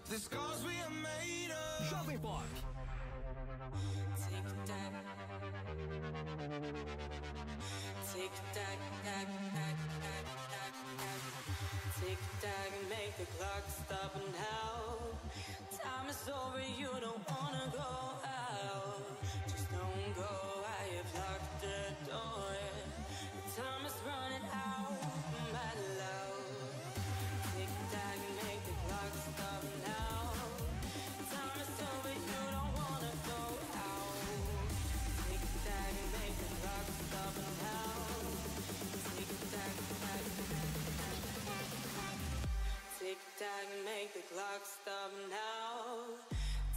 The scars we are made of. Jovem Pop. Tic-tac. Tic-tac, tac, tac, tac, tac, tac. Tic-tac, make the clock stop now. Time is over, you don't wanna go out. Just don't go, I have locked the door. Time is running out, my love. Tic-tac, make the clock stop now. Time is over, you don't wanna go out. Tic-tac, make the clock stop now. Tic-tac, tac, tac, tac. Tic-tac, make the clock stop now.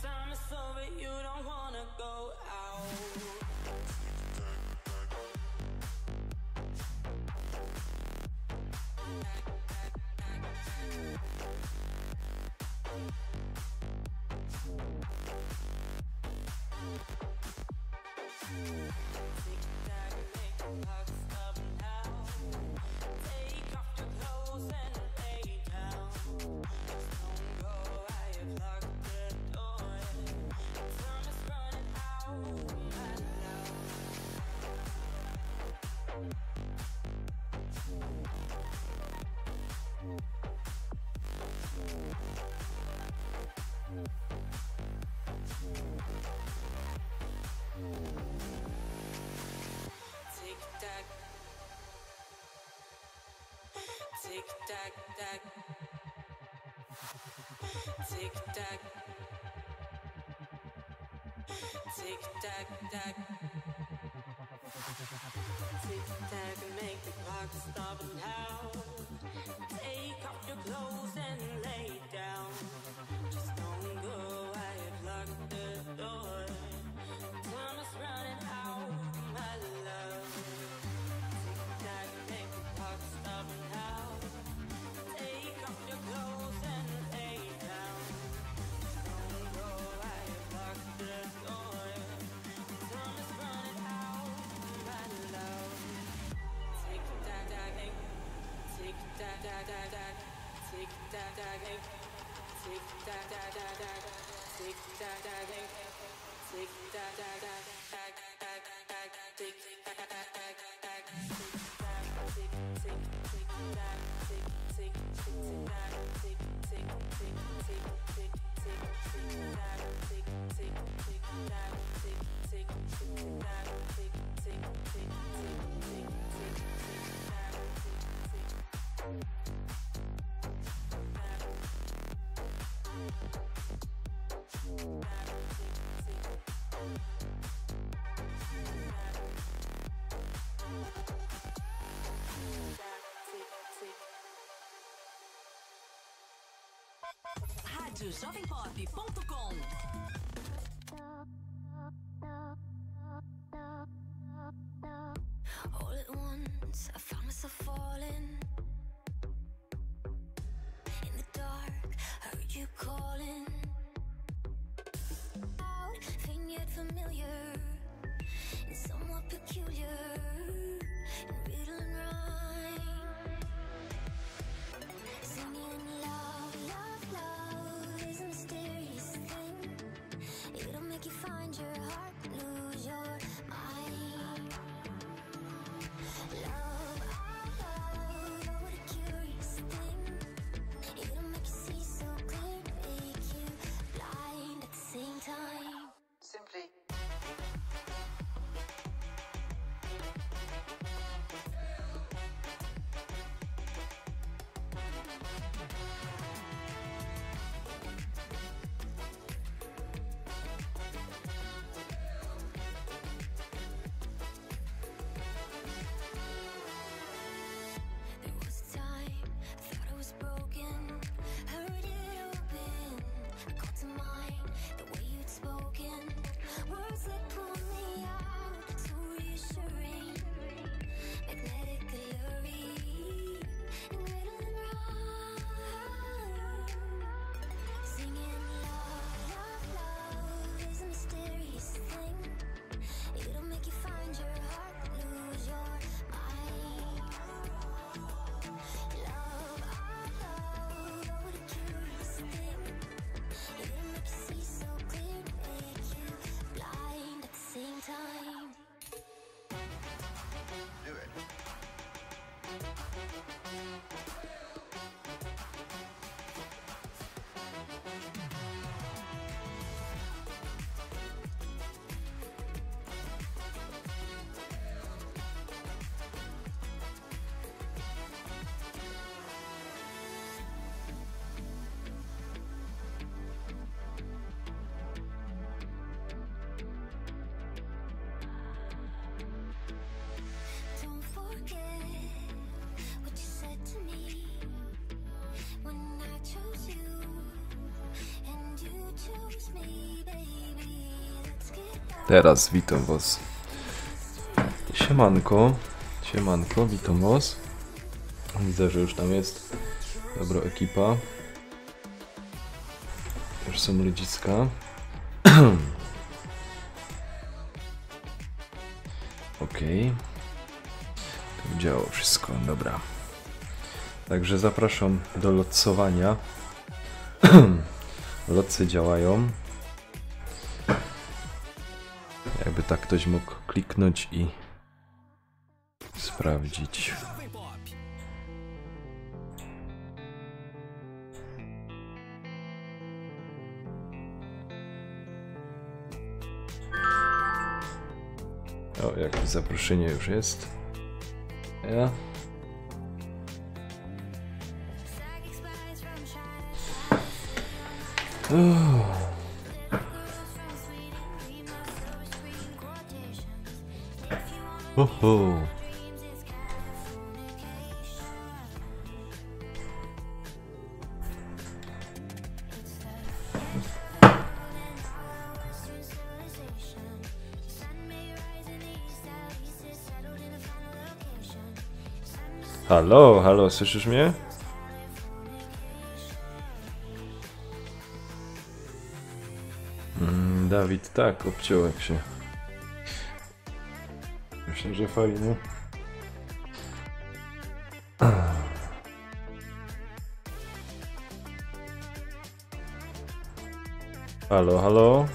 Time is over, you don't wanna go out. Tic-tac, tac. Tic-tac. Tic-tac, tac. Tic-tac, make the clock stop now. Take off your clothes and lay down. Just don't go, I have locked the door. Time is running out, my love. Tic-tac, make the clock stop now. Take off your clothes and lay down. Don't go, I have locked the door. Time is running out, my love. Tic-tac, tac, tic-tac, tac, tac, tac. Tic-tac, tac, tic-tac, tac, tac, tac. Tic-tac, tac, tic-tac, tac, tac, tac, tac, tac, tic-tac, tac, tac, tac. Rádio jovempop.com. All at once, I found myself falling. In the dark, I heard you calling. Out, faint yet familiar, and somewhat peculiar. In riddle and rhyme, singing love, love, love is a mysterious thing. It'll make you find your heart, lose your mind. Love, I love, oh what a curious thing. It'll make you see so clear, make you blind at the same time. Simply. Teraz witam was. Siemanko. Siemanko, witam was. Widzę, że już tam jest dobra ekipa. Już są ludziska. Okej. Tu działo wszystko, dobra. Także zapraszam do losowania. Lotcy działają. Jakby tak ktoś mógł kliknąć i sprawdzić. O, jakieś zaproszenie już jest. Ja. Oho. Halo, halo, słyszysz mnie? Dawid, tak, obciąłek się. Myślę, że fajnie. Halo, halo.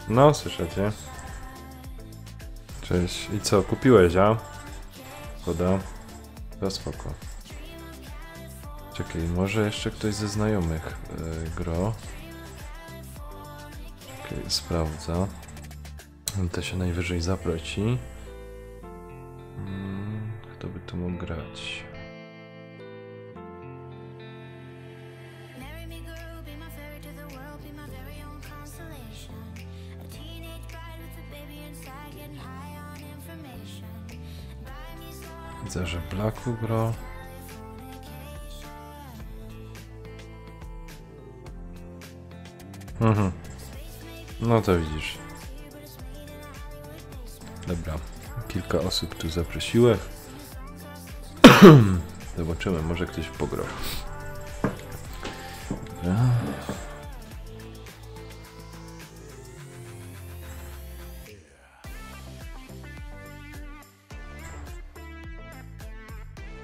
No, słyszycie? Cześć. I co, kupiłeś, a? Szkoda. To spoko. Czekaj, może jeszcze ktoś ze znajomych gro. Czekaj, sprawdza. To się najwyżej zaprosi. Kto by tu mógł grać? Widzę, że Blacku gro. No to widzisz. Dobra, kilka osób tu zaprosiłem. Zobaczymy, może ktoś pograł. Dobra.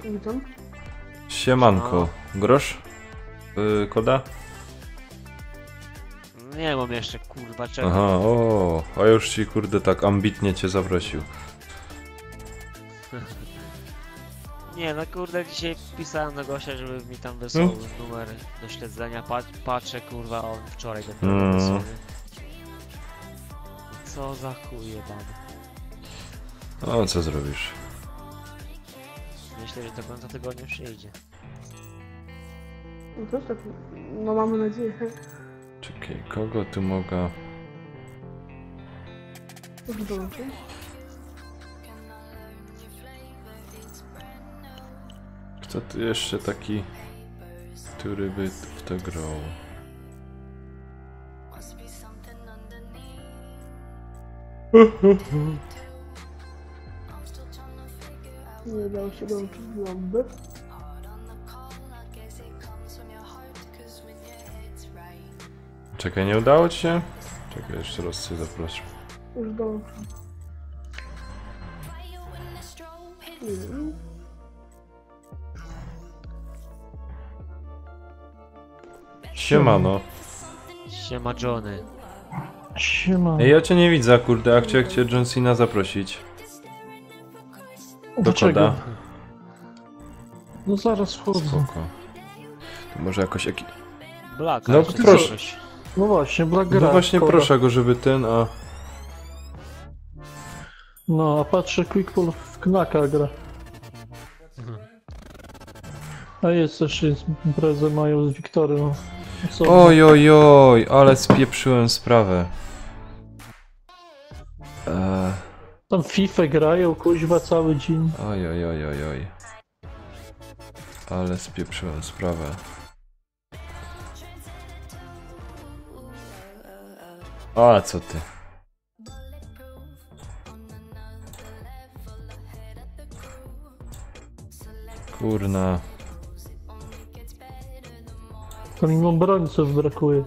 Witam. Siemanko. Grosz? Koda? Nie mam jeszcze, kurwa, czego. Aha, o, a już ci kurde tak ambitnie cię zaprosił. Nie, no kurde, dzisiaj pisałem do gościa, żeby mi tam wysłał numer do śledzenia. Patrzę, kurwa, on wczoraj dopiero wysłał. Co za chuj jebany. O, co zrobisz? Myślę, że do końca tygodnia przyjdzie. No też tak, no mamy nadzieję. Czekaj, kogo tu mogę? Już dołączę. Kto tu jeszcze taki, który by w to grał? Nie dało się dołączyć do lampy. Czekaj, nie udało ci się? Czekaj, jeszcze raz cię zaproszę. Już dołączę. Nie wiem. Siemano. Siema Johnny. Siema. Ej, ja cię nie widzę, kurde, a chciałem cię John Cena zaprosić. Do czego? koda. No zaraz wchodzę. Spoko. To może jakoś jaki... Black, No, jeszcze proszę. coś. No właśnie, Black gra. No właśnie koda. proszę go, żeby ten, a... No, a patrzę, Quickpull w Knaka gra. A jest też imprezę mają z Wiktory, no. Co? Oj, oj, oj, ale spieprzyłem sprawę. Tam FIFA grają, kuźwa, cały dzień. Oj, oj, oj, oj, oj. Ale spieprzyłem sprawę. O, a co ty? Kurna. To mi obrońców brakuje.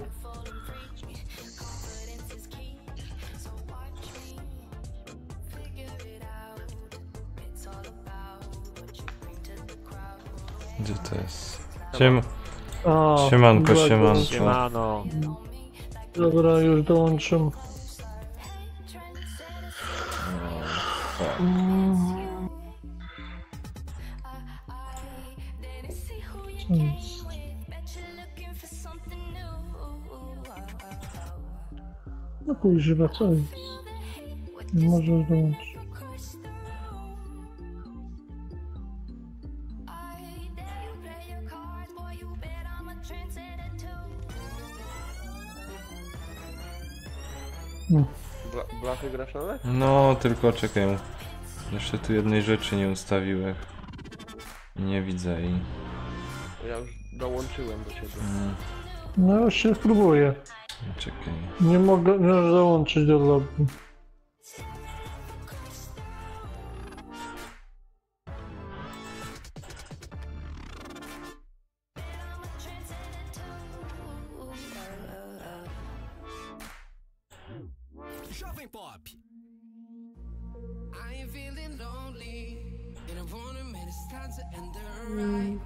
Gdzie to jest? A, Siemanko, Black siemanko. Ops. Siemano. Dobra, już dołączam. Co jest? No kuźwa, co jest? Nie możesz dołączyć. Blachy grasz nawet? No, tylko czekaj. Jeszcze tu jednej rzeczy nie ustawiłem. Nie widzę jej. Ja już dołączyłem do ciebie. No już się spróbuję. Czekaj. Nie mogę dołączyć do lobby. Jovem Pop. I ain't feeling lonely. And I wanna admit it's time to end the ride.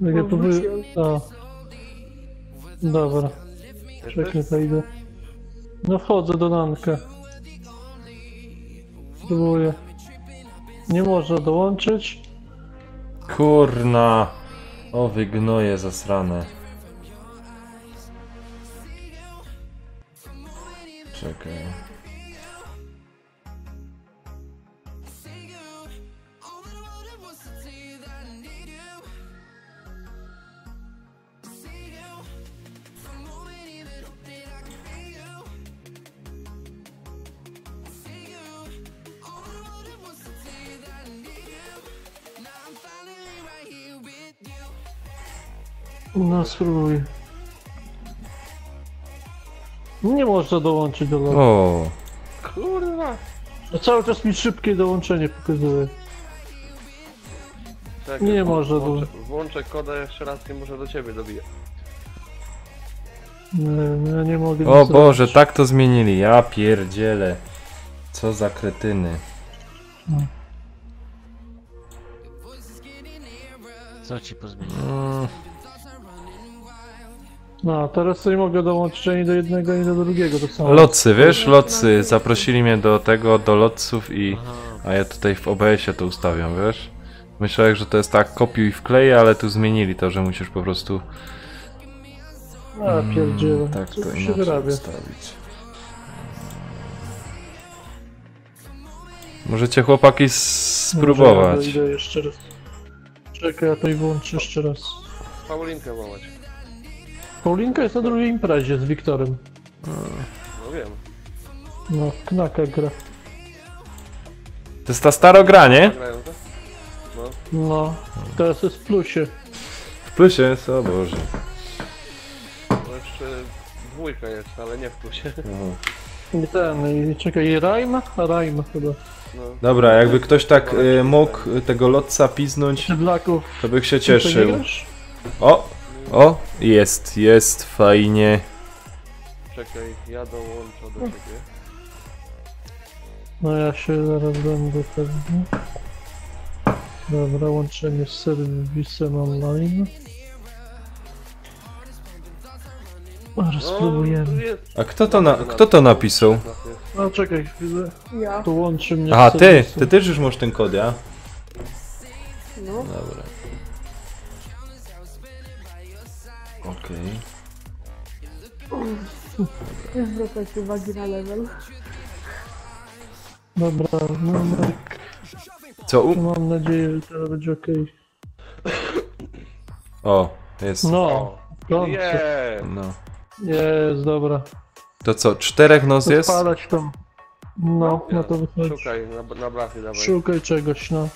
Jak ja tu a. Dobra. Czekaj, to idę. No wchodzę do Nanka. Spróbuję. Nie można dołączyć. Kurna. O, wygnoje zasrane. Czekaj. No spróbuję. Nie można dołączyć do lobby. O, Kurwa! A cały czas mi szybkie dołączenie pokazuje. Czekaj, Nie może włączę koda jeszcze raz i może do ciebie dobiję. Nie, ja nie mogę. o nic Boże, zrobić. tak to zmienili. Ja pierdzielę. Co za kretyny. Co ci pozmieniło? No, teraz sobie mogę dołączyć ani do jednego, ani do drugiego. To samo. Lotcy, wiesz? Lotcy. Zaprosili mnie do tego, do lotców i... Aha. A ja tutaj w OBS-ie to ustawiam, wiesz? Myślałem, że to jest tak kopiuj i wklej, ale tu zmienili to, że musisz po prostu... A, pierdzielę. Tak Co to tu się inaczej wyrabia? ustawić. Możecie chłopaki spróbować. Może ja idę jeszcze raz. Czekaj, ja to i włączę jeszcze raz. Paulinkę wołać. Paulinka jest na drugiej imprezie z Wiktorem. No wiem. No, Knaka gra. To jest ta stara gra, nie? Grają to? No. No, teraz jest w plusie. W plusie jest, o Boże. To jeszcze dwójka jest, ale nie w plusie. I ten, i czekaj, i Rajma? A Rajma chyba. No. Dobra, jakby ktoś tak mógł tego lotca piznąć, Czy Blacków? to bych się Ty nie cieszył. grasz? O, jest, fajnie. Czekaj, ja dołączę do ciebie. No ja się zaraz będę pewnie. Dobra, łączenie z serwisem online. Może No, spróbujemy. tu jest. A kto to napisał? No czekaj chwilę. Ja. Tu łączy mnie Aha, z ty serwisem. też już masz ten kod, ja? No. Dobra. Okej. Nie zwracajcie uwagi na level. Dobra, Co mam nadzieję, że teraz będzie okej. O, jest. No, w końcu. Nie. No. Jest, dobra. To co, 4 nos jest? Odpalać tam. No, no to wychodzi. Szukaj, na blachy dawaj. Szukaj czegoś, no.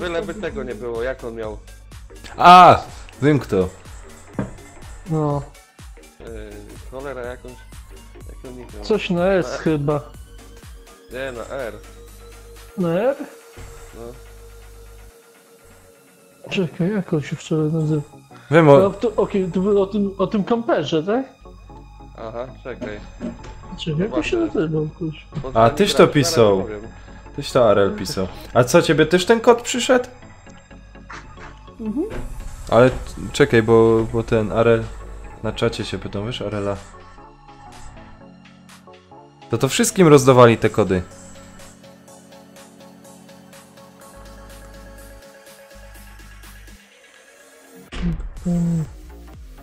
Byleby tego nie było, jak on miał? A! Wiem kto. No. Cholera, jakąś... Jak on nick miał? Coś na S chyba. Nie, na R. Na R? No. Czekaj, jak on się wczoraj nazywa? Wiem No, o... Okej, to było o tym kamperze, tak? Aha, czekaj. Czekaj, jak on się nazywał, kurczę? A, tyś to pisał. Tyś to Arel pisał. A co, ciebie też ten kod przyszedł? Ale czekaj, bo ten Arel... Na czacie się pytał, wiesz, Arela? To wszystkim rozdawali te kody.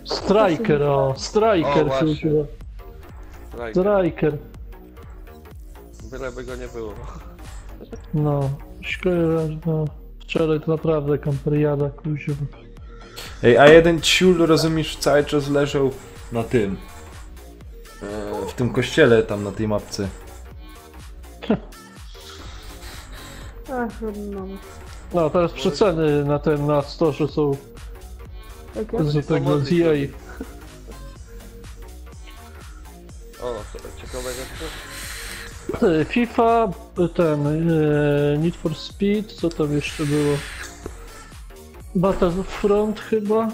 Striker, o! O, Striker się właśnie. używa. Strajk. Striker. Byleby go nie było. No, szkoda, no. Wczoraj to naprawdę kamperiada, kuźwa. Ej, a jeden ciul, rozumiesz, cały czas leżał na tym. W tym kościele tam na tej mapce. Ach, no. No, teraz przeceny na ten, na storze są Jakie? z tego z EA. O, co ciekawe rzeczy? FIFA, ten, Need for Speed, co tam jeszcze było? Battlefront chyba?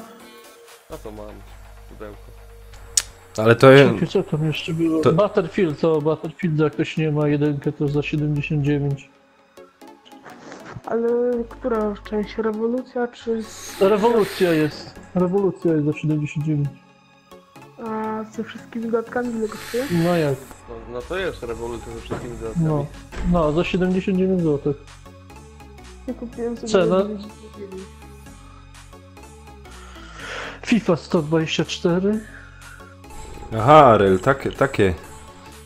A to mam. Pudełko. Ale to jest... Czekaj, co tam jeszcze było? To- Battlefield, to Battlefield jakoś nie ma, jedynkę to za 79. Ale która część? Rewolucja czy... Rewolucja jest za 79. A ze wszystkimi dodatkami ile kosztuje? No jak? No to jest rewolucja ze wszystkimi dodatkami. No, za 79 zł. Ja kupiłem sobie... Cena? 99. FIFA 124. Aha, Arel,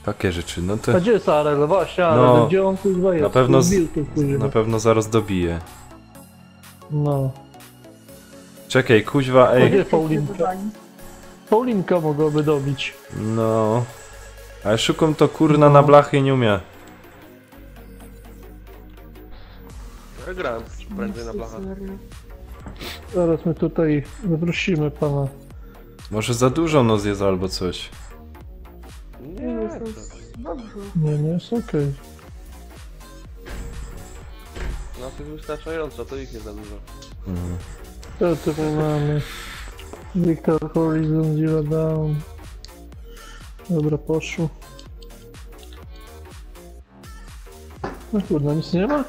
takie rzeczy, no to A gdzie jest Arel? Właśnie Arel, No, gdzie on tu jest? na pewno z- Wbił tu, kuźwa. na pewno zaraz dobije. No. Czekaj, kuźwa, A ej, gdzie Paulinka? Paulinka mogłaby dobić. no... Ale szukam to kurna na blachy nie umie. Ja grałem prędzej na blachach. Zaraz my tutaj zaprosimy pana. Może za dużo nos jest albo coś. Nie, Nie, to jest dobrze. Nie, jest okej. no to jest wystarczająco, to ich nie za dużo. Mhm. To tutaj mamy Victor Horizon Zero Dawn. Dobra, poszło. No kurwa, nic nie ma?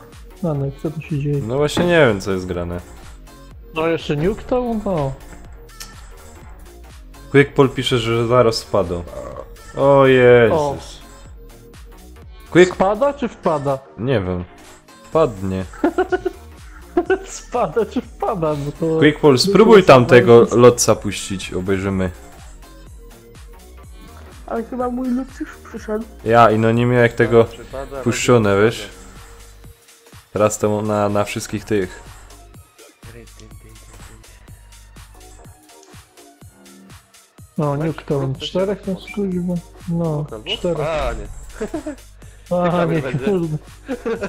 Anek, co tu się dzieje? No właśnie nie wiem co jest grane. No jeszcze Nuketown? No. Quickpol pisze, że zaraz spadł. O Jezus. Quick... Spada czy wpada? Nie wiem. Wpadnie. Spada czy wpada? No to... Quickpol, spróbuj tam tego lotca puścić, obejrzymy. Ale chyba mój lud już przyszedł. Ja i no nie miał jak tego Przypada, puszczone, robi- wiesz? Teraz to na wszystkich tych. No, Nuketown. 4 na skórze. No, 4. A, nie. Aha, ciekawy nie, będzie. kurde.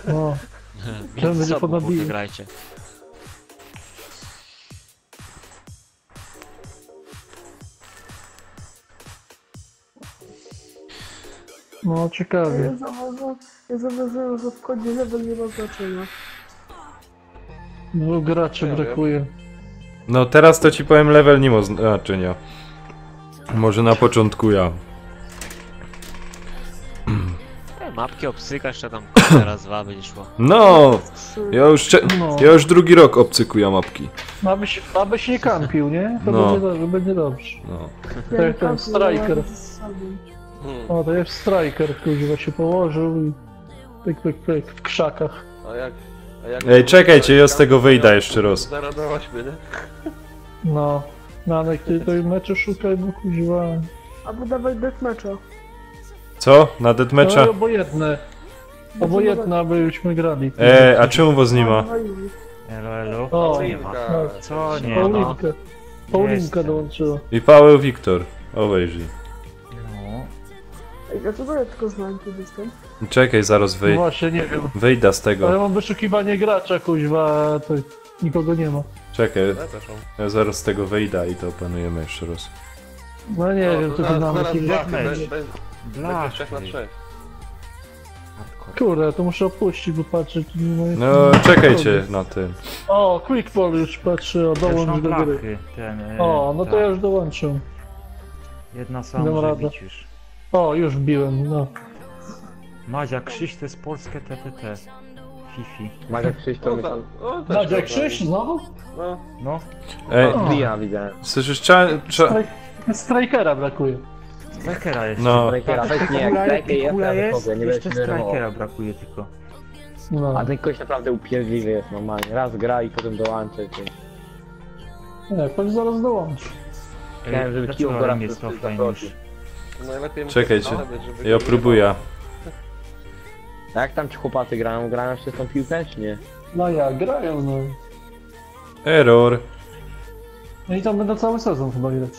No, Między będzie sobą ponabijał. wygrajcie. no ciekawie. Ja zauważyłem, że w kodzie level nie ma znaczenia. 2 graczy Ja wiem. brakuje. No teraz to ci powiem level nie ma znaczenia. Może na początku ja. Mapki obsykasz, to tam teraz dwa będzie szło. No! Trzy. No. Ja już drugi rok obcykuję mapki. Abyś nie kampił, nie? To No. będzie dobrze. No. Ja nie Tak, ten kampię, striker. ja z sobą. O, to jest striker, który się położył i pyk, w krzakach. A jak Ej, czekajcie, ja z tego wyjdę jeszcze raz. 0 do 8, nie? No. Nanek, ty to mecze szukaj, bo kuźwa. Albo dawaj deathmatcha. Co? Na deathmatcha? No obojętne. Obojętne, abyśmy grali. A czemu was nie ma? Elo, elo. O, Co nie ma? no. Co nie ma? Paulinka. Paulinka Jestem. dołączyła. I Paweł Wiktor. Obejrzyj. No. Ej, dlaczego ja tylko znam kiedy jestem? Czekaj, zaraz No właśnie, nie wiem. wyjdę z Ale tego. mam wyszukiwanie gracza, kuźwa, to nikogo nie ma. Czekaj, Ja też mam. ja zaraz z tego wyjdę i to opanujemy jeszcze raz. No nie wiem, to zaraz dynamiki blachy, będzie. będzie Blachy. 3 na 3. Hardcore. Kurde, to muszę opuścić, bo patrzę, tu nie ma... No, czekajcie na tym. O, Quick Pull już patrzy, o, Też dołącz mam do gry. blachy, ten... O, no to tak. ja już dołączę. Jedna sama Dam może radę. bić już. O, już wbiłem, no. Madzia Krzyś to jest polskie TTT. Fifi. Magia Krzyś to O, myślę... o, też Nadia dobra. Krzyś, znowu? No, No, Ej, O. Dria widziałem. słyszysz, Strikera brakuje. Strikera jest. No. Strikera, weź nie, jak Kula, Striker jest, kula ja jest, wychodzę, nie jeszcze będę się denerwował. Strikera brakuje tylko. No. A ten kość naprawdę upierdliwy jest normalnie. Raz gra i potem dołącza. Nie, ktoś zaraz dołączy. Chciałem, żeby Dlaczego Kill go raz jest przez offline zaprosił. już? najlepiej musi Czekajcie. być, żeby ja go próbuję. A jak tam ci chłopacy grają? Grają jeszcze tą piłkę, czy nie? No ja, grają, no. Error. No i tam będę cały sezon chyba grać.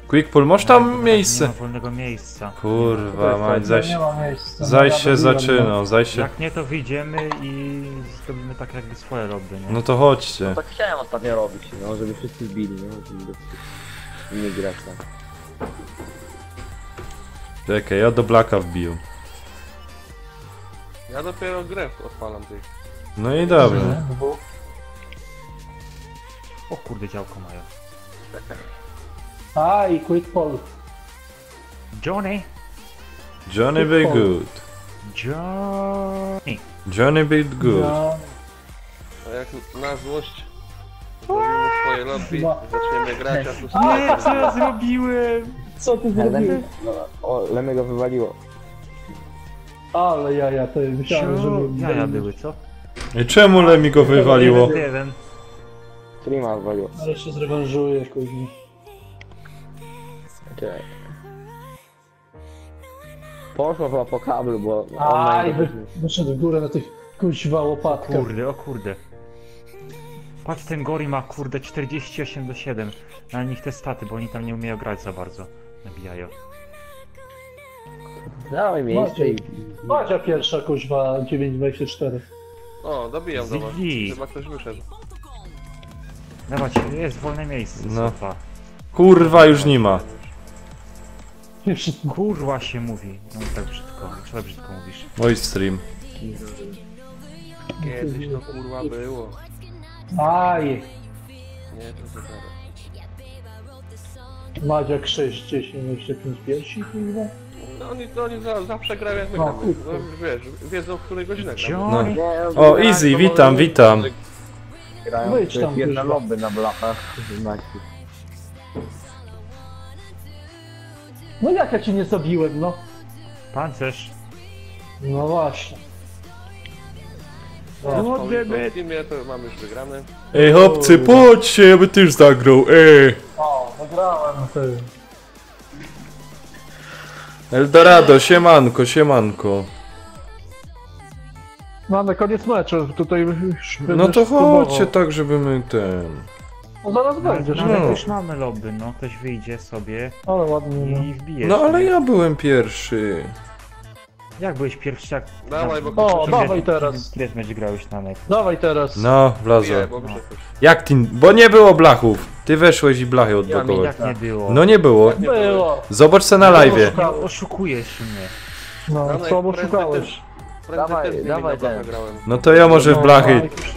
Quick pull, masz tam Nie miejsce? ma wolnego miejsca. Kurwa, mać, zaś, Nie ma miejsca. zaś No, się ja dobiłem, zaczyna, zaś się... Jak nie, to wyjdziemy i zrobimy tak jakby swoje lobby, nie? No to chodźcie. Tak chciałem ostatnio robić, no, żeby wszyscy zbili, no, żeby nie grać tam. Czekaj, ja do Blacka wbił. Ja dopiero grę odpalam tych. No i dobra. O kurde, działko mają. A, i Quick Pull. Johnny! Johnny be good. Johnny! Johnny be good. Ja, A jak na złość zrobimy swoje lobby, No. zaczniemy grać, a tu Nie, co ja zrobiłem? co ty zrobiłeś? O, Lemy go wywaliło. Ale ja to myślałem, że... Jaja były, co? I czemu Lemi go wywaliło? 1-1. Streama wywaliło. Ale się zrewanżuję, kurde. Czekaj. Poszło chyba po kablu, bo Aj, online... wyszedł w górę na tych kuźwa łopatkach. Kurde, o kurde. Patrz, ten Gori ma kurde 48-7. Na nich te staty, bo oni tam nie umieją grać za bardzo. Nabijają. Dawaj miejsce i... Madzia pierwsza kuźwa 9,24. O, dobijam do was. Ziggy. Chyba ktoś wyszedł. Dawać, jest wolne miejsce. No. Sofa. Kurwa, już nie ma. Kurwa się mówi. No tak brzydko. Co tak brzydko mówisz? Mój stream. Kiedyś to kurwa było. Aj, Nie, to teraz. Madzia Krzyś 10,25 piersi, kurwa. No oni zawsze grają jak my No, gramy. No, wiesz, wiedzą w której godzinę gramy. Johnny! O, easy, witam, witam. Grają Wyjdź tam, jedna kurwa. lobby na blachach. No jak ja cię nie zabiłem, no? Pancerz! No właśnie. No, w teamie to mamy już wygrane. Ej, chłopcy, pójdźcie, ja by też zagrał, ej. O, wygrałem ty. Eldorado, siemanko, siemanko. No na koniec meczu, tutaj już No będziesz to próbował. chodźcie tak, żeby my ten... No zaraz będziesz, No, no. ale już mamy lobby, no. Ktoś wyjdzie sobie Ale ładnie, no. i wbije. No ale sobie. ja byłem pierwszy. Jak byłeś pierwszy, jak... Dawaj, bo O, ktoś dawaj teraz. Kiedy mecz grałeś na nek? Dawaj teraz. No, wlazło. bije, bo wyszedł ktoś. Jak ty... Bo nie było blachów. Ty weszłeś i blachy odblokowałeś. Jak nie było? No nie było. Było. Zobacz se na live. Nie oszukujesz mnie. No, Danek, słabo prędzej szukałeś. Prędzej Dawaj, też z nimi dawaj na blachę ten. grałem. No to ja może w blachy... Nanek już-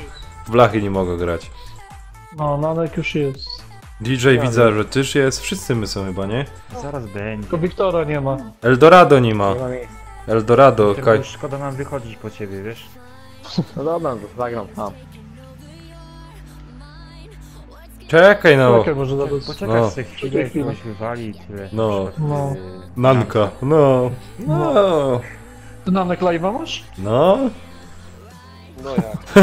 W blachy nie mogę grać. No, Nanek już jest. DJ widzę, że też jest. Wszyscy my są chyba, nie? Zaraz będzie. Tylko Wiktora nie ma. Eldorado nie ma. Nie ma miejsca. Eldorado, Tylko kaj... już szkoda nam wychodzić po ciebie, wiesz? No dobra, to zagram tam. Czekaj no. Czekaj, może zaraz. Poczekaj No. sobie chwilę, kogoś wywali i tyle. No. Na przykład, No. Nanka. No. No. Ty Nanek live'a masz? No. No jak?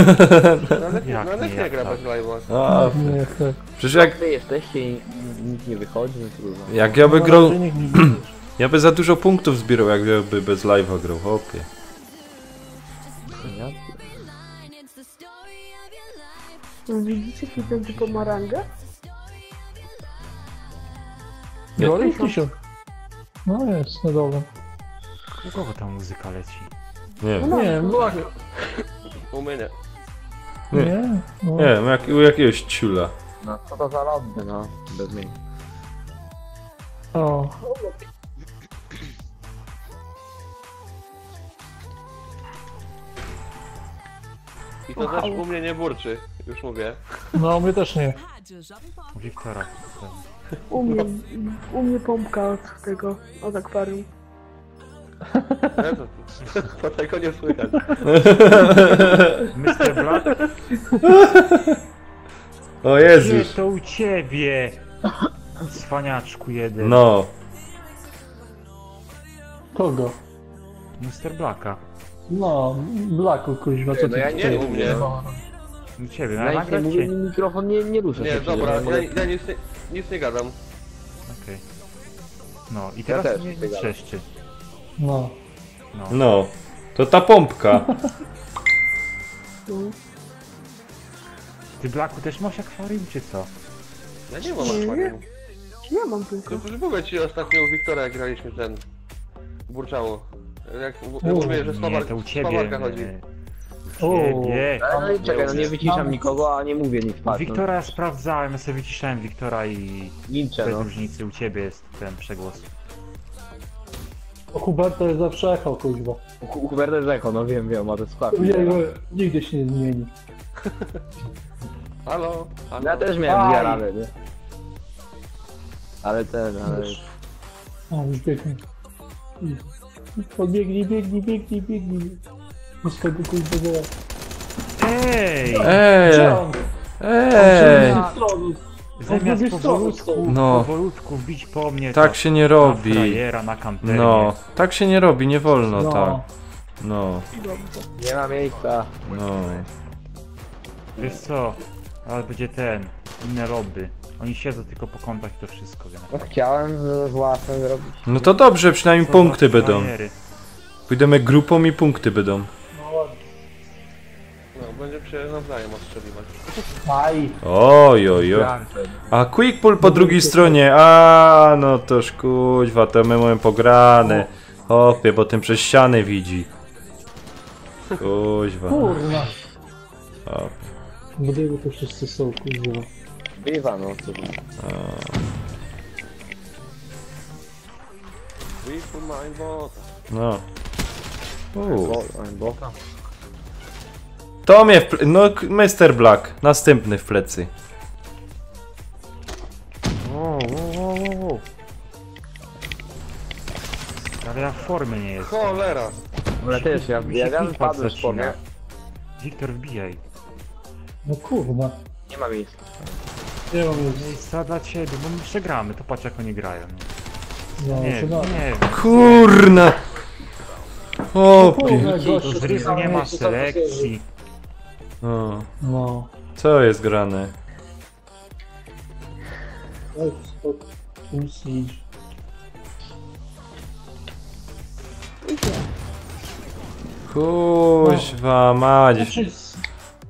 Nanek Jak Nanek nie, nie jak gra tak. bez live'a. A, Nie, tak. przecież jak... Wy jesteście i nic nie wychodzi, no trudno. Jak ja by No, grał... raczej nikt nie widzisz. Ja by za dużo punktów zbierał, jakby bez live'a grał, hopie. Widzicie kwitnący pomarangę? Nie. No, i Kisio. No jest, na dole. U kogo ta muzyka leci? Nie wiem. Nie, błagam. U mnie. Nie. Nie, no. Nie wiem, jak u jakiegoś ciula. No co to za lobby, no. Bez mnie. O, I to też u mnie nie burczy, już mówię. no mnie też nie. Rádio Jovem Pop. Wiktora. U mnie pompka od tego, od akwarium. To tego nie słychać. Mr. Black? O Gdzie Jezus. to u ciebie? Cwaniaczku jeden. No. Kogo? Mr. Blacka. No, Blacku kuźwa, co ty No ja nie u mnie. U ciebie, Ja na nic nie mówię, nagracie. mikrofon nie rusza. Nie, się, dobra, nie? ja nic nie gadam. Okej. No i teraz też nie nie gadam. trzeszczy. No. No. No. To ta pompka. Ty Blacku też masz akwarium czy co? Ja nie mam akwarium. Ja mam tylko. To już mówię ci ostatnio u Wiktora, jak graliśmy ten... Burczało. Ja mówię, że Nie, to u ciebie. spawarka chodzi. O, Ciebie. Ale no i czekaj, no nie wyciszam nikogo, a nie mówię nic. U Patrz, Wiktora sprawdzałem, ja sobie wyciszałem Wiktora i Milczę, bez no. różnicy u ciebie jest ten przegłos. o Huberto jest zawsze echo kuźwa. U Huberta jest echo, no wiem, a to jest fakt. U niego nigdy się nie zmieni. Halo? Halo? Ja też miałem Aj. jarane, nie? Ale ale... O, już biegnie. Podbiegnij, biegnij. Z tego kuźwa była. Ej! Gdzie on? Ej. Zamiast drugiej strony No. powolutku wbić po mnie, Tak to się nie na robi. frajera, na kampernie. No. Tak się nie robi, nie wolno tak. No. No. Nie ma miejsca. No. Wiesz co? Ale będzie ten, inne lobby. Oni siedzą tylko po kątach i to wszystko, wiem. No chciałem własne zrobić. No to dobrze, przynajmniej punkty będą. Frajery. Pójdziemy grupą i punkty będą. No, będzie się nawzajem ostrzeliwać. Aj. Oj, oj, oj. A quick pull po drugiej stronie. A no toż kuźwa, to my mamy pograne. Hopie, bo tym przez ściany widzi. Kuźwa. Kurwa. Hopie. Budygu to wszyscy są kuźwa. Bywa, no. Wiku mine bot. No. Boka. To mnie no Mr. Black. Następny w plecy. Wow. Ale ja w formie nie jestem. Cholera! Ale też, ja Mi się wiem, klipa padłem w formie. zacina. Wiktor, wbijaj. No kurwa. Nie ma miejsca. Nie mam już. Miejsca dla ciebie, bo my przegramy, to patrz jak oni grają. No, Nie, to da. nie, Kurna! Hopie. Kurwa, to gościu, z ryzu nie ma to tam selekcji. O, No. co jest grane? Oj, spoko. Nic nie idzie. Kuźwa, mać. Znaczy,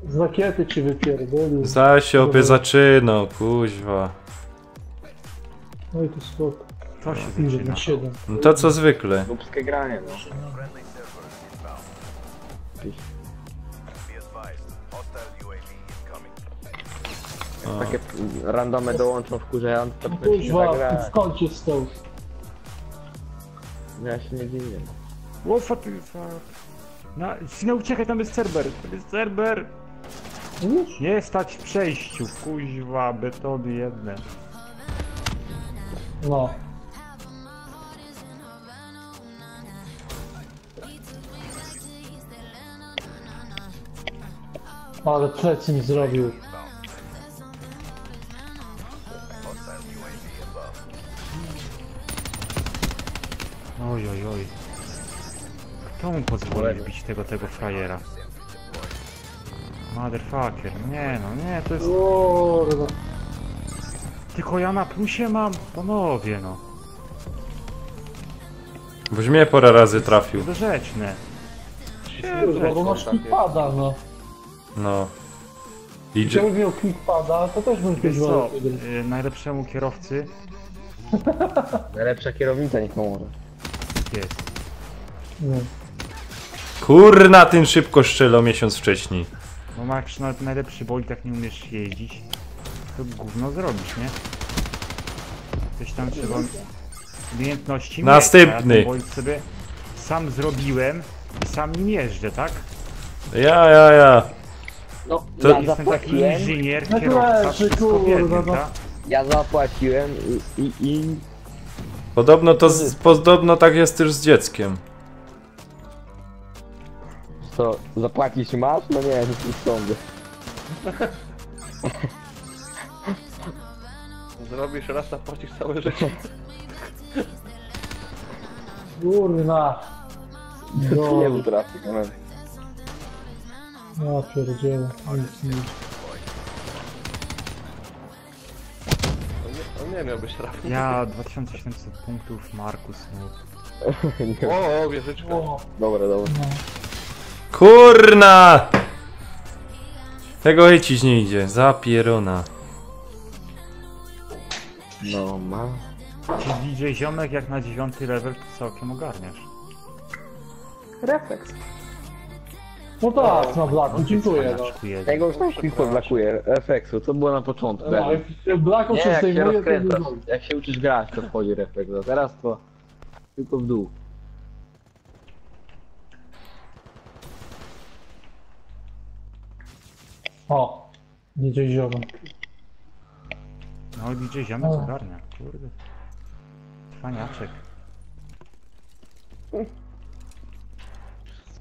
z rakiety ci wypierdolił. Zaś się opie zaczyna, kuźwa. No i to spoko. To się Idzie zaczyna. na 7. No to co zwykle. Lubskie granie, no. Takie randomy dołączą wkurzające, to ktoś nie Kuźwa, zagra. w kącie stał. Ja się nie dziwię. Łofa ty nie uciekaj, tam jest serwer. Tam jest serwer. Już? Nie stać w przejściu, kuźwa, betony jedne. No. Ale plecy mi zrobił. Oj. Kto mu pozwoli wbić tego frajera? Motherfucker, nie, to jest... Kurwa. Tylko ja na plusie mam, panowie no. Boś mnie parę razy trafił. Dorzeczne. Kurwa, bo masz clickpada, no. No. I Gdybym miał clickpada, to też bym Wiesz co, powiedział. najlepszemu kierowcy Najlepsza kierownica niech pomoże. jest. Nie. kurna, ten szybko strzelał miesiąc wcześniej. No Max, nawet najlepszy bolid, jak nie umiesz jeździć, to gówno zrobisz, nie? Coś tam trzeba umiejętności Następny. mieć, a ja ten bolt sobie sam zrobiłem i sam nim jeżdżę, tak? Ja. No, To- ja Jestem taki zapłaciłem, inżynier, No kierowca, kurwa, wszystko w jednym, no. tak? ja zapłaciłem i Podobno tak jest też z dzieckiem. co, zapłacić masz? No nie, to jest sądy. Zrobisz raz, a płacisz całe życie. Kurna. Nie utrafię, no. Ja pierdzielę, nic nie. On nie miałbyś trafił. Ja 2700 punktów, Markus, no. Nie. O, wieżyczka. Dobra. Kurna! Tego chycić nie idzie, zapierona. No, ma. Ci DJ ziomek jak na 9 level to całkiem ogarniasz. Refleks. No tak, no Blacku, dziękuję. No. Tego już tak tylko brakuje, refleksu, co było na początku. No, jak Blacku Nie, się jak się zdejmuje, to nie rozkręcasz, zrobi. jak się uczysz grać, to wchodzi refleks, a teraz to tylko w dół. O, DJ ziomek. No DJ ziomek O. ogarnia, kurde. Faniaczek.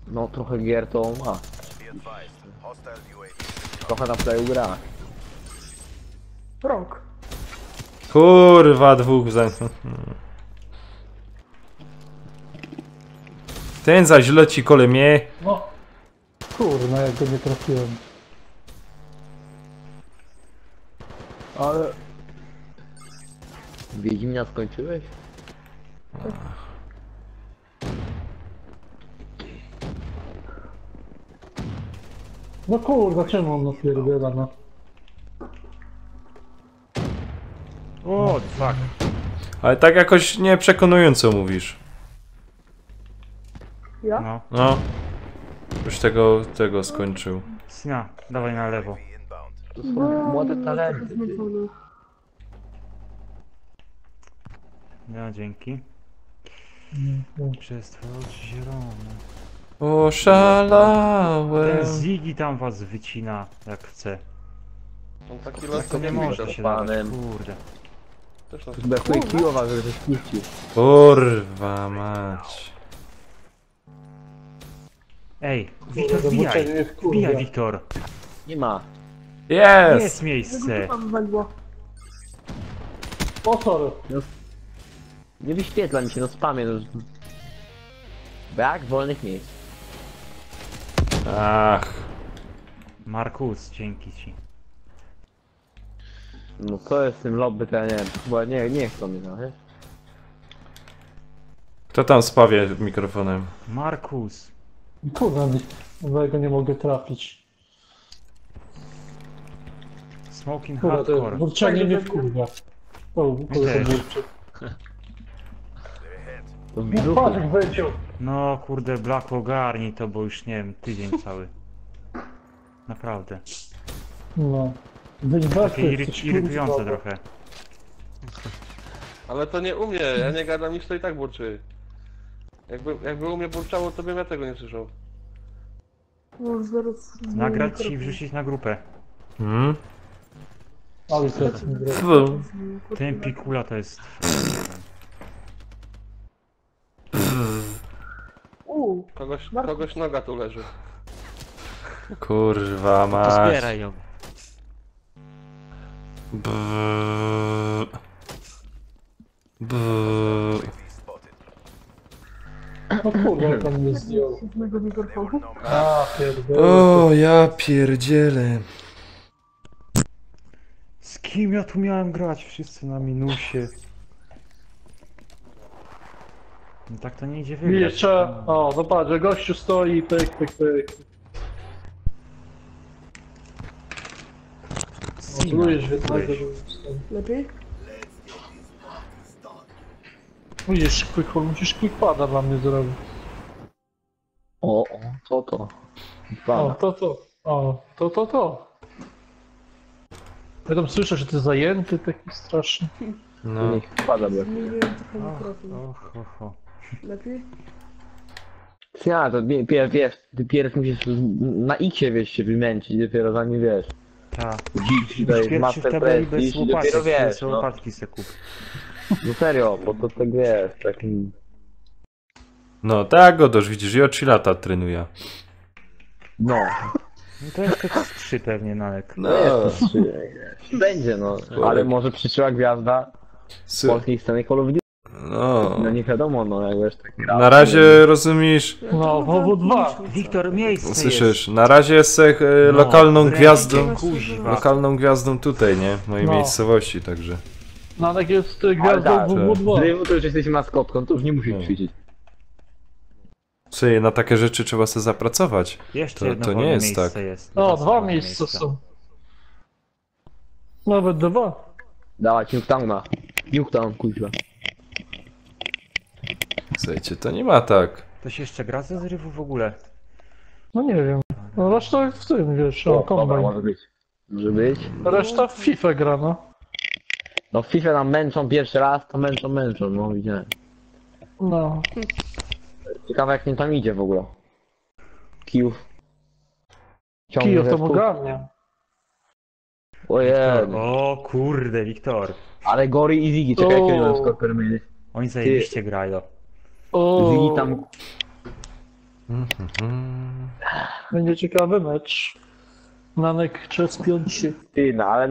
No trochę gier to ma. Trochę na playu gra. Rok. Kurwa, dwóch za... Ten zaś leci kole mnie. No. Kurna, jak go nie trafiłem. Ale... Wiedźmina skończyłeś? No kurwa, czemu on napierdziela, no? O, fuck. Ale tak jakoś nieprzekonująco mówisz. Ja? No. No. Już tego skończył. Sina, dawaj na lewo. To są młode talenty. No, dzięki. Przez twoje oczy zielone. Oszalałem. Ten Ziggy tam was wycina, jak chce. On taki Tak los to nie może się dawać, kurde. Też nas... Brakuje kijowa, żeby coś puścił. Kurwa mać. Ej, Wiktor, Zobaczenie wbijaj! jest kurwa. Wbijaj, Wiktor! Nie ma. Jest! Jest miejsce! Tam wywaliło. O, sorry. Nie wyświetla mi się, no spamie. No. Brak wolnych miejsc. Ach. Markus, dzięki ci. No co jest z tym lobby, to ja nie wiem. Chyba nie chcą mnie, no wiesz? Kto tam spawie mikrofonem? Markus! Kurwa, ja go nie mogę trafić. Smoking Kurwa, to hardcore. burczenie mnie wkurwia. O, kurwa, też. burczy. To w No brzuchu. patrz, jak wyleciał. No kurde, Black ogarnij to, bo już nie wiem, tydzień cały. Naprawdę. No. Wyjebać Takie irytujące trochę. Ale to nie u mnie, ja nie gadam, nic to i tak burczy. Jakby u mnie burczało, to bym ja tego nie słyszał. No, zaraz... Nagrać ci i wrzucić na grupę. Hmm? Ale to jest nie gra. Ten pikula to jest... Kogoś noga tu leży. Kurwa mać. Pozbieraj ją. Brrr. Brrr. No kurwa, jak on mnie zdjął. Jednego mikrofonu. A, pierdolę. O, ja pierdzielę. Z kim ja tu miałem grać? Wszyscy na minusie. No tak to nie idzie wygrać. Jeszcze, o, zobacz, że gościu stoi i pyk, pyk, pyk. Zlujesz jednego. Lepiej? Musisz quickpada dla mnie zrobić. O, co to? O, to. O, to. Ja tam słyszę, że ty zajęty taki straszny. No. Niech wpada blokuje. Nie wiem, to mikrofon. Oho. Lepiej? Ja, to wiesz, ty pierw musisz na X-ie, wiesz, się wymęczyć, dopiero zanim wiesz. Tak. Dziś Już tutaj pierwszy w master tabeli press bez i dopiero łopatek, wiesz, bez no. łopatki se kup. No serio, bo to tak wiesz, takim... No tak, Godosz, widzisz, i od 3 lata trenuje. No. No to jest tak 3 pewnie, Nanek. No, Będzie no, ale może przyszła gwiazda z polskiej sceny Call of Duty. No no. nie wiadomo, no jak wiesz, tak gra. Na razie rozumiesz, No, WW2. Wiktor, miejsce słyszysz, na razie jest lokalną gwiazdą, lokalną gwiazdą tutaj, nie? W mojej No. miejscowości, także. Nanek jest Ale gwiazdą tak, WW2. Zrywu to już jesteś maskotką, to już nie musisz No. ćwiczyć. Słuchaj, na takie rzeczy trzeba sobie zapracować. Jeszcze jedno To nie wolne jest miejsce tak. jest. No, są dwa wolne miejsca są. Nawet dwa. Dawać Nuketowna. Nuketown, kuźwa. Słuchajcie, to nie ma tak. To się jeszcze gra ze zrywu w ogóle? No nie wiem. No reszta w tym, wiesz, o, Dobra, kombajn. może być. Może być. Reszta w FIFA gra, no. No w FIFA nam męczą pierwszy raz, to męczą, no widziałem. No. Ciekawe jak im tam idzie w ogóle. Kijów. Ciągnie Kijów to zespół. ogarnia. Ojej, O kurde, Wiktor. ale Gory i Ziggy, czekaj O. jakie mają skorpiony. Oni zajebiście grają. O, Ziggy tam... będzie ciekawy mecz. Nanek czespiąc się. Ty, no ale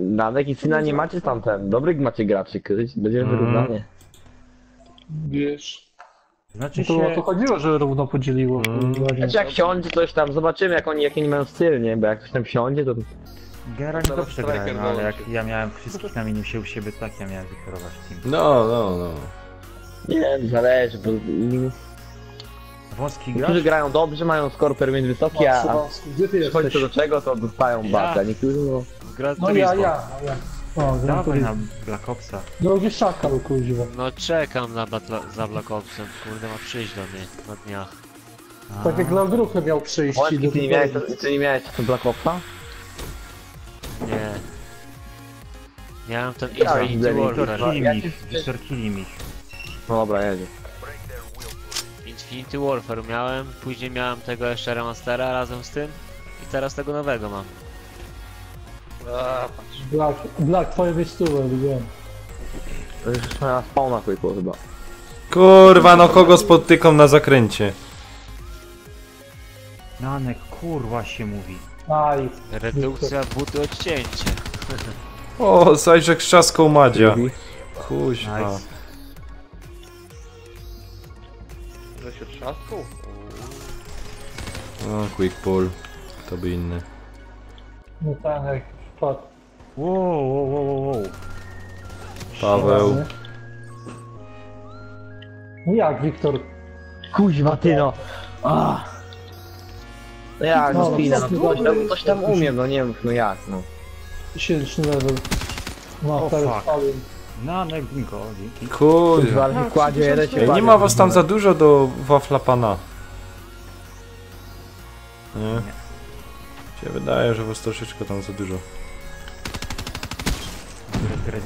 na taki syna nie macie tam ten. Dobrych macie graczy, kiedyś będzie wyrównanie. Wiesz. Znaczy To o to się... chodziło, że równo podzieliło. Znaczy jak siądzie coś tam, zobaczymy jaki oni mają styl, nie? Bo jak ktoś tam siądzie, to... Generalnie Zaraz dobrze striker grają, no, ale dołączy. jak ja miałem wszystkich na minusie u siebie, tak ja miałem wykierować team. No. Nie, zależy, bo... Wąski Niektórzy grasz? grają dobrze, mają skorpion wysoki, a Gdzie ty przychodzi to jesteś? do czego, to dostają batę, a niektórzy no... Gran No Turismo. ja. O, Dawaj na Black Opsa. Drogi szakal, kuźwa. No czekam za Black Opsem, kurde ma przyjść do mnie na dniach. Tak jak dla grupy miał przyjść. Wojtki, do ty nie miałeś to Black Opsa? Nie. Miałem ten Ja Infinity widzę, Wiktor, Warfare. kili ich. Wiktor, kili ich. No dobra, jedzie. Infinity Warfare miałem, później miałem tego jeszcze remastera razem z tym i teraz tego nowego mam. A, patrz. Black, twoje miejscowe, widziałem. To już na spawna klikło chyba. Kurwa, no kogo spotyką na zakręcie? Nanek, kurwa się mówi. Aj, Redukcja buty odcięcie. O, zajrzek z czaską Madzia. Kuźwa. Nice. Że się trzaską? O, quick pull. Kto by inny. no tak jak wpadł. Wow. Paweł. No jak, Wiktor? Kuźwa ty no! Ah. No jak, No, no spina, no, coś tam umiem, no nie wiem, no jak, no. 1000 level. No, O, teraz fuck. spalił. Nanek, go, dzięki. Kuźwa, Kurwa. ale się kładzie, jeden się Ej, kładzie. nie ma was tam za dużo do wafla pana. Nie? Się wydaje, że was troszeczkę tam za dużo.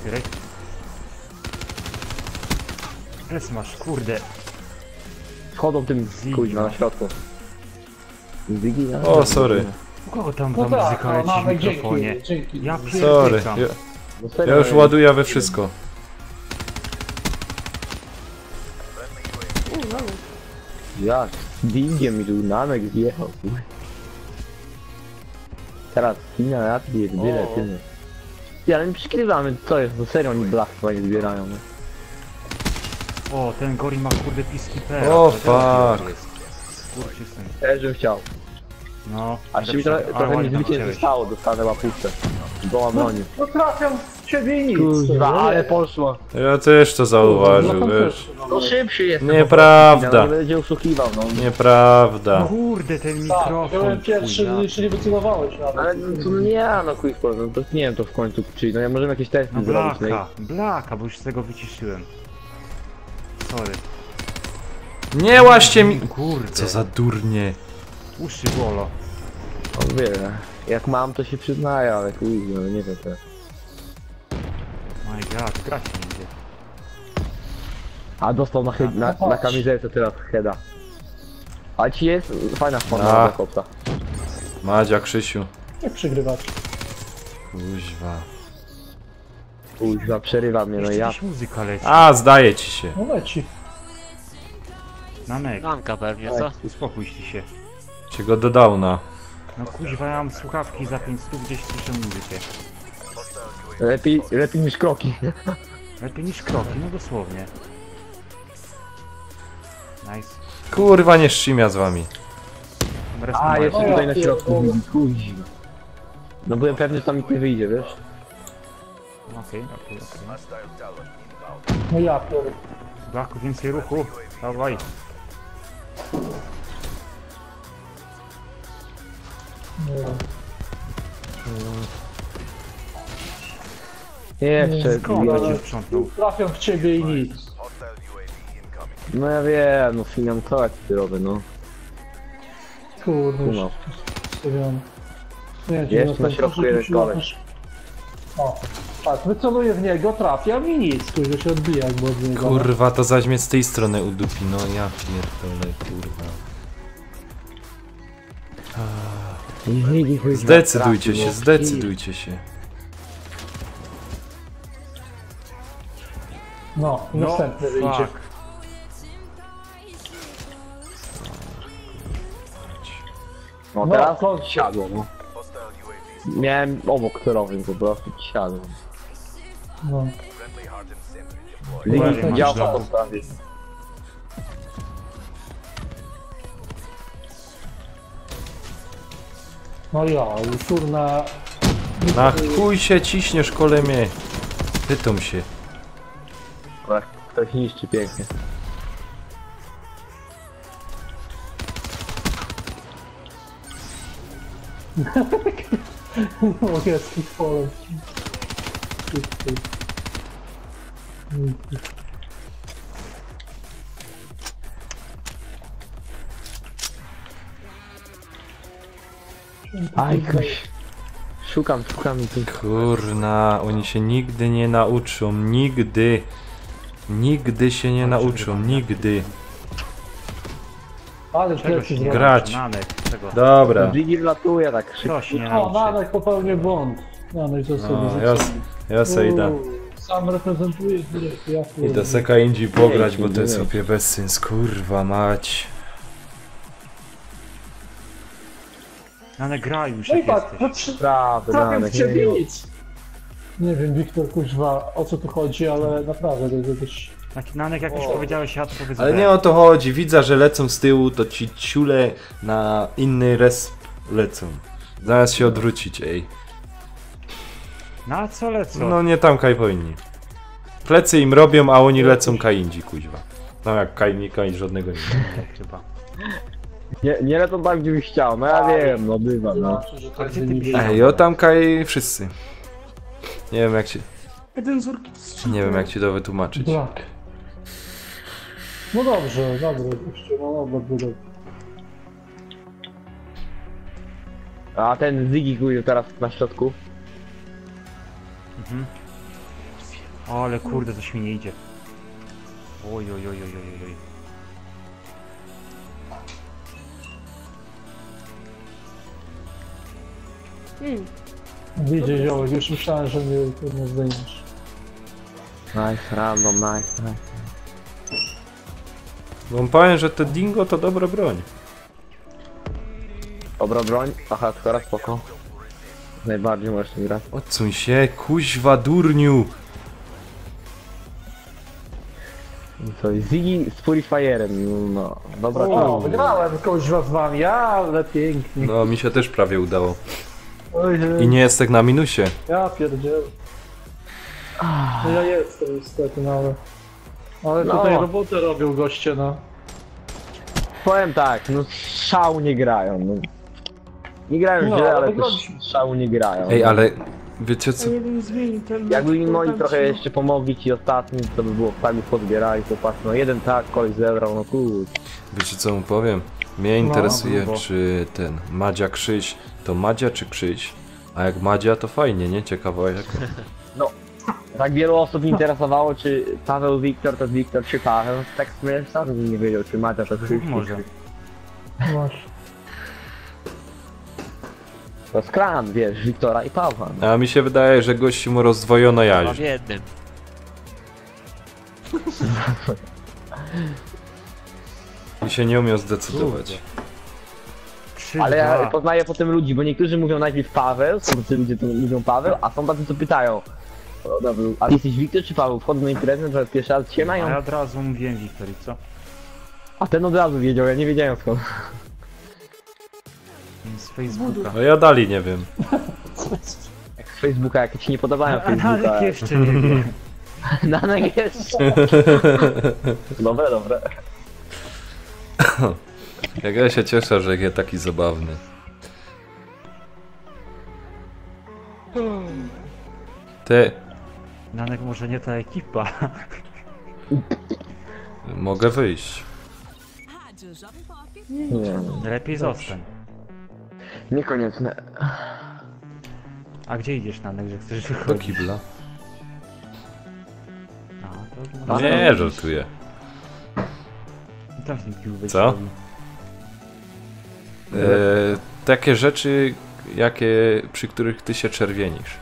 Direkt. Res masz, kurde. Wchodzą tym, kuźwa, na środku. Ziggy, no. O, sorry. U kogo tam No ta tak, muzyka no leci w nawet mikrofonie? dzięki. Ja Sorry. pierdykam. No serio, Ja już ładuję we wszystko. Jak? Dingiem mi tu namek zjechał, kurwa. Teraz kina, ja pierdolę, ty no. Ty, ale my przykrywamy, co jest, no serio oni blach chyba nie zbierają, no. O, ten Gori ma kurde peacekeepera. O, to teraz fuck. jest. Skurczysyn. Też bym chciał. No. A się mi trochę mi zbycie zostało, dostanę łapówkę. Goła broni. No trafiam w ciebie i nic. Kurwa, nie? ale poszło. Ja też to zauważył, wiesz. No szybszy jest. Nieprawda. Nie będzie usłuchiwał, no. Nieprawda. Kurde, ten Tak, mikrofon. byłem pierwszy, chuj, jeszcze nie wycelowałeś nawet. Ale no, to nie, no quick no to nie wiem to w końcu, czyli no ja możemy jakieś testy No zrobić, no i... Blaka, bo już z tego wyciszyłem. Sorry. Nie łaście mi... Kurde. Co za durnie. Uszy bolo. O wiele. Jak mam to się przyznaję, ale kurde, no nie wiem teraz. My god, grać nie idzie. A dostał na kamizelce teraz heada. A ci jest fajna forma A. dla kopca. Madzia, Krzysiu. Nie przegrywać. Kuźwa. Kuźwa, przerywa mnie, no Jeszcze ja. jakaś muzyka leci. A, zdaje ci się. No leci. Nanek, Nanka pewnie, co? uspokój się. Cię go dodał na. No kuźwa, ja mam słuchawki za 500, gdzieś słyszę muzykę. Lepiej niż kroki. Lepiej niż kroki, no dosłownie. Nice. Kurwa, nie szczimia z wami. A, jeszcze O, tutaj na ja środku. pierdolę. Kuźwa. No byłem pewny, że tam nic nie wyjdzie, wiesz? Okej. No ja pierdolę. Blaku, więcej ruchu. Dawaj. Jeszcze. Skąd to cię sprzątnął? Trafiam w ciebie i nic. No ja wiem, no Finian, co ja ci robię, no. Kurde, już No. stawiamy. Nie, Jeszcze na środku jeden koleś. O, tak, wyceluję w niego, trafiam i nic, kurde się odbija jakby od niego. Kurwa, to zaś mnie z tej strony udupi. No ja pierdolę, kurwa. Zdecydujcie się, zdecydujcie się. No, następny wyjdzie. fuck. No No, teraz to- siadło, no. Miałem obok celowym po prostu, siadło. No. Uważaj, Ligi masz działa żal. to prawie. No ja, kurna... Na chuj się ciśniesz, kole mnie. Pytam się. Ktoś niszczy pięknie. No jest polem. Aj, ktoś. Szukam i tu. Kurna, oni się nigdy nie nauczą, nigdy. Nigdy się nie nauczą, nigdy. Ale Czego plecy się nie zrobił. Grać. Nanek, czego? Dobra. Ziggy latuje tak szybko. Kto się nie O, nauczy? Nanek popełnił błąd. No i co sobie No, ja se idę. Sam reprezentuje dyrektor, ja pierdolę. Idę seka indzi pograć, bo to jest sobie bezsens, kurwa mać. Nanek, graj już No i jak patrz, jesteś. Prawda, trafiam Nanek, w ciebie nie. nic. Nie wiem, Wiktor, kuźwa, o co tu chodzi, ale naprawdę to jest jakoś... Taki Nanek, jak już powiedziałeś, ja to powiedz Ale B. nie o to chodzi, widzę, że lecą z tyłu, to ci ciule na inny resp lecą. Zamiast się odwrócić, ej. Na co lecą? No nie tam kaj powinni. Plecy im robią, a oni lecą kaj indzi, kuźwa. No jak kaj żadnego nie ma. Tak chyba. Nie lecą tak, gdzie byś chciał, no ja wiem, no bywa, no. Znaczy, że A tak gdzie ty wynika. biegasz? Ej, o tam kaj wszyscy. Nie wiem jak ci... Nie wiem jak ci to wytłumaczyć. Tak. No dobrze, dobrze, gościu, no dobrze. A ten Ziggy kuj teraz na środku. O, ale kurde, coś mi nie idzie. Oj, oj, oj, oj, oj, oj. Widzisz, ziołek, już myślałem, że mnie nie zdejmiesz. Nice, random, nice. Bo on powiem, że te dingo to dobra broń. Dobra broń, aha, teraz spoko. Najbardziej możesz tym grać. Odsuń się, kuźwa durniu. I co, i Ziggy z Purifierem, no. Dobra, O, to wygrałem kuźwa z wami, ale pięknie. No mi się też prawie udało. Oj, I nie jest tak na minusie. ja pierdzielę. No ja jestem niestety, no ale No. tutaj robotę robią goście, no. powiem tak, no szału nie grają, no. Nie grają No, źle, ale ale wygląda- też szału nie grają. Ej, ale wiecie co? Jakby im moi trochę jeszcze pomogli ci ostatni, to by było tak, by podbierali, to patrz, no jeden tak, koleś zebrał, no kurczę. Wiecie co mu powiem? Mnie interesuje, grubo. czy ten Madzia Krzyś to Madzia czy Krzyś? A jak Madzia to fajnie, nie? Ciekawe jak. Tak wielu osób interesowało, czy Paweł Wiktor to jest Wiktor, czy Paweł. Tak w sumie sam bym nie wiedział, czy Macia to Krzysztof. Może. Masz. To jest klan, wiesz, Wiktora i Pawła. No. A mi się wydaje, że gościu mu rozdwojono Chyba jaźń. w jednym. I się nie umiał zdecydować. 3, Ale ja 2. poznaję potem ludzi, bo niektórzy mówią najpierw Paweł, są tacy ludzie, to mówią Paweł, a są tacy, co pytają. O, dobra, a jesteś Wiktor czy Paweł? Wchodzą na imprezę, że pierwszy raz się A mają. ja od razu mówiłem Wiktor i co? A ten od razu wiedział, ja nie wiedziałem skąd. Z Facebooka. No ja dalej nie wiem. Jak z Facebooka, jak ci nie podobają A Facebooka. Nanek jeszcze nie wie. Nanek jeszcze. Dobre, dobre. Jak ja się cieszę, że jest taki zabawny. Ty, Nanek może nie ta ekipa. mogę wyjść. Rádio Jovem Pop. Nie, Lepiej zostań. niekoniecznie. A gdzie idziesz, Nanek, że chcesz Do wychodzić? kibla. A, to może... Nie, żartuję. Tam z nim pił Co? Takie rzeczy, przy których ty się czerwienisz.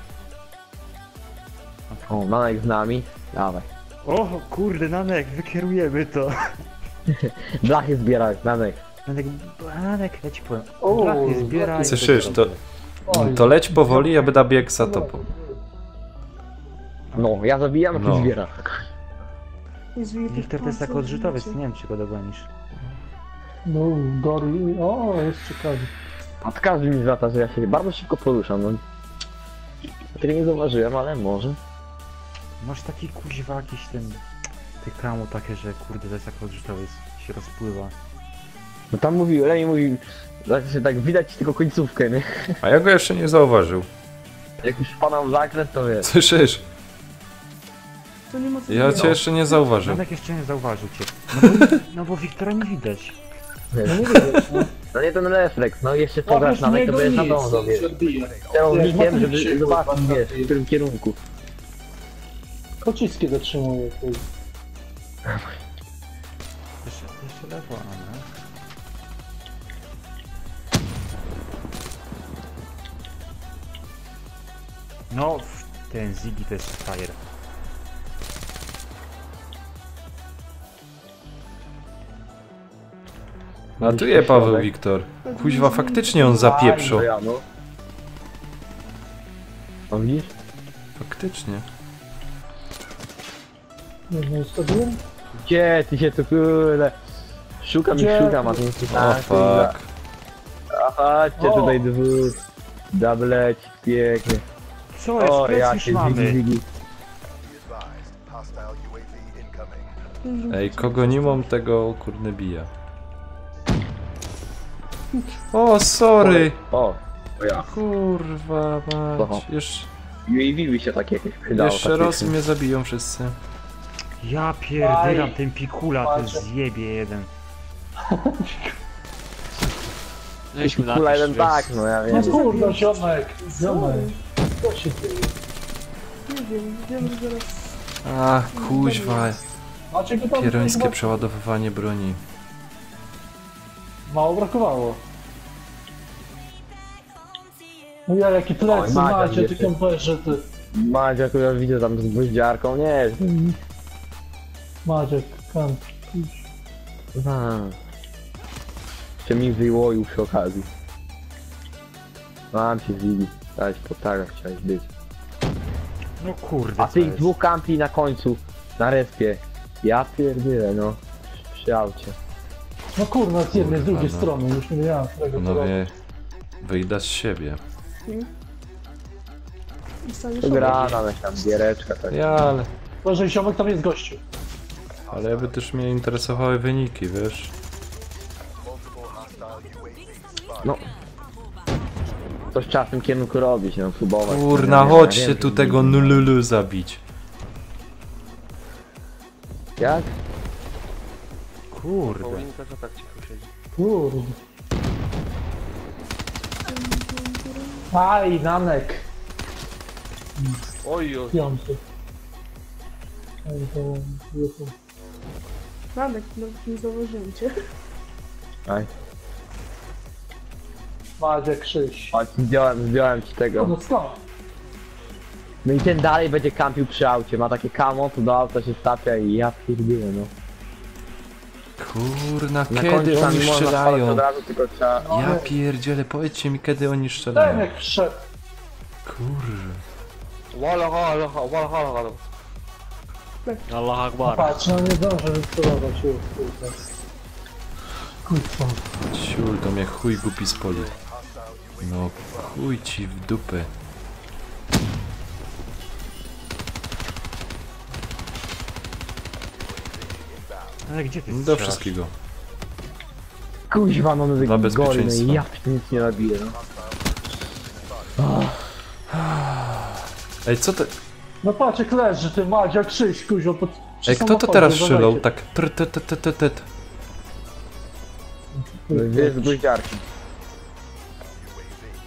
O, Nanek z nami. Dawaj. O kurde, Nanek, wykierujemy to. Blachy zbieraj, Nanek. Nanek, ja ci powiem. O, Blachy zbieraj. Słyszysz, to leć powoli, ja będę biegł za tobą. No, ja zabijam, a ty No. zbierasz. Wiktor to jest jako odrzutowiec, nie wiem czy go dogonisz. No, Gori. O, jest ciekawy. Od każdy mi zwraca, że ja się bardzo szybko poruszam, no. Tego nie zauważyłem, ale może. Masz taki kuźwa jakiś ten... Tych kamu takie, że kurde to jest jako odrzutowiec. Się rozpływa. No tam mówił, Lemi mówił, że tak widać tylko końcówkę, nie? A ja go jeszcze nie zauważył. Jak już wpadam w zakręt, to wiesz. Słyszysz? To nie ma co Ja cię jeszcze nie zauważył. Nanek jeszcze nie zauważył cię. No bo Wiktora nie widać. No nie widać, no. No nie ten refleks, no jeszcze pograsz na to będziesz nadążał, wiesz. Wiesz, Celownikiem, żeby Matrixie zobaczyć, chyba wiesz, na w którym kierunku. Pociski dotrzymuje. Ty. Jeszcze lewo, Anna. No, ten Ziggy to jest frajer. A tu je Paweł Wiktor. Kuźwa, faktycznie on zapieprzał. Ja, no. No widzisz? Faktycznie. Nie ustawiłem? Gdzie ty się tu kurde? Szukam i Gdzie? szukam, a tu nic nie O fuck. A chodźcie O. tutaj dwóch. Dableć, pięknie. Co jest? O, Plec ja już się mamy. zigi. Ej, kogo nie mam, tego kurde bija. O, sorry! O, to ja. Kurwa Aha. mać. UAV by się tak jakieś przydało. Jeszcze faktycznie. raz mnie zabiją wszyscy. Ja pierdylam ten pikula, ten zjebie jeden. Żeśmy Kula jeden napisz, tak, no ja No wiem. kurwa, ziomek. Ziomek. Co się dzieje? Nie wiem, że zaraz... A, kuźwa. Macie go tam? Pierońskie chyba przeładowywanie broni. Mało brakowało. No ja jakie plecy Oj, Madzia macie, jeszcze. ty komperze, ty. Madzia, która widzę tam z gwoździarką, nie. Maciek, kamp. Jeszcze mi wyłoił przy okazji. Mam się zbić. Dać po tarach chciałeś być. No kurde, A co tych jest? dwóch kampi na końcu, na respie. Ja pierdolę, no. Przy aucie. No kurwa, z jednej, z Kurwa, drugiej no. strony, już nie wiedziałem, którego to robić. Panowie, wyjdę z siebie. To gra na tam giereczka, tak. Ja, ale... Boże, ziomek tam jest gościu. Ale by też mnie interesowały wyniki, wiesz? No. Coś trzeba w tym kierunku robić, no, próbować. Kurna, Ja wiem, chodźcie że tu nie- tego nululu zabić. Jak? Kurde. Paulinka co tak cicho siedzi? Kurde. Aj, Nanek. Oj, oj. Piąty. Ej, to telefon. Radek, no nie zauważyłem cię. Aj. Macie Krzyś. Chodź, zdjąłem ci tego. No skąd? No i ten dalej będzie kampił przy aucie, ma takie kamo, tu do auta się stapia i ja pierdolę, no. Kurna, Na kiedy końcu tam oni nie można spalać strzelają? od razu, tylko trzeba... Ja pierdzielę, powiedzcie mi kiedy oni Ten strzelają. jak wszedł. Kurze. Wala, wala, wala, wala, wala. Allah Akbar. Patrz, no nie zdążę wycelować już, kurde. Kurwa. Ciul, to mnie chuj głupi spolił. No chuj ci w dupę. Ale gdzie ty Do strzelasz? wszystkiego. Kuźwa, no Dla my gory, no bezpieczeństwa. i ja nic nie robię, no. Ej, co to... No patrz jak leży, ty Madzia Krzyś, kuźwa, pod... przy Ej, kto to samochodzie, teraz strzelał? uważajcie. Tak tr. No jest buździarki.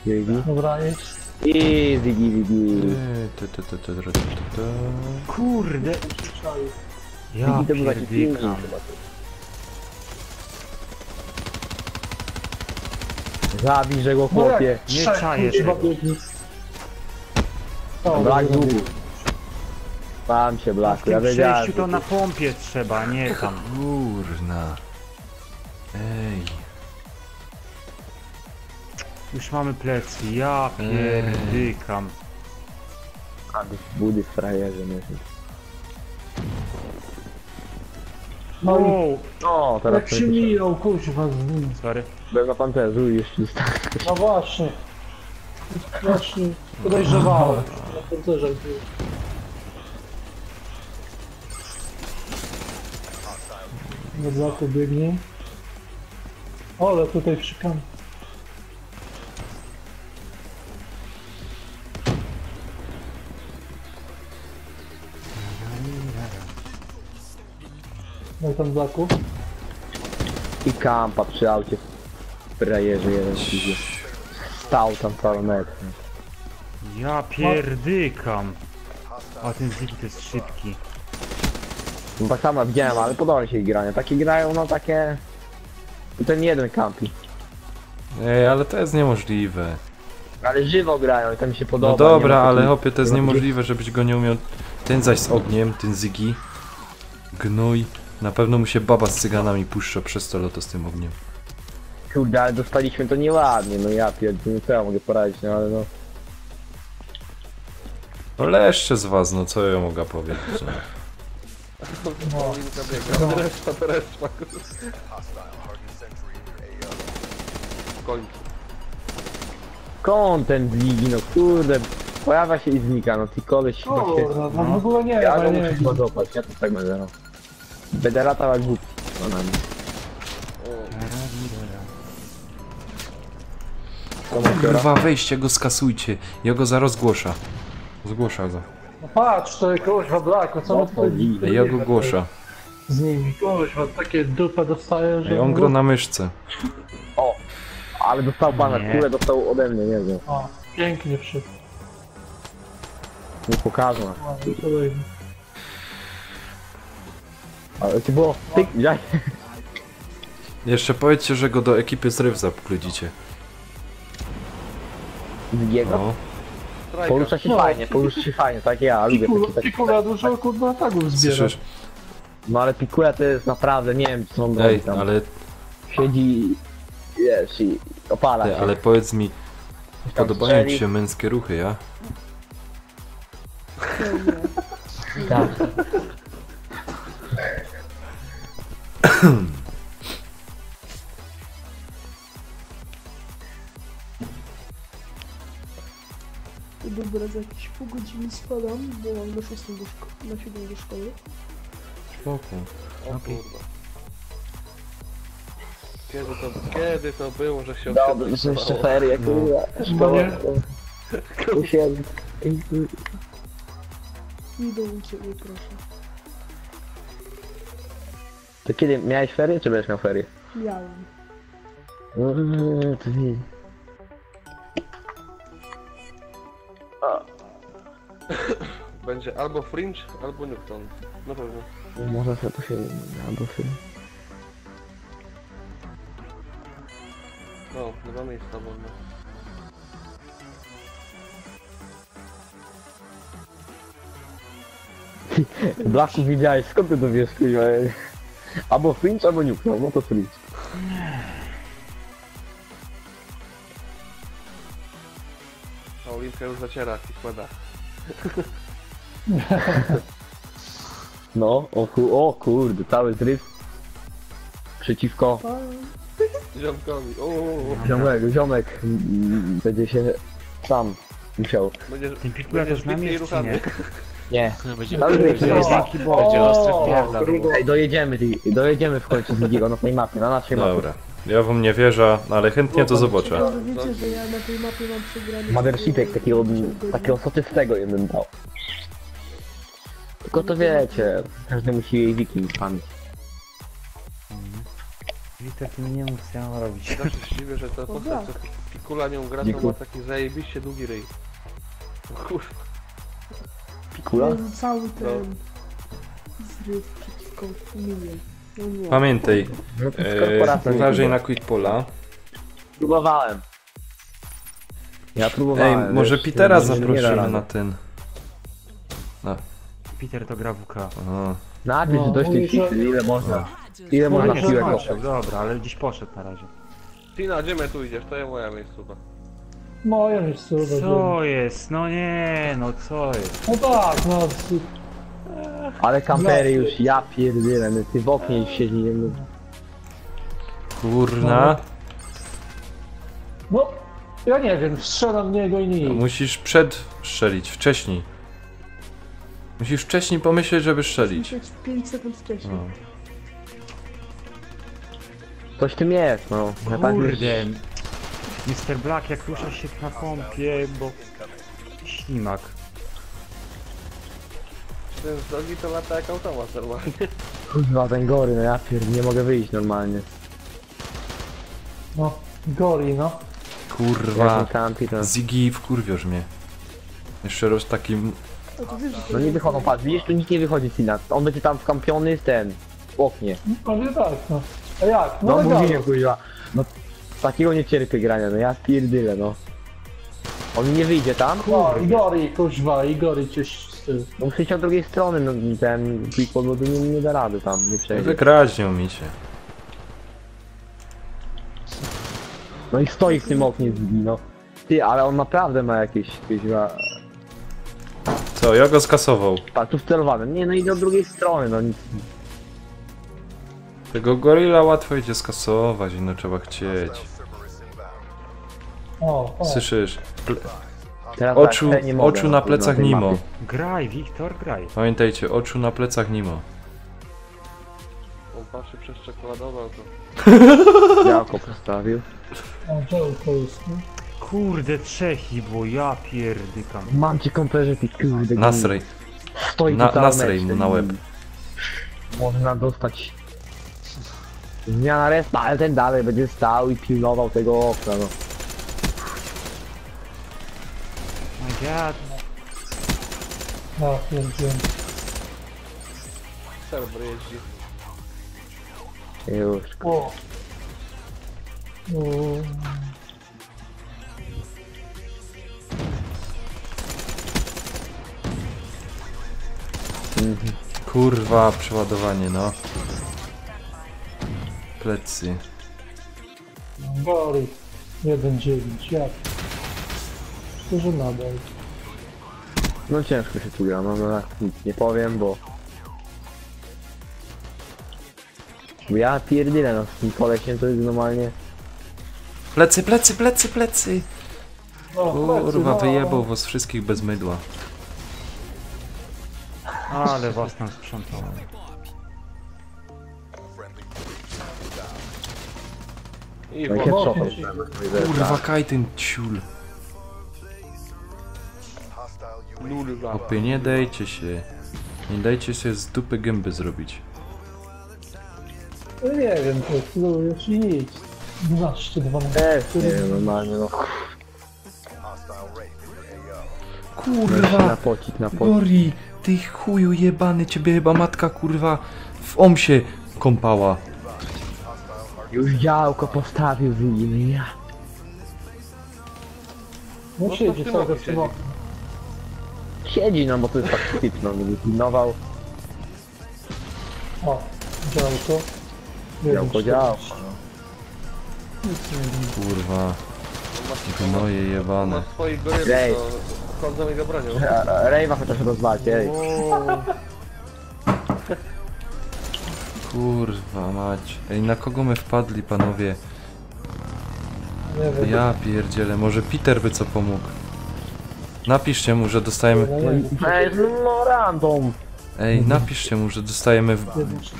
Ziggy. Dobra, jest. I Ziggy. Kurde! Ja Ziggy to był taki pierdykam. filmik. Zabij, że go No chłopie. jak Nie trzech, czaję kuźwa, tego. biegnie. Brak długu. Mam się, A w Blaku, ja tym wiedziałem. przejściu to na pompie trzeba, nie tam. Kurna. Ej. Już mamy plecy, ja pierdykam. Budy w frajerze, myślę. No i Wow. O, teraz jak się mijał, kuźwa, z nim. Sorry. byłem na pancerzu i jeszcze dostałem. No właśnie. Właśnie podejrzewałem. Na pancerze był. Na blaku biegnie. Ale tutaj przykam. No i tam blaku. I kampa przy aucie w frajerze jeden idzie. Stał tam parę metrów. Ja pierdykam. A ten Ziggy to jest szybki. No tak samo widziałem, ale podoba mi się ich granie. Takie grają, no takie... Ten jeden kampi. Ej, ale to jest niemożliwe. Ale żywo grają i to mi się podoba. No dobra, nie ma ale takich- hopie, to jest nie ma takich- niemożliwe, żebyś go nie umiał... Ten zaś z ogniem, ten Ziggy. Gnój. Na pewno mu się baba z cyganami puszcza przez to loto z tym ogniem. Kurde, ale dostaliśmy to nieładnie, no ja pierdolę, co ja mogę poradzić, no ale no... No leszcze z was, no co ja mogę powiedzieć. No. Reszta. W końcu. Content ligi, no kurde, pojawia się i znika, no ty koleś chyba się... O, no w ogóle nie Ja wiem, go nie muszę wiem. chyba złapać, ja to tak będę, no. Będę latał jak głupi, no na mnie. Kurwa, weźcie go, skasujcie. Ja go zaraz zgłosza. Zgłosza go. No patrz, to kuźwa blaku, co my tutaj... Ej, ja go głosza. Z nimi, kuźwa, takie dupę dostaje, że... Ej, on gra na myszce. O! Ale dostał pana, Nie. kulę dostał ode mnie, nie wiem. O, pięknie wszedł. Nie pokażę. O, i kolejny. Ale to było... Tyk, widziałeś? Jeszcze powiedzcie, że go do ekipy z Rywza wkledzicie. Zgiego. No. Porusza się fajnie, tak ja lubię takie... Pikula dużo, kurwa, tagów zbiera. Słyszysz? No ale Pikula to jest naprawdę, nie wiem co on robi Ej, tam. ale, Siedzi, wiesz, i opala się. ale powiedz mi, Tam podobają ci strzeli. się męskie ruchy, ja? Tak. Dobra, za jakieś pół godziny spadam, bo mam na 6 na 7 do szkoły. Spoko. O kurwa. Kiedy to było, że się Dobrze, że jeszcze ferie, kurwa. Szkoła. Usiedl. Idą u ciebie, proszę. To kiedy miałeś ferie, czy będziesz miał ferie? Miałem. To nie. Będzie albo Fringe, albo Newton. Na pewno. Może sobie to się... albo film. No, 2 miejsca wolne. Blaku widziałeś, skąd ty to wiesz, kurwa? Albo Fringe, albo Newton, no to Fringe. A Olimpia już zaciera i składa. No, o kurde, cały zryw. Przeciwko Ziomkowi. ziomek będzie się sam musiał. Ten pikula to z nami jest, czy nie? Nie. Będzie Ale Dzięki Boże, ostry wpierdol. Ej, dojedziemy w końcu z drugiego na tej mapie, na naszej mapie. Dobra. Ja wam nie wierzę, no ale chętnie to zobaczę. Ciekawe, wiecie, że ja na tej mapie mam przegrany... Mothershipek takiego soczystego jednym dał. Tylko to wiecie, każdy musi jej wiking pamięć. Witek mi nie mów, co ja mam robić. Zawsze się dziwię, że ta postać, co Pikula nią gra, to ma taki zajebiście długi ryj. Kurwa. Pikula? Jezu, cały ten... zryw przeciwko Minie. No nie. Pamiętaj, No to z korporacją uważaj nie na quickpola. Próbowałem. Ja próbowałem. Ej, może wiesz, Petera nie da zaprosimy rady. na ten. Peter to gra WK. O, Napisz No, dość tych mówisz, że- fixy, ile można. Just Ile można Nie, piłek zobaczył, kopać. dobra, ale gdzieś poszedł na razie. Tina, gdzie my tu idziesz? To jest moja miejscowa. Moja miejscowa. Co jest? No nie, no co jest? No tak, no. Ale kampery już, ja pierdolę, no ty w oknie już siedzi, nie mów. kurna. No, ja nie wiem, strzelam w niego i nic. Musisz strzelić, wcześniej. Musisz wcześniej pomyśleć, żeby strzelić. Musisz 5 sekund wcześniej. O. Coś w tym jest, no. Ja tak już... Kurde. Mr. Black, jak rusza się na pompie, bo... Ślimak. Ten z drogi to lata jak automat normalnie. Kurwa, ten gory, no ja pierdolę, nie mogę wyjść normalnie. No, gori, no. Kurwa. Kampi, to... Ziggy, wkurwiasz mnie. Jeszcze raz takim... A to wiesz, że to No nie wychodzą, patrz, widzisz, tu nikt nie wychodzi z Ina. On będzie tam wkampiony w ten, w oknie. No nie tak, no. A jak? No legalnie. mówiłem, kurwa. No, takiego nie cierpię grania, no ja pierdolę, no. On nie wyjdzie tam? No, Igori, kuźwa, Igori cię z tyłu. No muszę iść od drugiej strony, no ten quick bo nie da rady tam, nie przejdzie. Wygrać nią mi się. No i stoi w tym oknie z no. Ty, ale on naprawdę ma jakieś, kuźwa... Co, ja go skasował. Patrz, tu wcelowany. Nie, no idę od drugiej strony, no nic. Tego goryla łatwo idzie skasować, no trzeba chcieć. O, Słyszysz? Teraz Oczu, tak, ja nie mogę, oczu na plecach tej Nimo. mapie. Graj, Wiktor, graj. Pamiętajcie, oczu na plecach Nimo. On patrzy przez czekoladował to. Białko postawił. o, Joe to jest, no. Kurde, trzech ich było, ja pierdykam. Mam cię komperze, ty kurde. Nasrej. Stoi tu cały Nasrej mecz, mu na łeb. Można dostać... Zmiana respa, ale ten dalej będzie stał i pilnował tego okna, no. My god. Ja pierdziłem. Serwer jeździ. Już. O. Kurwa, przeładowanie, no. Plecy. Gori. 1-9, jak? To że nadal. No ciężko się tu gra, no tak nic nie powiem, bo... Bo ja pierdolę, no z tym kolesiem to jest normalnie... Plecy, plecy, plecy, plecy! No, Kurwa, no. wyjebał was wszystkich bez mydła. Ale was tam sprzątałem. I No i chłop. headshotą. Kurwa, kaj ten ciul. Lula. Chłopie, nie dajcie się. Nie dajcie się z dupy gęby zrobić. No nie wiem, to spróbujesz i nic. 12, 12. Nie, normalnie, no. Kurwa! Na pocik. Gori, ty chuju jebany, ciebie chyba matka kurwa w omsie kąpała. Już działko postawił winy, ja. No siedzi to w tym cały oknie czas w tym siedzi. oknie. Siedzi, no bo to jest tak typno, no pilnował. O, działko. Działko. Kurwa, gnoje jebane. Ma swoich gorylów, Ej. to chodzą i go bronią. Rejwa chociaż rozwalcie, ej. Kurwa mać. Ej, na kogo my wpadli, panowie? Nie wiem. Ja pierdzielę, może Peter by co pomógł. Napiszcie mu, że dostajemy... Ej, no random. Ej, napiszcie mu, że dostajemy w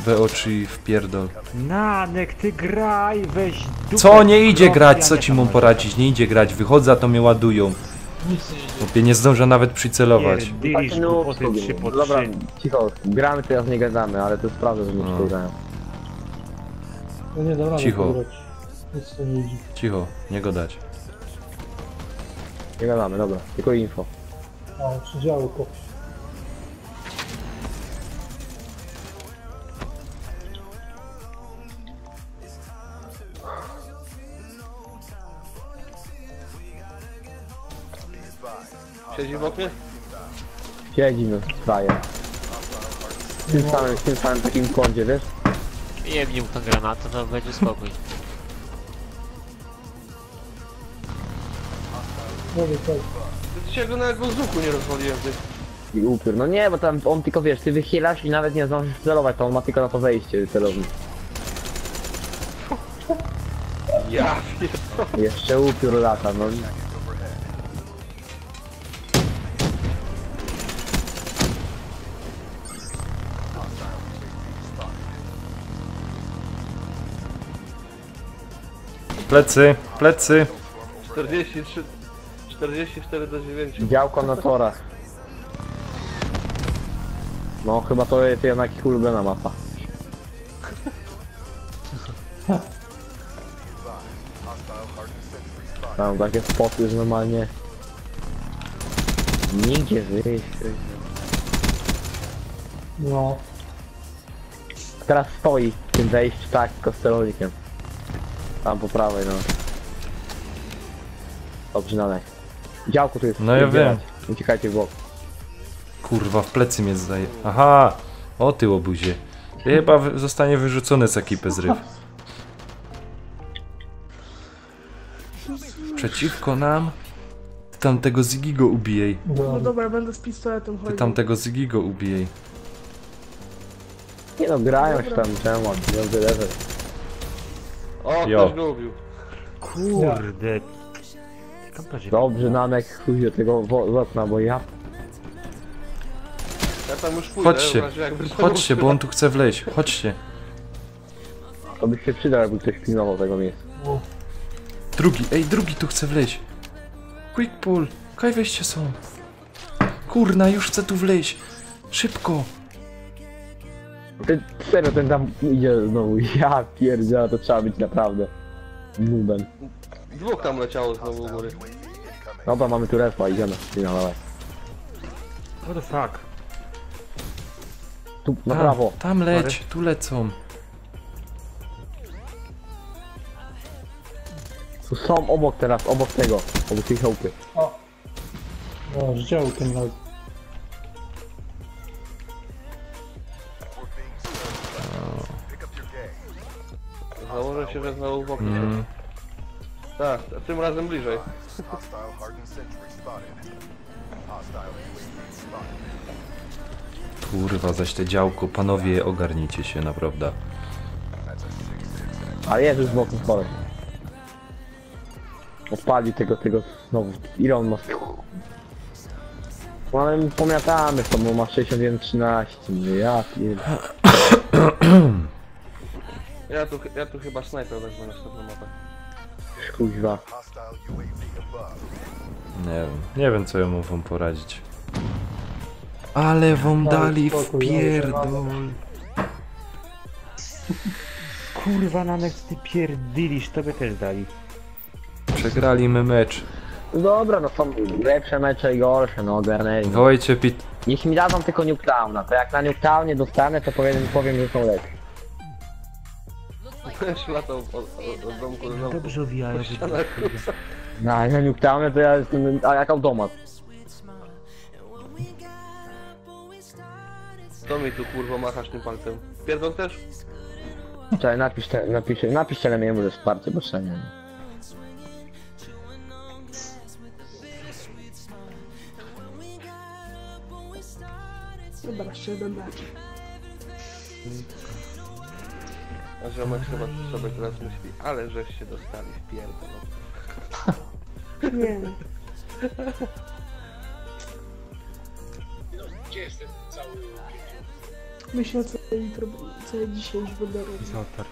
BO3 w pierdol. Nanek, ty graj, weź dupę. Co? Nie idzie Krok, grać, ja co nie ci mam tam poradzić? Nie idzie grać, wychodzę, a to mnie ładują. Chłopie, nie zdążę nawet przycelować. Pierdylisz No, głupoty 3 po 3. dobra, cicho, gramy teraz nie gadamy, ale to jest prawda, że nie No. przegrają. No nie dam rady Cicho. pograć. Nic to nie idzie. Cicho, nie godać. Nie gadamy, dobra, tylko info. O, przy działko. Siedzi w oknie? Siedzimy w fraje. W tym samym takim kącie, wiesz? Jebnij mu tę granatę, to będzie spokój. Mówię tak. Dzisiaj go nawet go z łuku nie rozwaliłem, ty. I upiór. No nie, bo tam on tylko wiesz, ty wychylasz i nawet nie zdążysz celować, to on ma tylko na to wejście celownik. Ja pierdolę. Jeszcze upiór lata, no. Plecy, plecy. 43... 44 do 9. Działko na torach. No chyba to jest jednak ich ulubiona mapa. Tam takie spoty, że normalnie nigdzie wyjść. No. Teraz stoi w tym wejściu tak z kostelonikiem. Tam po prawej, no. Dobrze, dalej. Działko tu jest. No ja zbierać. Uciekajcie w bok. Kurwa, w plecy mnie zdaje. Aha! O ty łobuzie. Chyba zostanie wyrzucony z ekipy z ryb. Przeciwko nam? Ty tamtego Ziggiego ubijej. No dobra, będę z pistoletem Ty chodził. tamtego Ziggiego ubijej. Nie no, grają się tam, czemu? Dobrze level. O, Jo. ktoś go ubił. Kurde. Kamperze. Dobrze, Nanek, chuj do tego z okna, bo ja... Ja tam już pójdę, Chodźcie, w razie jakby chodźcie, bo on tu chce wleźć. Chodźcie. To by się przydał, jakby ktoś pilnował tego miejsca. Drugi, ej, drugi tu chce wleźć. Quick pull, kaj wejście są. Kurna, już chcę tu wleźć. Szybko. Ten, serio, ten tam idzie znowu, ja pierdzielę, to trzeba być naprawdę nubem. Dwóch tam leciało znowu u góry. Dobra, mamy tu respa, idziemy. Dawaj. What the fuck? Tu, na prawo. Tam leć, tu lecą. Tu są obok teraz, obok tego, obok tej chałupy. No, z działkiem nawet. Założę się, że znowu w oknie. Mm. Tak, a tym razem bliżej. Kurwa, zaś te działko, panowie, ogarnijcie się, naprawdę. Ale jest już z boku spory. Odpalił tego znowu. Ile on ma? No ale pomiatamy to, bo ma 61-13. No ja pierdolę. Ja tu chyba snajper wezmę na następną mapę. Kuźwa. Nie wiem co ja mu wam poradzić. Ale wam dali w pierdol. Kurwa, Nanek, ty pierdylisz, tobie też dali. Przegrali my mecz. No dobra, no są lepsze mecze i gorsze, no ogarnęli. Wołajcie Jeśli mi dadzą tylko Nuketowna, to jak na Nuketownie dostanę, to powiem, że są lepsze. Latał od domku do domku. Dobrze owijają. No, a na Nuketownie to ja jestem jak automat. Co mi tu kurwa machasz tym palcem? Pierdol też? Czekaj, napisz Telemiemu, że wsparcie, bo szczerze nie. Dobra, jeszcze jeden mecz. A ziomek chyba sobie teraz myśli, ale żeś się dostali w pierdol. Nie. Gdzie jest ten cały... Myślę, co ja dzisiaj już będę robił. Zotar.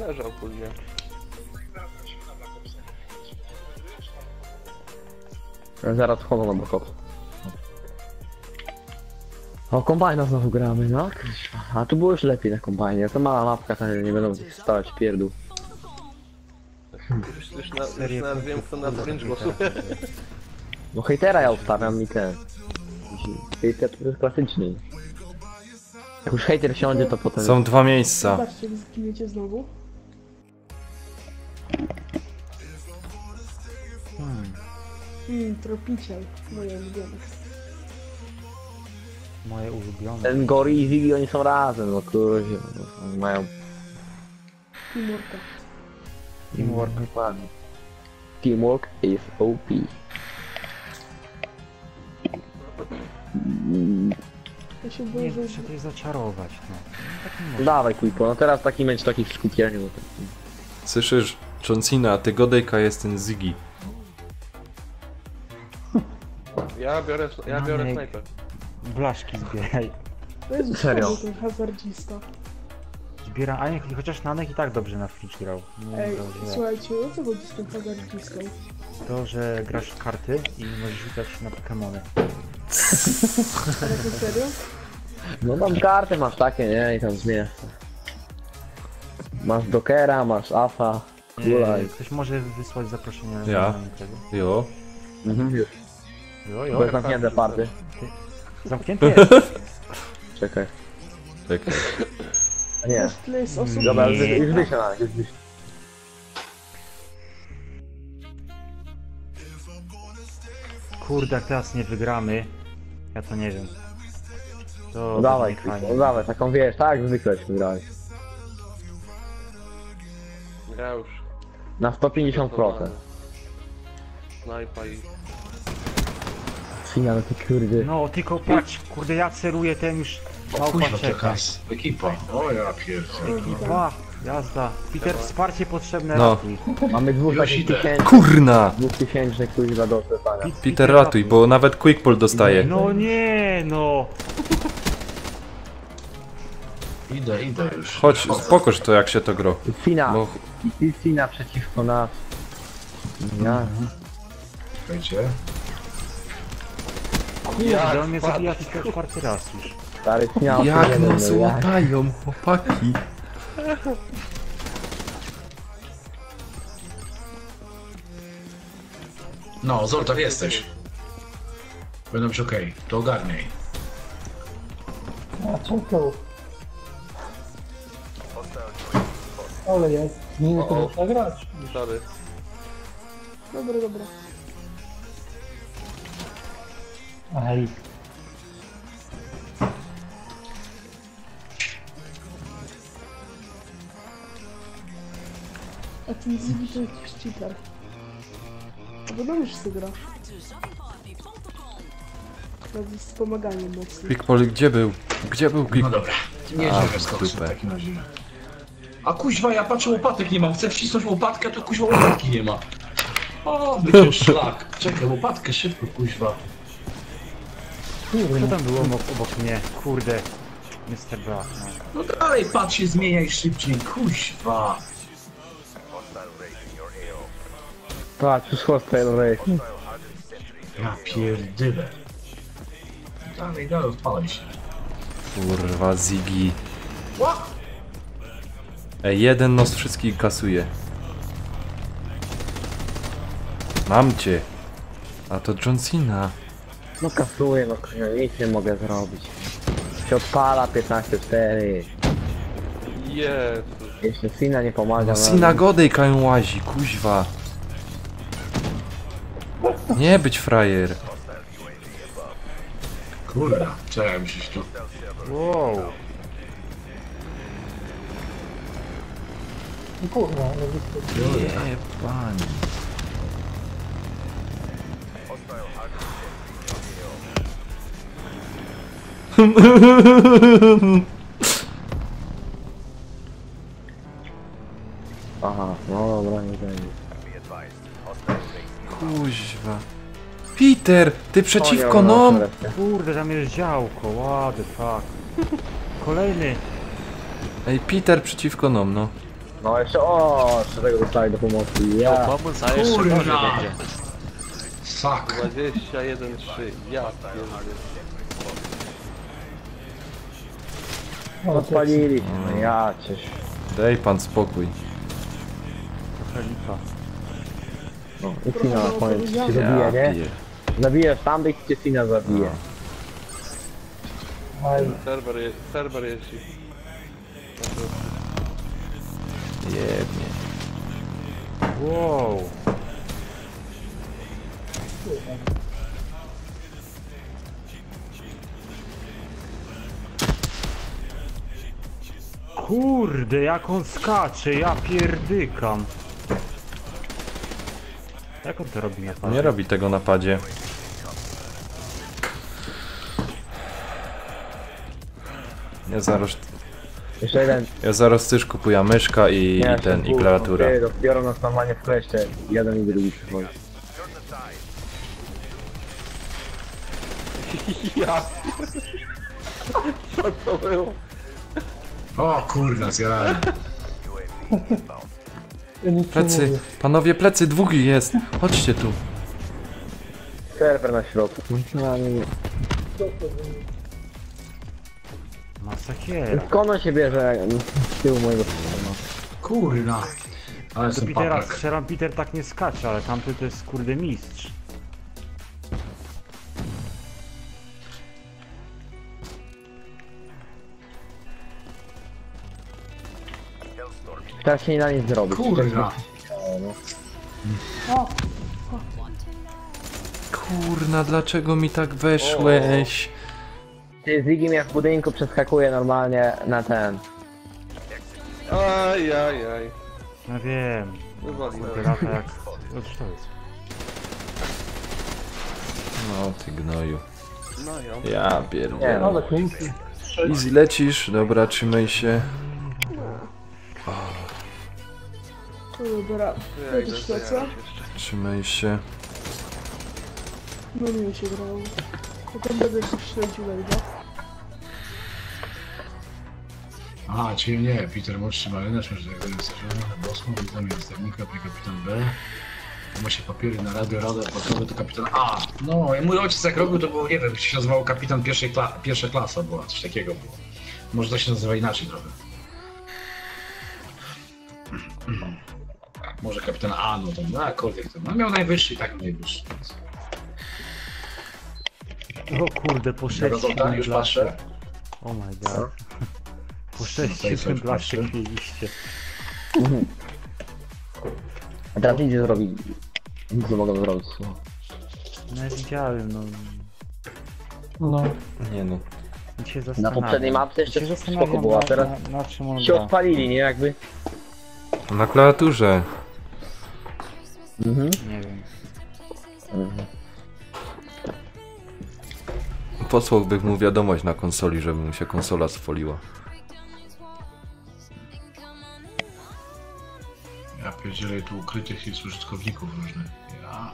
Leżał później. Zaraz wchodzą na bokop. O, kombajna znowu gramy, no? A tu było już lepiej na kombajnie, to mała mapka, to nie będą stawać pierdół. Już nawet wiem, kto na cringe głosuje. No hejtera ja ustawiam i ten. Hejter to jest klasyczny. Jak już hejter siądzie, to potem... Są 2 miejsca. Zobaczcie, zginiecie znowu. Tropiciel, moje ulubione. Moje ulubione. Ten Gory i Ziggy, oni są razem, no kurwa, no, mają... Teamworka. Teamwork, dokładnie. Teamwork is OP. Ja się boję, że... Muszę coś zaczarować, no. Tak nie można. Dawaj Quipo, no teraz taki mecz taki w skupieniu. No to... Słyszysz, Johncina, a ty godejka jest ten Ziggy. Ja biorę snajper. Blaszki zbieraj. To jest Serio? ten hazardzista. Zbiera, a nie, chociaż Nanek i tak dobrze na Twitch grał. Nie Ej, grał źle. słuchajcie, o co chodzi z tym hazardzistą? To, że grasz w karty i możesz rzucać na Pokemony. Ale to serio? No tam karty masz takie, nie? I tam zmienia. Masz Dokera, masz Afa, Kula i... Ktoś może wysłać zaproszenie Ja. na tego? Jo. Mhm, już. Jo, Bo jest zamknięte party. Zamknięty jest. Czekaj. Czekaj. A nie. Tyle jest osób... Dobra, Nie. już wyszło na już wyszło. Kurde, jak teraz nie wygramy, ja to nie wiem. To No dawaj, będzie fajnie. no dawaj, taką wiesz, tak jak zwykleśmy grali. Ja już. Na 150%. Snajpa i... Fina, no ty kurde. No tylko patrz, kurde ja celuję ten już małpa Kuźwa, czeka. taka ekipa. O ja pierdolę. Ekipa, jazda. Peter, wsparcie potrzebne No. ratuj. Mamy dwóch Już takich idę. tysięcznych, Kurna! 2000 kuźwa do odpytania. Peter, ratuj, bo nawet Quickpull dostaje. No nie, no. Idę już. Chodź, spokoż to jak się to gro. Fina, Bo Fina przeciwko nas. Ja. Słuchajcie. Kurde, on mnie zabija tylko 4 raz już. Stary Fina, jak nas łatają, chłopaki. No, Zoltar jesteś. Będę być okej, to ogarniaj. A co to? Ale ja nie wiem, to można grać. Sorry. Dobra, dobra. Aj. A ten Ziggy to jakiś cheater. A wiadomo, że sobie gra. Z wspomaganiem mocnym. Quickpull, gdzie był? Gdzie był No Quickpull? dobra. Nie A, źle skoczył w super. takim razie. A kuźwa, ja patrzę, łopatek nie mam. Chcę wcisnąć łopatkę, to kuźwa łopatki nie ma. O, będzie szlak. Czekaj, łopatkę szybko, kuźwa. Co tam było obok mnie? Kurde. Mr. Black, no. No dalej, patrz się, zmieniaj szybciej, kuźwa. Patrz, już hostile race. Ja pierdyle. Dalej, odpalaj się. Kurwa, Ziggy. Ej, jeden nos wszystkich kasuje. Mam cię. A to John Cena. No kasuję, no nic nie mogę zrobić. Się odpala 15-4. Jezu. Jeszcze Sina nie pomaga. No Cena godej kają łazi, kuźwa. Nie być frajer. Kurwa, czekaj, musisz tu. Wow. No kurwa, ale wystarczy. Nie, pani. Aha, no dobra, nie będzie. Kuźwa. Peter, ty przeciwko O nie, nom? no, Kurde, tam jest działko, what the fuck. Kolejny. Ej, Peter przeciwko nom, no. No jeszcze, o, jeszcze tego dostali do pomocy. Ja. Pomóc, a jeszcze Kurwa. może będzie. Fuck. 21-3. Ja pierdolę. Odpalili się, no ja cię. Daj pan spokój. Trochę lipa. No i Sina na koniec się Ja zabije, nie? pier... Zabijesz tamtych i cię Sina zabije. Serwer jeździ. Jebnie. Wow. Kurde, jak on skacze, ja pierdykam. Jak on to robi na padzie? Nie robi tego na padzie. Jeszcze jeden. Ja zaraz też kupuję myszka i ten, i klawiatura. Biorą nas normalnie w kleście. Jeden i drugi przychodzi. Ja. Co to było? O kurwa, zjarałem. Plecy, panowie, plecy, dwóch jest. Chodźcie tu. Serwer na środku. Masakiera. Skąd on się bierze z tyłu mojego systemu? Kurwa. Ale Do jestem Petera papak. strzelam, Peter tak nie skacze, ale tamty to jest kurde mistrz. Teraz się nie da nic zrobić. Kurwa. No. Kurna, dlaczego mi tak weszłeś? Ty z Igim jak w budynku przeskakuje normalnie na ten. Ajajaj. No wiem. Wywaliłem. Kurde, lata jak... No co to jest? No ty gnoju. No ja. Ja Nie, pierdolę. no Easy lecisz, dobra, trzymaj się. Dobra, Ja ja idę też lecę. zajechać jeszcze. Trzymaj się. No nie się grało. Potem będę się śledził live'a. Aha, czyli nie, Peter Moczny Marynarz, że jak jest Boską, witam ministernika, kapitan B. Ma się papiery na radio, rada płacowe to kapitan A. No, i mój ojciec jak robił, to było, nie wiem, się nazywało kapitan pierwsza klasa była, coś takiego było. Może to się nazywa inaczej trochę. Może kapitan A, no tam, akolwiek to. No miał najwyższy i tak najwyższy. Więc. O kurde, po 6 Dobra, już patrzę. Oh my god. Po 6 Tutaj coś blaszek patrzę. mieliście. A teraz nic nie zrobi. Nic nie mogą zrobić. No ja widziałem, no. No. Nie no. I się Na zastanawiam. poprzedniej mapce jeszcze I się spoko zastanawiam, było, a teraz na czym on się gra. odpalili, nie? Jakby. Na klawiaturze. Mhm. Nie wiem. Posłałbym mu wiadomość na konsoli, żeby mu się konsola spoliła. Ja pierdzielę, tu ukrytych jest użytkowników różnych. Ja.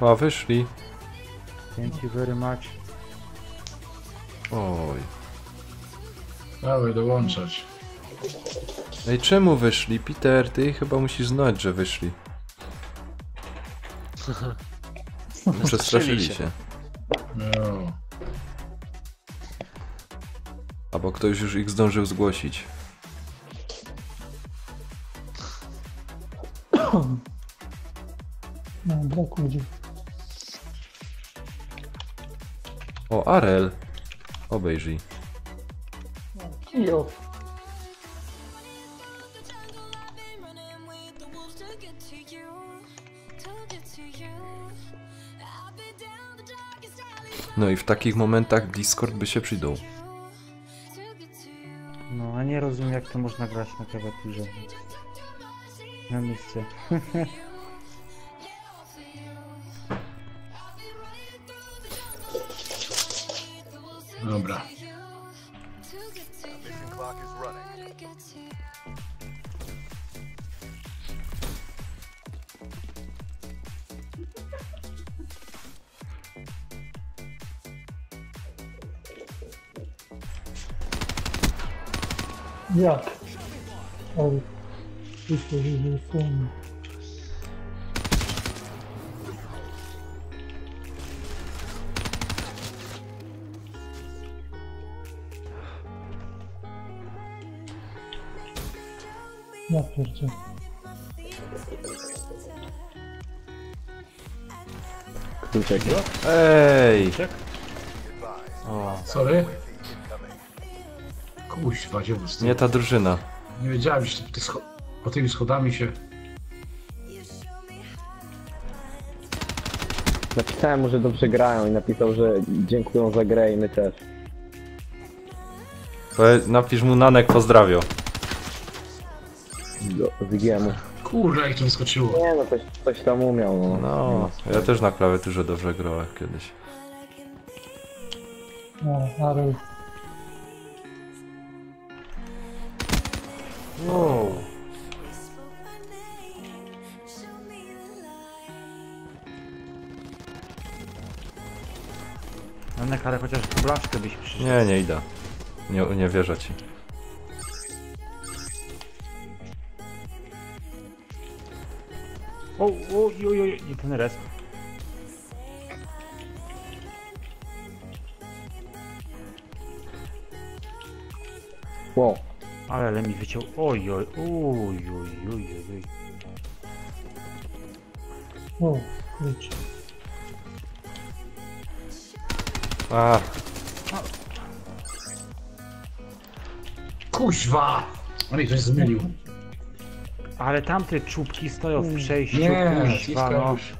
Pa, wyszli. Thank you very much. Oj. Dawaj dołączać. Ej, czemu wyszli? Peter, ty chyba musisz znać, że wyszli. Przestraszyli się. No. Albo ktoś już ich zdążył zgłosić. No, brak ludzi. O, Arel. Obejrzyj. Jo. No i w takich momentach Discord by się przydał. No, a nie rozumiem jak to można grać na klawiaturze. Na miejsce. Dobra. Jak? Ale... Myślę, że jest fajnie. Ja pierdzie. Kluczek. Ej! O, sorry. Kuźwa, gdzie był z tym? Nie ta drużyna. Nie wiedziałem, że po tymi schodami się... Napisałem mu, że dobrze grają i napisał, że dziękują za grę i my też. Napisz mu Nanek pozdrawio. Z IGM-u. Kurde, jak to wyskoczyło. Nie no, coś tam umiał, no. No, ja też na klawiaturze dobrze grałem kiedyś. No, Arel. Wow. Nanek, ale chociaż po blaszkę byś przyszedł. Nie idę. Nie wierzę ci. O, nie ten res. Wow. Ale mi wyciął. Oj. O, klucz. A. Kuźwa! Ale ktoś zmylił. Ale tamte czubki stoją w przejściu, Nie, kuźwa, Cisco no. już.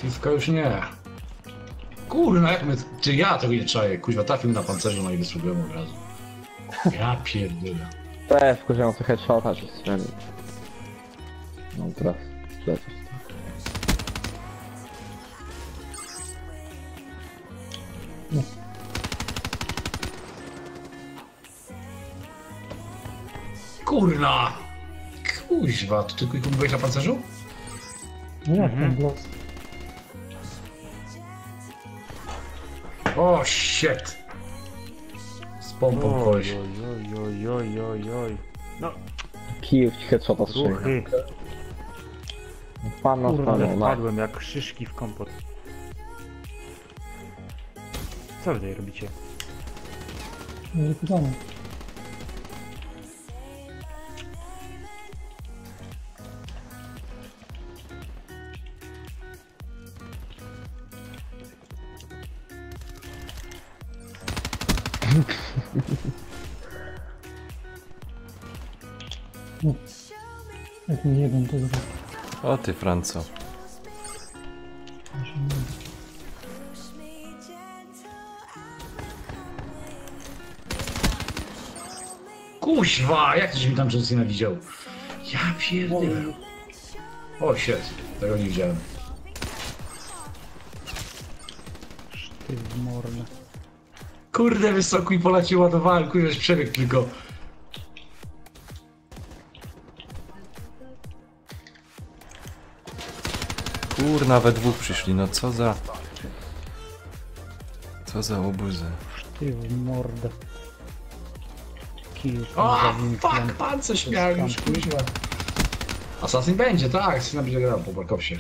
Cisco już nie. Kurna, jak my... Czy ja tego nie czaję? Kuźwa, trafił na pancerzu, no i wystrzeliłem od razu. Ja pierdolę. Też wkurzający headshota czy strzelił. No teraz lecisz. Kurna! Kuźwa, to ty tylko byłeś na pancerzu? No jak ten blas? O, shit! Z pompą koleś. Oj. No, Kijów ci headshota strzelił. ruchy. Pan na Kurwa, ale stronę, no. wpadłem jak szyszki w kompot. Co wy tutaj robicie? Nie pytanie. No. Jak mi jeden to zrobi. O ty, Franco. Kuźwa, jak tyś mi tam John Cena widział? Ja pierdolę. O, shit, tego nie widziałem. Ty w mordę. Kurde, wysoko i polecił ładowałem, kurde, przebieg tylko. Kurna, we dwóch przyszli, no co za... Co za obuzy. Ty w mordę. Kill O, za winklem. fuck, pan coś miał już, kuźwa. Assassin będzie, tak, Assassina będzie grał po Barkowsie.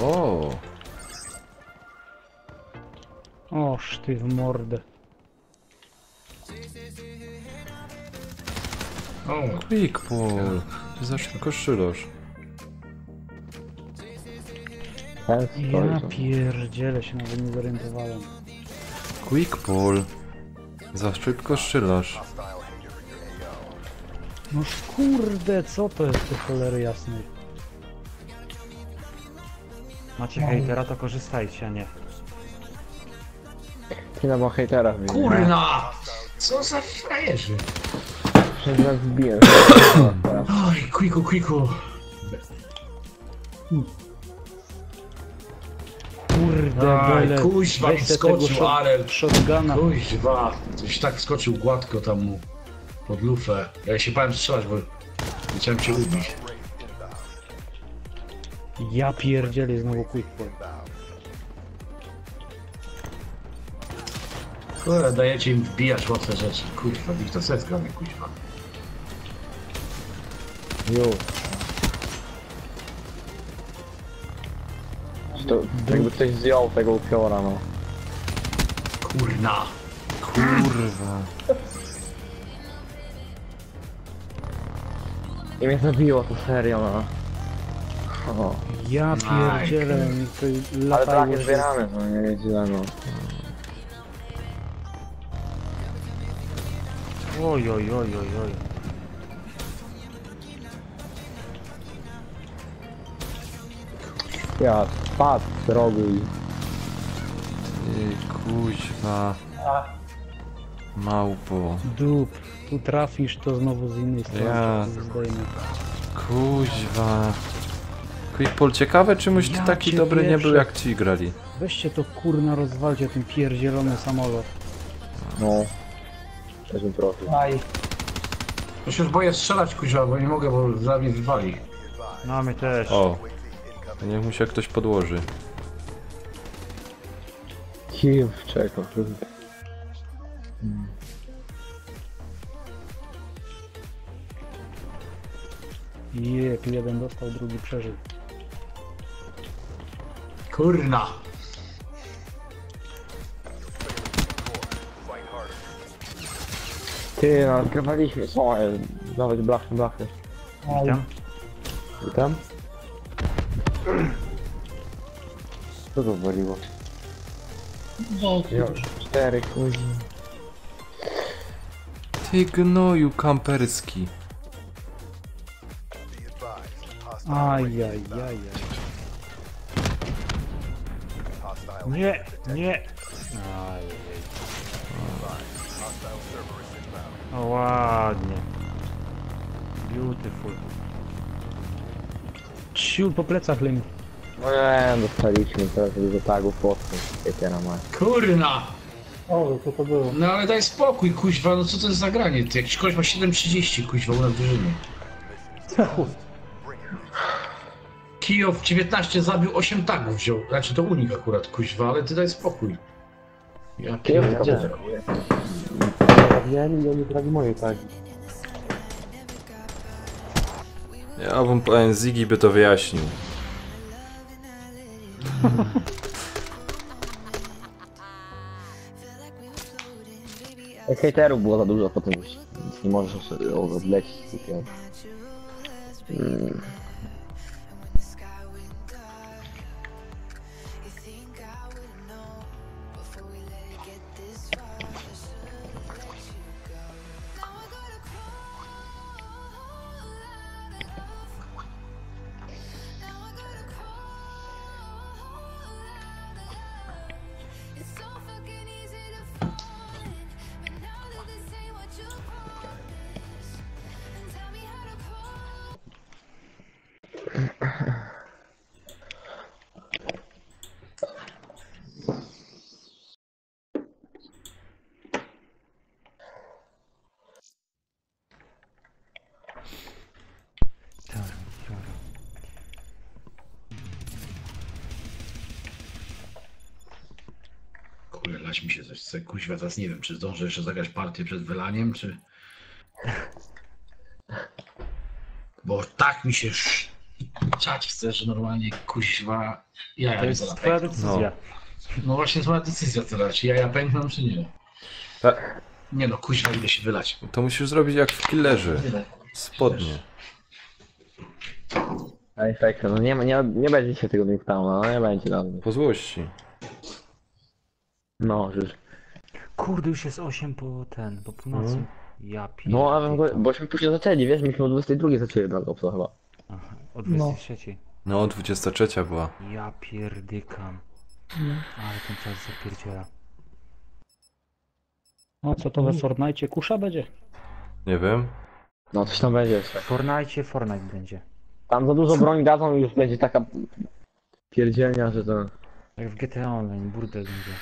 O, Oż ty w mordę. O, quick pull. Ty za szybko szylosz. Ja pierdzielę, się nawet nie zorientowałem. Quick pull. Za szybko szylasz. No kurde, co to jest te cholery jasnej? Macie hejtera, to korzystajcie, a nie. Ty na hejterach mnie. kurna! Co za frajerzy? Przez nas wbiję. Oj, quiku. Kurde, Aj, byle. kuźwa, weź se tego wskoczył Arel. shotguna. Kuźwa, coś tak skoczył gładko tam mu pod lufę. Ja się bałem strzelać, bo nie chciałem cię ubić. Ja pierdzielę znowu quick pull. Kurwa, dajecie im wbijać łatwe rzeczy. Kuźwa, ich to set gramy, kuźwa. Już. To jakby ktoś zdjął tego upiora, no. Kurna. Kurwa. I mnie zabiło to serio, no. O. Ja pierdzielę, mi to Ale latało. tak zbieramy, no nie jest źle, no. Oj. Ja spadł z rogu i... Ty kuźwa. Małpo. Dup, tu trafisz, to znowu z innej strony Ja. zdejmę. Kuźwa. Quick pull, ciekawe czemuś Ja taki cię dobry nie pierwszy. był jak ci grali. Weźcie to kurna, rozwalcie ten pierdzielony samolot. No. Też mi trochę. Ja się już boję strzelać, kuźwa, bo nie mogę, bo za mnie wywali. No my też. O. Niech mu się ktoś podłoży. Kiw, czekam. Jep, jeden dostał, drugi przeżył. Kurna. Ty, no, odkrywaliśmy, co? Dawać blachy. Witam. Witam. Co to waliło? Już 4 kuźni. Ty gnoju kamperski. Ajajajaj. Nie. Ajej. O, ładnie. Beautiful. Ciul po plecach lym. No nie, dostaliśmy teraz dużo tagów postów. Hejtera ma. Kurna. O, co to było? No ale daj spokój, kuźwa, no co to jest za granie? Ty jakiś koleś ma 7,30, kuźwa, u nas w drużynie. Kijów 19 zabił 8 tagów wziął. Znaczy to unik akurat, kuźwa, ale ty daj spokój. Ja pierdzielę. Wiem i oni brali moje tagi. Ja wam powiem, Ziggy by to wyjaśnił. Hejterów było za dużo, potem już nie możesz sobie odlecieć. grać mi się coś chce, kuźwa, teraz nie wiem, czy zdążę jeszcze zagrać partię przed wylaniem, czy... Bo tak mi się czać chce, że normalnie kuźwa jaja To mi jest zaraz twoja pękną. decyzja. No właśnie jest moja decyzja teraz, czy jaja pękną, czy nie. Tak. Nie no, kuźwa, idę się wylać. To musisz zrobić jak w killerze. Spodnie. Ej, fake, no nie będzie się tego Nuketowna, no nie będzie dobrze. Po złości. No, żeż. Kurde, już jest 8 po północy. Ja No, a pierdykam. bośmy później zaczęli, wiesz, myśmy o 22 zaczęli Black Opsa chyba. Aha, o 23. No, 23 była. Ja pierdykam. Ale ten czas zapierdziela. No co to we Fortnite kusza będzie? Nie wiem. No, coś tam będzie jeszcze. Fortnite będzie. Tam za dużo broni dadzą i już będzie taka pierdzielnia, że to... Jak w GTA Online, burdel będzie.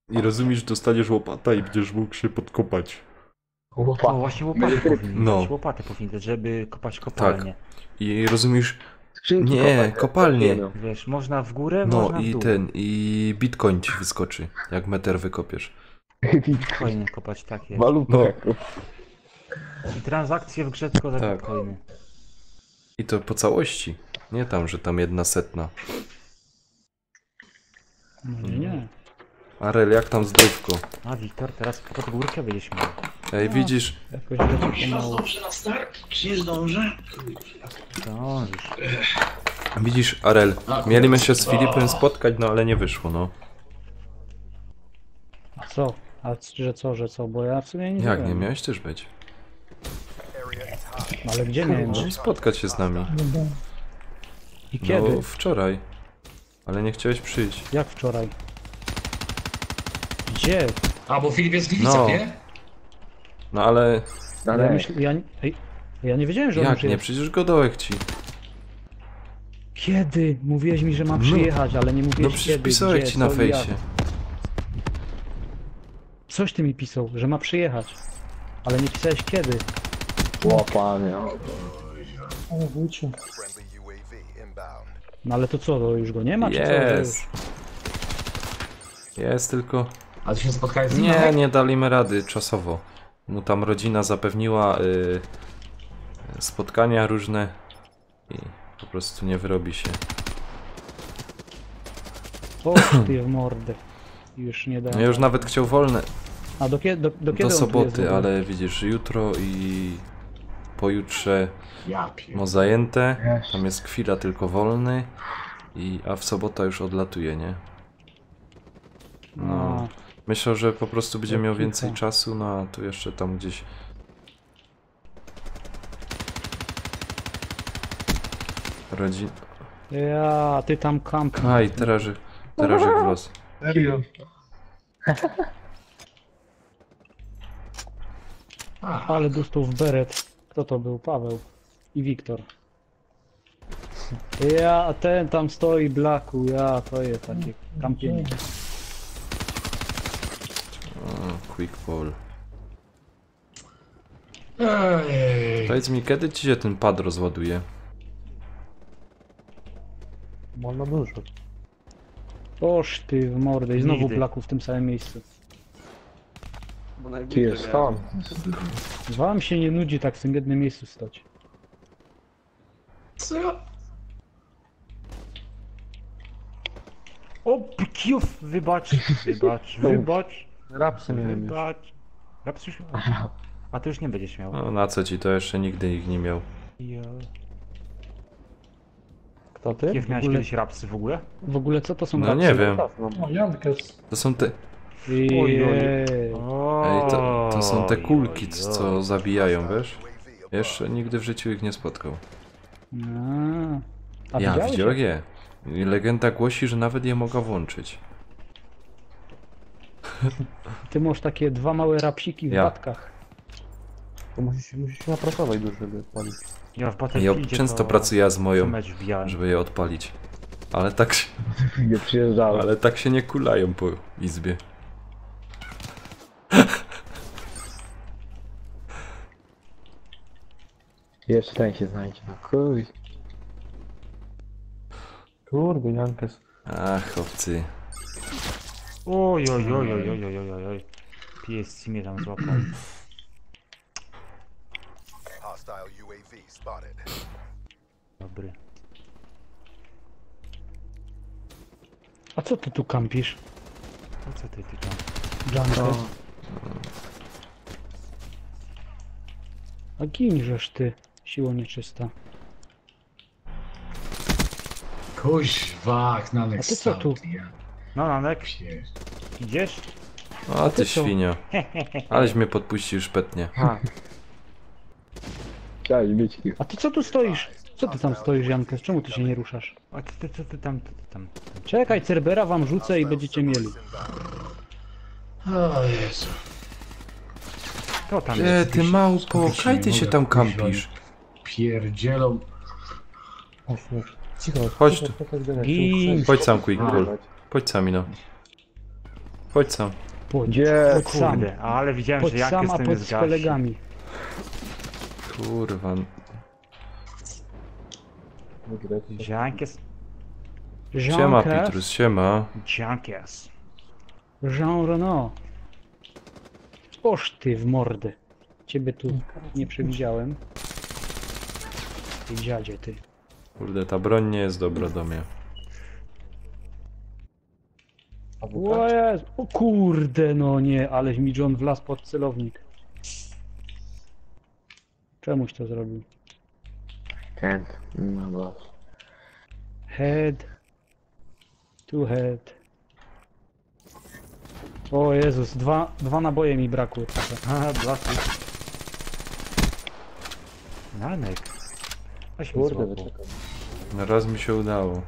I rozumiesz, dostaniesz łopata i będziesz mógł się podkopać. O, właśnie łopaty powinny No. dać, łopaty powinny dać, żeby kopać kopalnię. Tak. I rozumiesz... Skrzynki Nie, kopać, kopalnie. Wiesz, można w górę, No można w i dół. i bitcoin ci wyskoczy, jak meter wykopiesz. Fajnie kopać, tak jest. Waluta. No. I transakcje w grze tylko za Tak. bitcoiny. I to po całości. Nie tam, że tam 1/100. No nie. Arel, jak tam zdrówko? A Wiktor, teraz pod górkę będziesz miał. Ej, widzisz? Jakoś leci pomału. Dobrze na start? Czy nie zdążę? Zdążysz. Widzisz, Arel, mieliśmy się z Filipem spotkać, no ale nie wyszło, no. A co? A że co? Bo ja w sumie nie Jak nie, byłem. miałeś też być. Ale gdzie miałem No, być? spotkać się z nami. I kiedy? No, wczoraj. Ale nie chciałeś przyjść. Jak wczoraj? Gdzie? A, bo Filip jest w Gliwicach, No. nie? No ale... Ja nie wiedziałem, że on Jak już nie? jest. Przecież godołek ci. Kiedy? Mówiłeś mi, że mam przyjechać, ale nie mówiłeś No przecież kiedy, pisałeś gdzie, ci na co i jak. fejsie. Coś ty mi pisał, że ma przyjechać. Ale nie pisałeś kiedy. O, panie. O, wrócił. No ale to co, to już go nie ma, czy co? Że Jest. Jest, tylko... A ty się spotkałeś z nim? Nie, nie daliśmy rady czasowo. Mu tam rodzina zapewniła spotkania różne i po prostu nie wyrobi się. O, ty w mordę. Już nie da. Ja już nawet chciał wolne A do kiedy do on tu jest w soboty, ogóle? ale widzisz, jutro i pojutrze Ja pier... ma zajęte, tam jest chwila tylko wolny, a w sobotę już odlatuje, nie? No. Myślę, że po prostu będzie miał więcej czasu, no a tu jeszcze tam gdzieś... Rodzin... Ja, ty tam kamp. Aj, teraz w los. Serio? Ale dostał w beret. Kto to był? Paweł i Wiktor. Ja, a ten tam stoi Blaku, ja, to jest takie kampienie. O, quick pull. Ej. Powiedz mi, kiedy ci się ten pad rozładuje? Można dużo. Oż ty w mordę i znowu Nigdy. Blaku w tym samym miejscu. Bo Ty najbliżej jest miałem. tam. Wam się nie nudzi tak w tym jednym miejscu stać. Co? O, Kijów! Wybacz! Wybacz! Rapsy miałem już. Wybacz! Raps już... A ty już nie będziesz miał. No na co ci to, jeszcze nigdy ich nie miał. Ja. Kto ty? Kijów miałeś kiedyś rapsy w ogóle? W ogóle co to są No rapsy? nie wiem. O, Jankes. To są te... Jej. Ej, to są te kulki, co zabijają, wiesz? Jeszcze nigdy w życiu ich nie spotkał. A Ja widziałeś? widziałem je. I legenda głosi, że nawet je mogę włączyć. Ty masz takie dwa małe rapsiki w Ja. batkach. To musisz się napracować dużo, żeby odpalić. Ja w Ja Battlefieldzie często to pracuję z co moją, mecz wbijałem. żeby je odpalić. Ale tak się, Nie przyjeżdżałem. ale tak się nie kulają po izbie. Jeszcze ten się znajdzie. Kuj. Kurde, Jankes. Ach, chłopcy. Oj, oj, oj, oj, oj, oj, oj, oj, oj. PSC mnie tam złapał. Hostile UAV spotted. Dobry. A co ty tu kampisz? A co ty tam? Junker? A ginżesz ty, siło nieczysta. Kuźwa, Nanek A ty co tu? No, Nanek, idziesz? A ty co? świnio. Aleś mnie podpuścił szpetnie. Cześć, Miczki. A ty co tu stoisz? Co ty tam stoisz, Jankę? Czemu ty się nie ruszasz? A ty, co ty tam, Czekaj, Cerbera wam rzucę i będziecie mieli. O Jezu. To tam jest. Ty małpo, Skupić kaj nie ty się mogę, tam kuźwa. kampisz? Pierdzielą. Cicho, Chodź tu. Gin. Chodź sam, Quick Pull. Chodź sam, no. Chodź sam. Gdzie? Chodź sam. Kurde, ale widziałem, Chodź że jak sam, a jestem pod jest z kolegami. Kurwa. Jankes. Siema, Jean Petrus, siema. Jankes. Jean Renault. Oż ty w mordę. Ciebie tu nie przewidziałem. Ty dziadzie, ty. Kurde, ta broń nie jest dobra do mnie. O Jezu, o kurde, no nie, aleś mi John wlazł pod celownik. Czemuś to zrobił? Can't. No boss. Head. To head. O Jezus, dwa naboje mi brakło trochę. A, blasy. Nanek. Aś mi złapał. No raz mi się udało.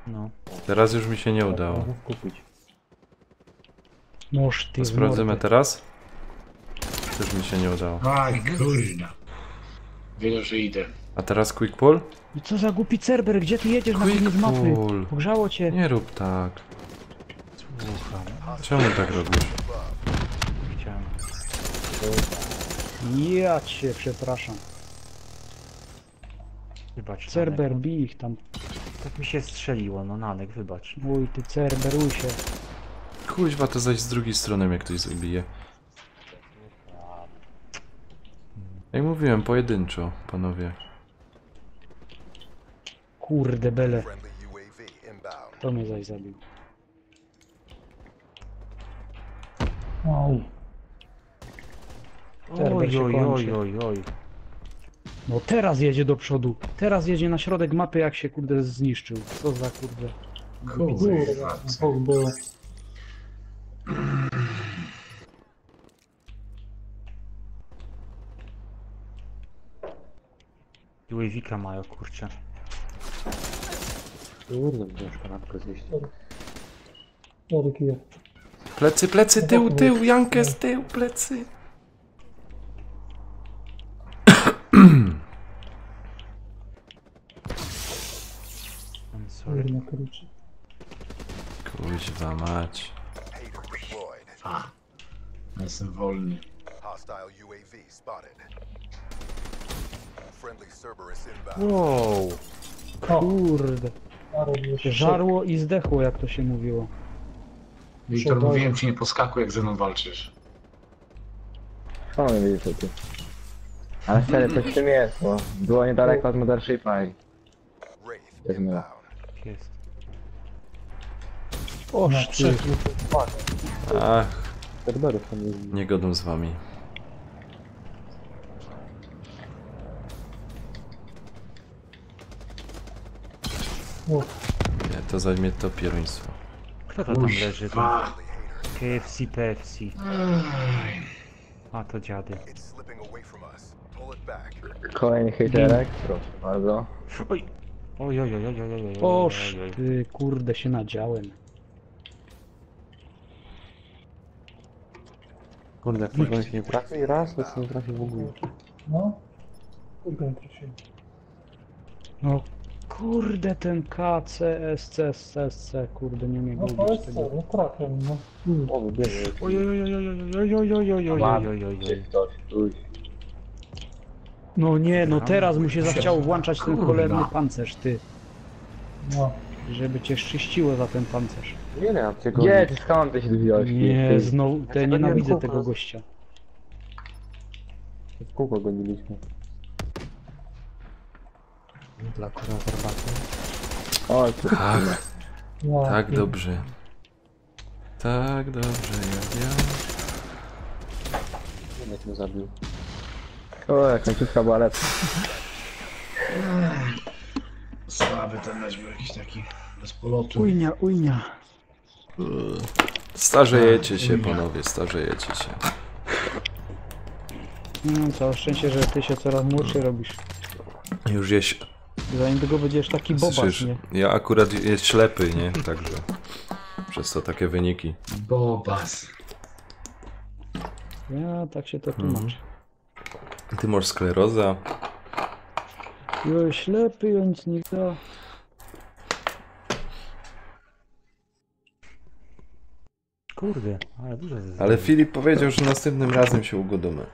No. Teraz już mi się nie udało. Moż ty To w sprawdzimy mordę. teraz? Też mi się nie udało. Aj, kurna. Wiedział, że idę. A teraz Quick Pull? I co za głupi Cerber, gdzie ty jedziesz na Quick koniec mapy? Pull. Pogrzało cię. Nie rób tak. Słucham. Czemu tak robisz? Chciałem. Ja cię przepraszam. Wybacz. Cerber, Nanek. bij ich tam. Tak mi się strzeliło, no Nanek, wybacz. Mój ty Cerberusie. Kuźwa, to zaś z drugiej strony mnie ktoś zabije. Jak mówiłem, pojedynczo, panowie. Kurde bele. Friendly UAV inbound. To mnie zaś zabił. Cerber Oj, się oj, kończy. oj, oj, oj. No teraz jedzie do przodu. Teraz jedzie na środek mapy, jak się kurde zniszczył. Co za kurde. Kurwa. UAV-ka mają, kurczę. Plecy, plecy, tył, tył, Jankes, tył, plecy. I'm sorry. Kuźwa mać. Hater deployed. A. Jestem wolny. Hostile UAV spotted. Friendly Cerberus inbound. Wow. Kurde. Żarło i zdechło, jak to się mówiło. Wiktor, mówiłem ci, nie poskakuj, jak ze mną walczysz. O, nie widzisz co ty. Ale serio, coś w tym jest, bo było niedaleko od Mothershipa i... Wraith Tak mylę. inbound. Jest. Oż ty. Ach. Nie godą z wami. Nie, to zajmie to pieruństwo. Kto to tam leży? Kuźwa. KFC, PFC. Ej. A to dziady. It's slipping away from us. Pull it back. Kolejny hejterek, proszę bardzo. Oj. Oj, oj, oj, oj, oj, oj, oj, Oż oj, oj. ty, kurde się nadziałem. Kurde, jak się nie trafi raz, to się nie trafi w ogóle. No kurde ten KCSC, kurde nie umiem go ubić tego. O, wybierz. Oj, oj, oj, oj, oj, oj, oj, oj, oj, oj, oj, oj, oj. No nie, no teraz mu się zachciało włączać ten cholerny pancerz, ty. Żeby cię szczyściło za ten pancerz. Nie wiem, cię goni. Nie, ty skąd ty się tu wziąłeś? Nie, znowu, Ja ja cię nienawidzę goniłem tego kółko. gościa. W kółko goniliśmy. Dla kurwa herbaty. O, ty. Tak, Wow. tak dobrze. Tak dobrze, ja wiem. Jak mnie zabił. O, jak końcówka była lepsza. Słaby ten mecz był jakiś taki bez polotu. Ujnia. Starzejecie się, panowie, starzejecie się. Całe szczęście, że ty się coraz młodszy robisz. Już jest... Za niedługo będziesz taki bobas, Słyszysz, nie? ja akurat jest ślepy, nie? Także... Przez to takie wyniki. Bobas. Ja tak się to tłumaczę. Ty masz skleroza. Ja ślepy, więc nie da. Kurde, ale dużo jest. Ale Filip powiedział, że następnym razem się ugodomy.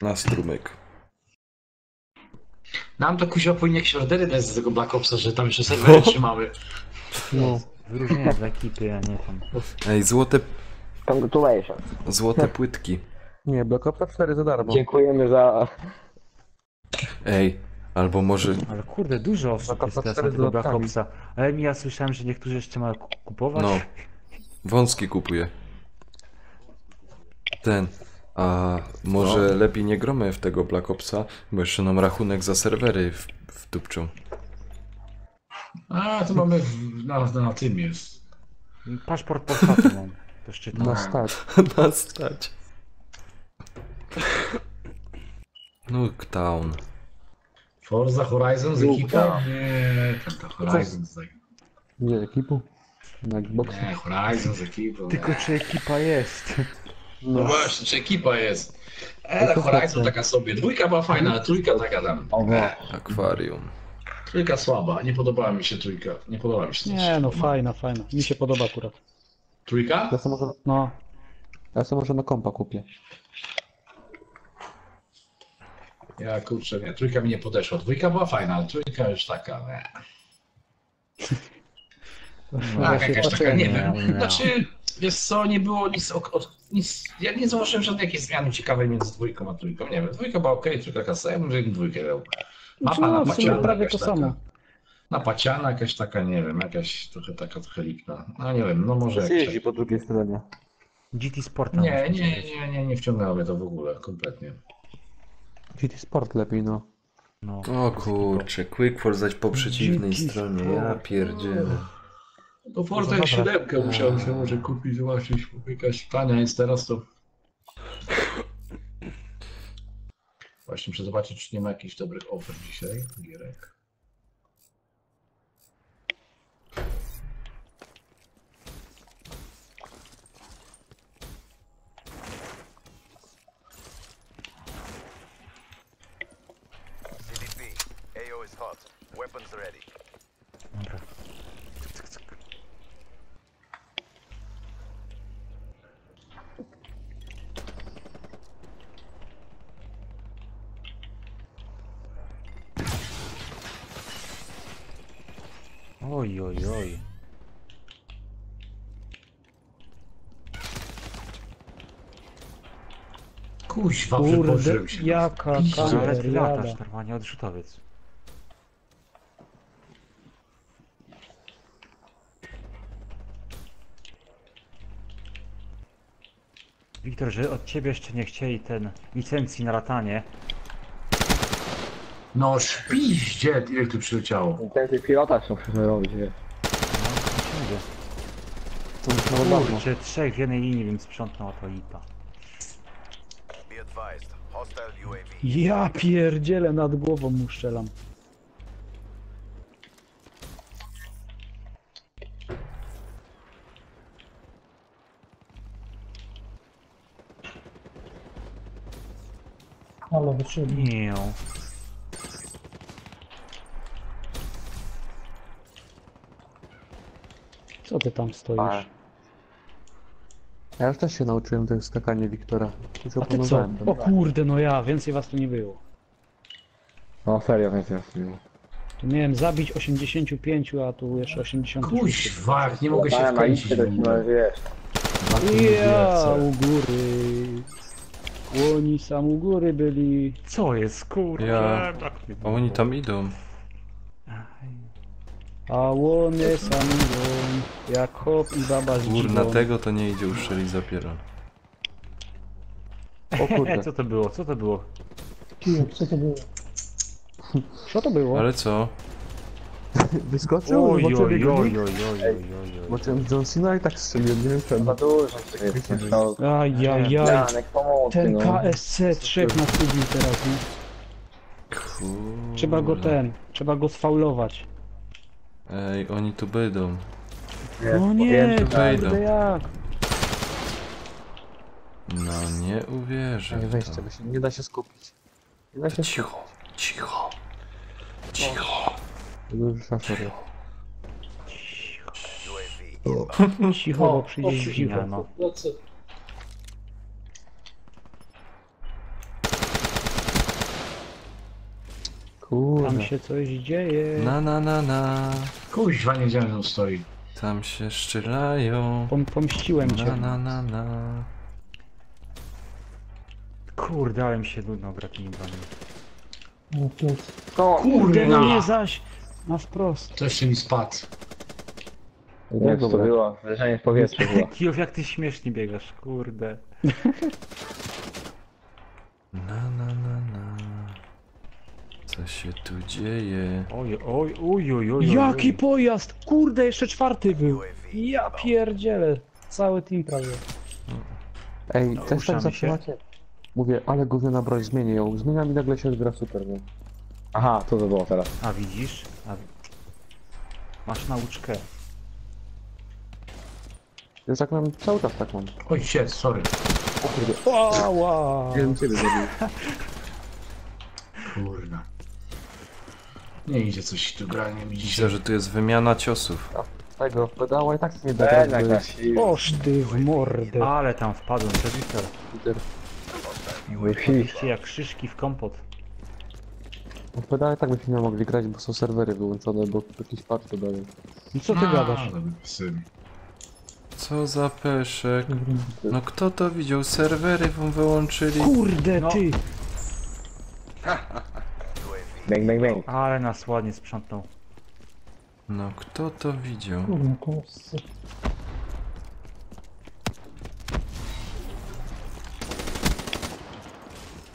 Na strumyk. Nam to kuźwa powinien jakieś ordery dać z tego Black Opsa, że tam jeszcze serwery trzymamy. No. Wyróżnienia z ekipy, a nie tam. Ej, złote... Congratulations. Złote płytki. Nie, Black Opsa 4 za darmo. Dziękujemy za... Ej, albo może... Ale kurde, dużo osób jest teraz na tego Black Opsa. Ale ja słyszałem, że niektórzy jeszcze mają kupować. No. Wąski kupuje. Ten. A może lepiej nie gromy w tego Black Opsa, bo jeszcze nam rachunek za serwery wtupczą. A, to mamy na tym jest. Paszport Polsatu mam. To szczytne. Na stać. Na stać. Nuketown. Forza Horizon z ekipą? Nie, to Horizon z ekipą. Nie, ekipu? Na Xbox? Nie, Horizon z ekipą. Tylko czy ekipa jest? No właśnie, czy ekipa jest? Ale Horizon taka sobie. Dwójka była fajna, ale trójka taka tam. Akwarium. Trójka słaba, nie podobała mi się trójka. Nie podoba mi się. Nie no, fajna. Mi się podoba akurat. Trójka? Ja sobie może... No. Ja sobie może na kompa kupię. Ja kurczę, nie, trójka mi nie podeszła. Dwójka była fajna, ale trójka już taka. Tak, jakaś taka, nie wiem. Znaczy, wiesz co, nie było nic, ja nie zauważyłem żadnej jakiejś zmiany ciekawej między dwójką a trójką. Nie wiem, dwójka była okej, trójka kasa, ja bym że im dwójkę dał. Mapa na paciana, prawie to samo. Na paciana jakaś taka, nie wiem, jakaś trochę lipna. No nie wiem, no może jakaś... Jeździ po drugiej stronie. GT Sport. Nie wciągało mnie to w ogóle, kompletnie. GT Sport lepiej, no. O kurczę, Quick Force zaś po przeciwnej stronie, ja pierdzielę. No Forza 7 musiałem się może kupić, zobaczyć, jakaś tania jest teraz to... Właśnie muszę zobaczyć, czy nie ma jakichś dobrych ofert dzisiaj, gierek. CDP, AO is hot. Weapons ready. Dobra. Oj, oj, oj. Kuźwa, Kurde, przepożył się. jaka Ale kamera. ty latasz normalnie, odrzutowiec. Wiktor, że od ciebie jeszcze nie chcieli ten licencji na latanie. No szpiździe, ile tu przyleciało. Ten pilota są robić, wiesz. Kurczę, trzech w jednej linii bym sprzątnął, a to lipa. Be advised, hostile UAV. Ja pierdzielę, nad głową mu strzelam. Ale wyszedł. Nie. Co ty tam stoisz? Ja już też się nauczyłem tego skakania Wiktora. Już A ty co? opanowałem to. O kurde, no ja, więcej was tu nie było. No serio, więc ja sobie... Tu miałem zabić 85, a tu jeszcze 86. Kuźwa, jak nie mogę się Dałem na wkręcić liście, w to ci ogóle. możesz, wiesz. Ja u góry. Łoni sam u góry byli. Co jest, kurde? Ja... brak mi A oni tam idą. A łony sam idą. Jak hop i baba z Kurna, dziwą. tego to nie idzie uszczeli dopiero. O kurde. Co to było? Co to było? Co to było? Co to było? Ale co? Wyskoczył? Oj, Zobaczyłem oj, jego oj, nick. oj, oj, oj, oj. Zobaczyłem John Cena i tak strzeliłem, nie wiem czemu. Za dużo jest. No, Ajajaj. Janek, pomocy, Ten no. KSC 3 nas lubił teraz, nie? Kurde. Trzeba go sfaulować. Ej, oni tu będą. No nie, wejdą. kurde jak? No nie uwierzę Nie w weźcie, to. bo się nie da się skupić. Nie da się Cicho, cicho, cicho. skupić. Szafor. Cicho, bo przyjdzie dziwne. Nie, no. Kurde. Tam się coś dzieje. Na. Kuźwa, nie wiedziałem, że on stoi. Tam się strzelają. Pomściłem cię. Na. Kurde, ale mi się nudno gra tymi broniami. Kurde, no Kurna. nie zaś. Na wprost. To jeszcze mi spadł. Jak to było? Wrażenie w powietrzu było. Kijów, jak ty śmiesznie biegasz, kurde. Na. Co się tu dzieje? Oj, oj, oj, oj, oj. Jaki pojazd! Kurde, jeszcze czwarty był. Ja pierdzielę. Cały team prawie. Ej, No, też tak ruszamy zawsze się. macie. Mówię, ale gówniana broń, zmienię ją. Zmieniam i nagle się gra super, nie? Aha, co to było teraz? A widzisz? Masz nauczkę. Już tak mam, cały czas tak mam. Oj, shit, sorry. O kurde, Ała! nie wiem ciebie zabił. Kurna. Nie idzie coś tu gra, nie widzicie. Myślę, że tu jest wymiana ciosów. Tego pedała i tak nie da Ten grać, bo jaka jest siła. Oż ty w mordę. Ale tam wpadłem, to Wiktor. Peter. Oczywiście jak szyszki w kompot. No pedała i tak byśmy nie mogli grać, bo są serwery wyłączone, bo jakiś patch dodają. No co ty gadasz? Dobra, syn. Co za peszek. No kto to widział? Serwery wam wyłączyli. Kurde ty! Bang, bang, bang. Ale nas ładnie sprzątnął. No kto to widział? Kurna, kosy.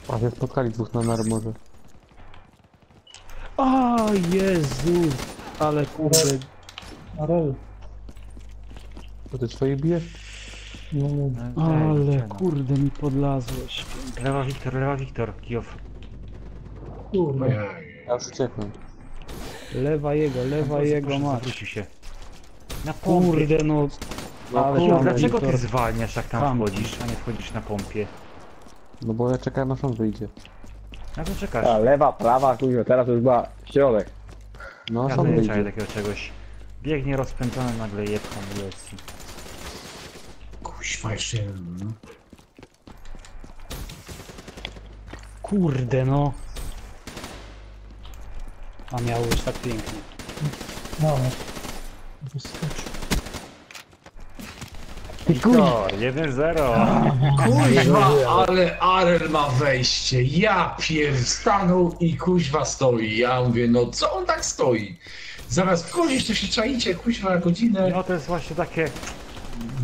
A się spotkali dwóch na armorze. A Jezu! Ale kurde. Arel. To ty swoje bije? No, Ale kurde mi podlazłeś. Lewa Wiktor, Kijów. kurwa. Ojej. Ja już uciekłem. Lewa jego Proszę, mać. zawrócił się. Na pompie. Kurde no. Ale Kijów, tam dlaczego ty Wiktor. zwalniasz jak tam Tam. wchodzisz, a nie wchodzisz na pompie? No bo ja czekałem aż on wyjdzie. Na co czekasz? A, lewa, prawa, kurwa, teraz już była środek. No aż Ja on nie wyjdzie. czaję takiego czegoś. Biegnie rozpędzony, nagle jebką UFC. Kuźwa, jeszcze jeden. No. Kurde no. A miało być tak pięknie. No. Wyskoczył. Wiktor, 1-0. Kuźwa, ale Arel ma wejście. Ja stanął i kuźwa stoi. Ja mówię, no co on tak stoi? Zamiast wchodzić, to się czaicie, kuźwa, na godzinę. No to jest właśnie takie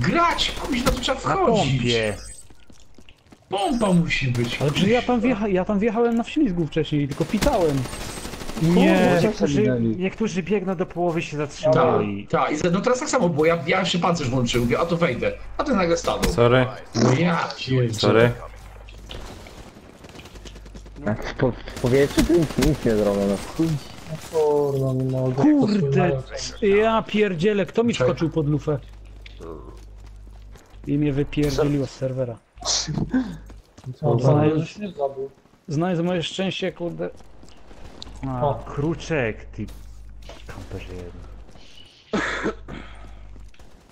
Grać, kuźwa, to trzeba na wchodzić. pompie. Pompa musi być. Ale przecież ja tam wjechałem na wślizgu wcześniej, tylko pitałem. Nie, Nie. niektórzy biegną do połowy się zatrzymują Tak, i... no teraz tak samo, bo ja jeszcze pancerz włączyłem, mówię, a to wejdę. A ten nagle stanął. Sorry, No ja pierdzielę. sorry. Jak w powietrzu to nic nie zrobię, no. Kurwa, nie mogę. Kurde, ja pierdzielę, kto mi wskoczył pod lufę? I mnie wypierdzieliło z serwera. Znając moje szczęście, kurde. A, kruczek, ty... kamperze jeden.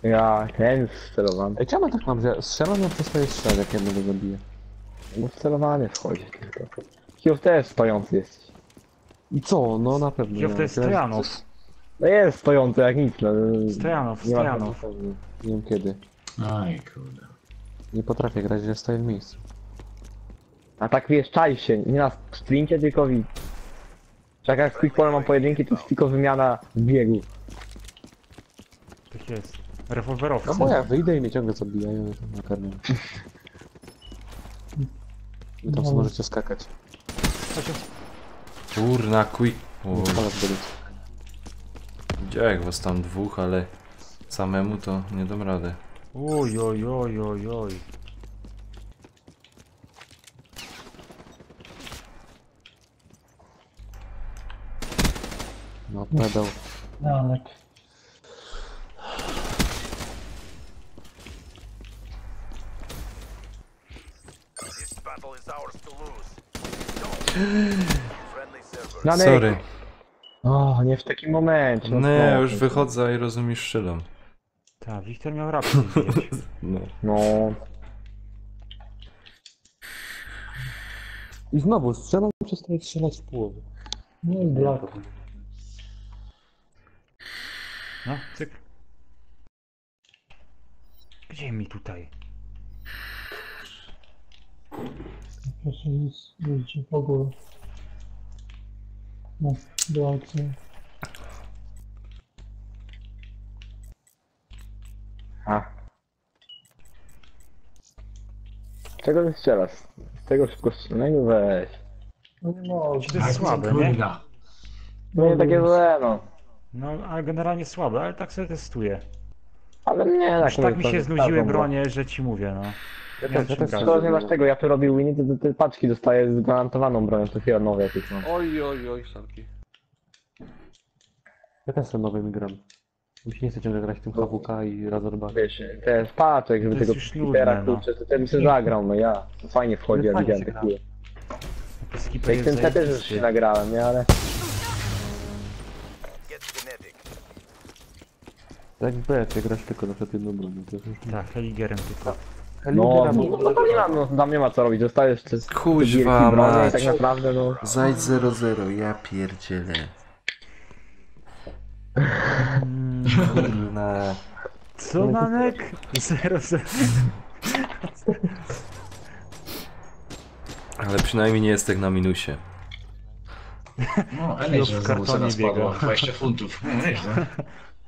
Ja, ten celowany. Ej, czemu tak mam, że strzelam, ja przestaję strzelać, jak jednego zabiję? No celowanie wchodzi tylko. Kijów też stojący jesteś. I co? No na pewno. Kiow to jest Stojanow. No jest stojący jak nic, no. Stojanow, Nie ma Stojanow. problemu. Nie wiem kiedy. Aj, kurde. Nie potrafię grać, że stoję w miejscu. A tak wiesz, czaisz się, nie na sprincie, tylko tak jak w Quickpole mam pojedynki, to jest tylko wymiana biegu. Tak jest. Rewolwerowcy. No bo ja wyjdę i mnie ciągle zabijają na karmię. Wy tam sobie możecie skakać. Kurna, quick. Ale zbyt. Widziałem was tam dwóch, ale samemu to nie dam rady. Oj, oj, oj, oj, oj. No pedał. Janek. This battle is ours to lose. Friendly server. Janek! Sorry. O, nie w takim momencie. no Nie, proszę już cię. wychodzę i rozumiesz, strzelam. Tak, Wiktor miał raptor wbijać. No. No. I znowu strzelam, przestaję strzelać w połowę. No i Black. No, cyk. Gdzie mi tutaj? Proszę jeździ w ogóle. No, do akcji. A. Czego ty strzelasz? Z tego szybko strzelnego weź. No nie może. To jest słabe, nie? Kurna. No nie takie złe, no. No, ale generalnie słabe, ale tak sobie testuję. Ale nie, Już tak mi to się jest znudziły prawdą, bronie, że ci mówię, no. Ja Nie wiem, też czym to gadać. nie masz tego, ja tu robię winy, to te paczki dostaję z gwarantowaną bronią, to chwilę nowe jakieś mam. Oj, oj, oj, szanki. Ja też sobie nowymi gram. Mi się nie chce ciągle grać w tym HWK i Razorback. Wiesz, to jest paczek, żeby To tego jest już Petera, nudne, no. kurczę, to ten się zagrał, no ja. To fajnie wchodzi, ja Fajnie widziałem się te gra. chwile. Skipper Jak jest ten też już zajebisty. się nagrałem, nie, ale... Get kinetic. Tak w BF grasz tylko na przykład jedną bronią. To jest już... Tak, Heligerem tylko. No, tam nie ma co robić, dostajesz te Kuźwa bronie i mać. tak naprawdę, no... Zajdź 0-0, ja pierdzielę. Kurna. Co, Nanek? 0-0. Ale przynajmniej nie jest tak na minusie. No, Enej, że w znowu kartonie cena spadła. biega. 20 funtów. No, nieźle.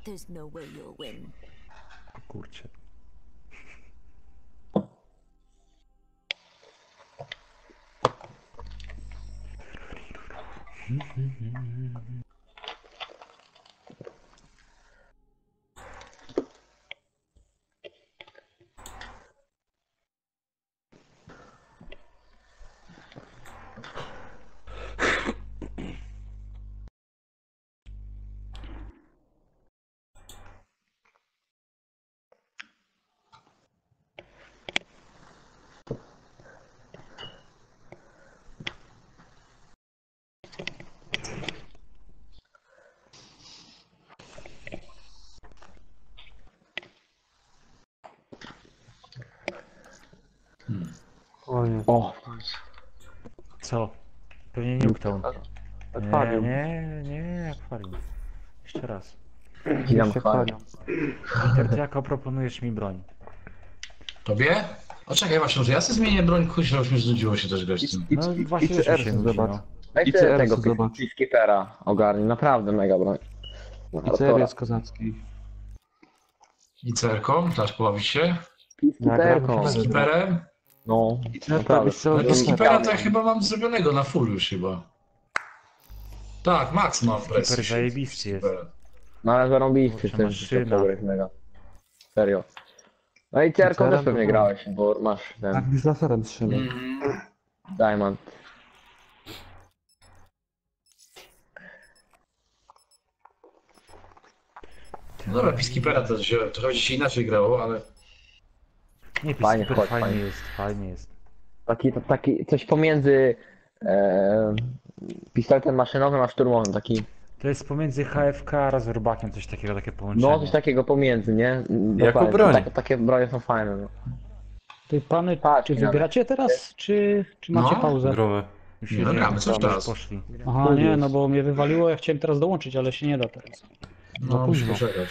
There's no way you'll win. Kurczę. O nie. O, Co? Pewnie Newton. Nie, Akwarium. nie, akwarium. Jeszcze raz. ginam Się chwalę. kłaniam. Wiktor, ty jaka proponujesz mi broń? Tobie? O czekaj, właśnie, może ja sobie zmienię broń, kuźwa, już mi znudziło się też grać z tym. No właśnie już mi ICR się nudzi, zobacz. no. Weź ICR sobie tego zobacz. Peacekeepera ogarnij, naprawdę mega broń. ICR jest kozacki. I cerką, też pobawić się. Peacekeeperką. Z kiperem. No, ICR naprawdę. to Ale jest z kipera to ja chyba mam zrobionego na full już chyba. Tak, max mam presję. Super zajebisty jest. No ale zarąbisty Kurczę, ten maszyna. jest mega. Serio. No i cerką Cerem też pewnie to- grałeś, bo masz Tak, ten z laserem strzelam. Diamond. No dobra, Peacekeepera to wziąłem, trochę się inaczej grało, ale... Nie, Fajnie, Peacekeeper chodź, fajnie fajnie. jest, fajnie jest. Taki coś pomiędzy pistoletem maszynowym a szturmowym, taki. To jest pomiędzy HFK a Razorbakiem coś takiego, takie połączenie. No coś takiego pomiędzy, nie? Dokładnie. broń. Takie bronie są fajne. No. Ty pany, Patrz, czy Janek. wybieracie teraz, czy macie No. pauzę? Gromy. Już Nie, no jedziemy, gramy, coś dobra, teraz. poszli. Aha, nie, no bo mnie wywaliło, ja chciałem teraz dołączyć, ale się nie da teraz. No, musimy czekać.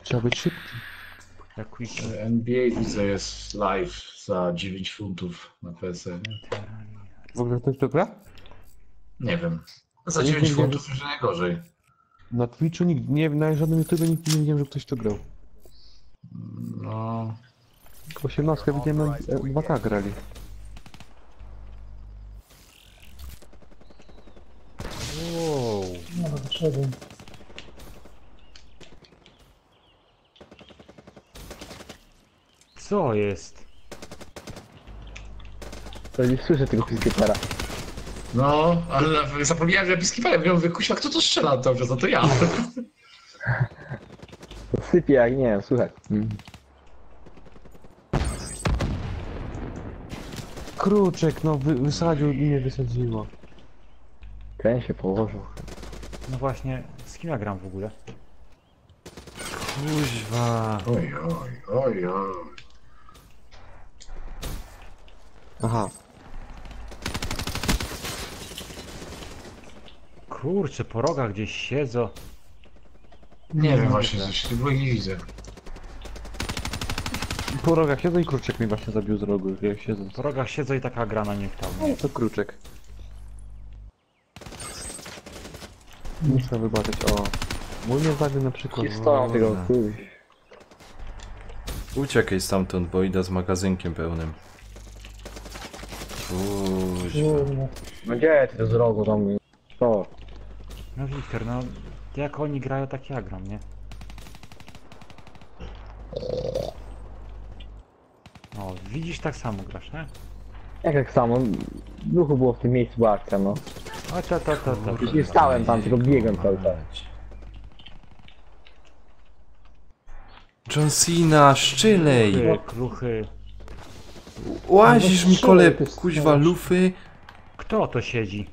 Trzeba być szybki. Jak quick. NBA widzę jest live za 9 funtów na PSN. W ogóle ktoś to gra? Nie wiem. Za Ja 9 nigdy nie funtów już nie gorzej. Na Twitchu nigdy, nie, na żadnym YouTube nigdy nie widziałem, że ktoś to grał. No. 18 widziałem, 2K grali. Wow. No, wyszedłem. Co jest? To nie słyszę tego Peacekeepera. No, ale zapomniałem, że Peacekeeper miał wykusiła, kto to strzela dobrze, to ja. To sypie jak nie wiem, słuchaj. Kruczek, no wysadził i mnie wysadziło. Ten się położył. No właśnie, z kim ja gram w ogóle? Kuźwa. Oj, oj, oj, oj. Aha. Kurczę, po rogach gdzieś siedzą. Nie wiem właśnie, coś tego nie widzę. Po rogach siedzę i Kruczek mnie właśnie zabił z rogu, jak siedzę. Po rogach siedzą i taka gra na nich tam. No to Kruczek. Muszę wybaczyć, o. Mój mnie zabił na przykład. I stoją tego kuś. Uciekaj stamtąd, bo idę z magazynkiem pełnym. Kuźwa. No gdzie jest to z rogu tam? Co? No Wiktor, no jak oni grają, tak ja gram, nie? O, widzisz, tak samo grasz, nie? Jak samo, w duchu było w tym miejscu akcja, no. A to. Już nie stałem tam, tylko biegłem cały czas. John Cena, szczylej! Kluchy. Łazisz mi kole, kuźwa, lufy. Kto to siedzi?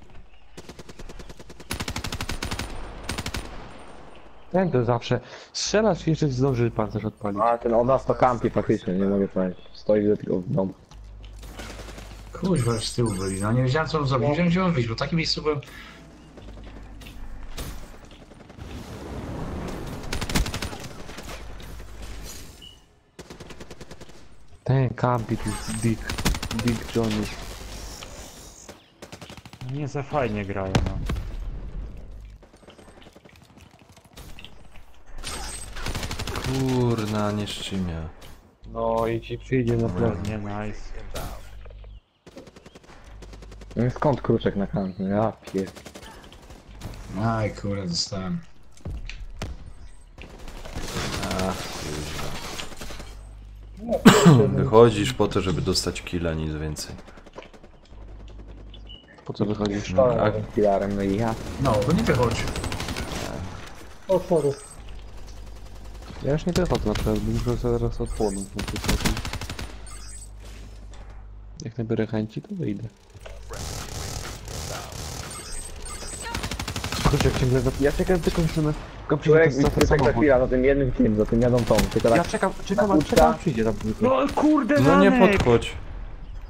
Jak to zawsze. Strzelasz i jeszcze zdąży pancerz odpalić. A ten od nas to kampi faktycznie, nie mogę powiedzieć. Stoi tylko w domu. Kuźwa, już z tyłu byli, no nie wiedziałem co on zrobił, nie wiedziałem gdzie on wyjść, bo w takim miejscu byłem... Ten kampi tu jest Dick Johnny. Nie za fajnie grają, no. Kurna, nie szczymia. No i ci przyjdzie na plan. Nie, nice. No skąd Kruczek na kant? No ja pier... Aj kurde, dostałem. Wychodzisz po to, żeby dostać killa, nic więcej. Po co wychodzisz? Stałem tym filarem, no i ja. No, to nie wychodź. O, sorry. Ja już nie wychodzę na przykład, bo muszę sobie zaraz odpłonąć na przykład. Jak nabiorę chęci, to wyjdę. Kruczek ciągle za... Ja czekam tylko na... Kruczek za chwilę, za tym jednym tym, za tym jadą tą. Tylko tak... Ja czekam przyjdzie tam tylko. No kurde, No nie Danek! podchodź.